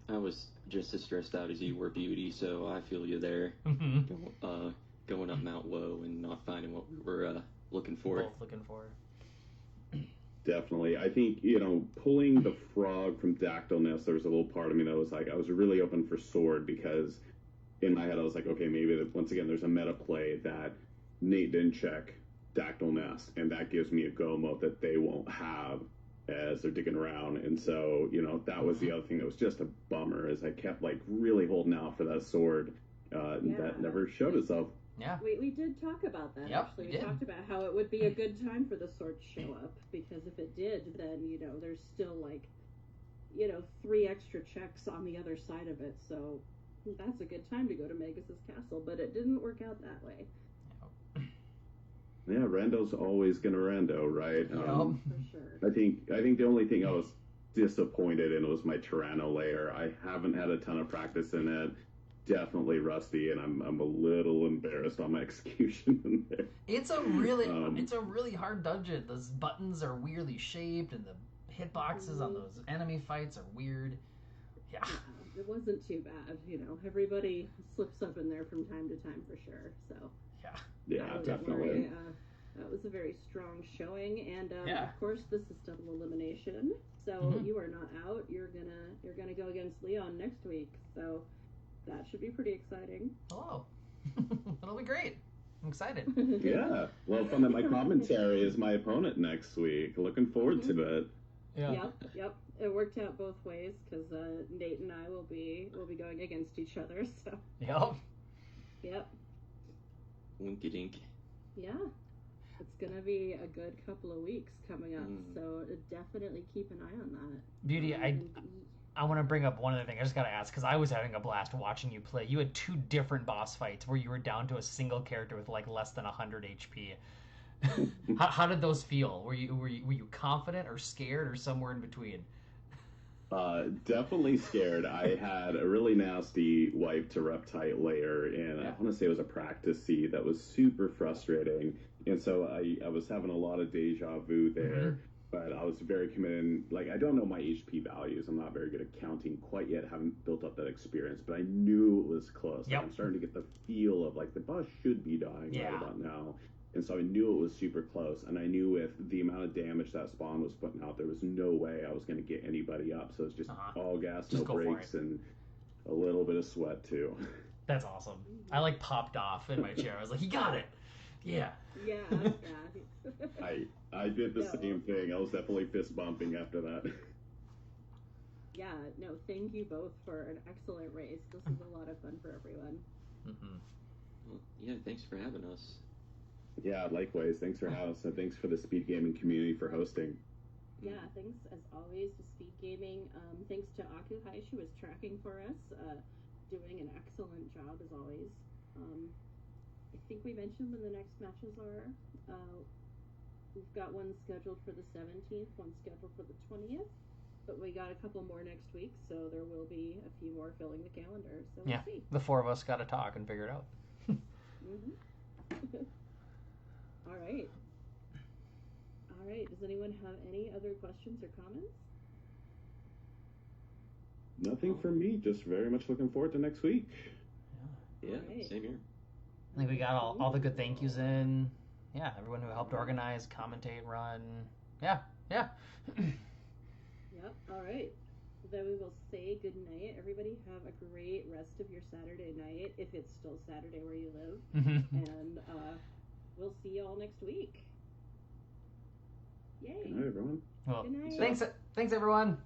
I was just as stressed out as you were, Beauty, so I feel you there. Going up Mount Woe and not finding what we were looking for. Both looking for. Definitely. I think, pulling the frog from Dactylness, there was a little part of me that was like, I was really open for Sword, because in my head I was like, okay, maybe once again there's a meta play that Nate didn't check Dactyl Nest, and that gives me a go mode that they won't have as they're digging around. And so, that was the other thing that was just a bummer, is I kept really holding out for that Sword that never showed itself. Yeah. We did talk about that, actually. We talked about how it would be a good time for the Sword to show up, because if it did, then, there's still, 3 extra checks on the other side of it, so that's a good time to go to Magus's castle, but it didn't work out that way. Yeah, Rando's always gonna Rando, right? For sure. I think the only thing I was disappointed in was my Tyranno layer. I haven't had a ton of practice in it. Definitely rusty, and I'm a little embarrassed on my execution in there. It's a really hard dungeon. Those buttons are weirdly shaped, and the hitboxes on those enemy fights are weird. Yeah. It wasn't too bad, Everybody slips up in there from time to time, for sure. So. Yeah, definitely. That was a very strong showing, and of course this is double elimination. So you are not out. You're gonna go against Leon next week. So. That should be pretty exciting. Hello. That'll be great. I'm excited. Yeah. Well, fun that my commentary is my opponent next week. Looking forward to it. Yeah. Yep. It worked out both ways, because Nate and I will be going against each other. So. Yep. Winky dink. Yeah. It's gonna be a good couple of weeks coming up, so definitely keep an eye on that. Beauty, I want to bring up one other thing. I just got to ask, because I was having a blast watching you play. You had 2 different boss fights where you were down to a single character with less than 100 HP. How did those feel? Were you confident or scared or somewhere in between? Definitely scared. I had a really nasty wipe to Reptite layer, and I want to say it was a practice seed that was super frustrating. And so I was having a lot of deja vu there. But I was very committed. I don't know my HP values. I'm not very good at counting quite yet. Haven't built up that experience. But I knew it was close. I'm starting to get the feel of, the boss should be dying right about now. And so I knew it was super close. And I knew with the amount of damage that spawn was putting out, there was no way I was going to get anybody up. So it's just all gas, no brakes, and a little bit of sweat, too. That's awesome. I, popped off in my chair. I was like, he got it. Yeah. Yeah. I did the same thing. I was definitely fist bumping after that. Yeah, no, thank you both for an excellent race. This was a lot of fun for everyone. Well, yeah, thanks for having us. Yeah, likewise. Thanks for having us, and thanks for the speed gaming community for hosting. Yeah, thanks as always to Speed Gaming. Thanks to Akuhai, who was tracking for us, doing an excellent job as always. I think we mentioned when the next matches are. We've got one scheduled for the 17th, one scheduled for the 20th, but we got a couple more next week, so there will be a few more filling the calendar. So we'll see. The 4 of us got to talk and figure it out. All right. Does anyone have any other questions or comments? Nothing from me. Just very much looking forward to next week. Yeah, same here. I think we got all the good thank yous in. Yeah, everyone who helped organize, commentate, run. Yeah. Yep, all right. Then we will say good night. Everybody have a great rest of your Saturday night, if it's still Saturday where you live. And we'll see you all next week. Yay. Good night, everyone. Well, good night. Thanks everyone.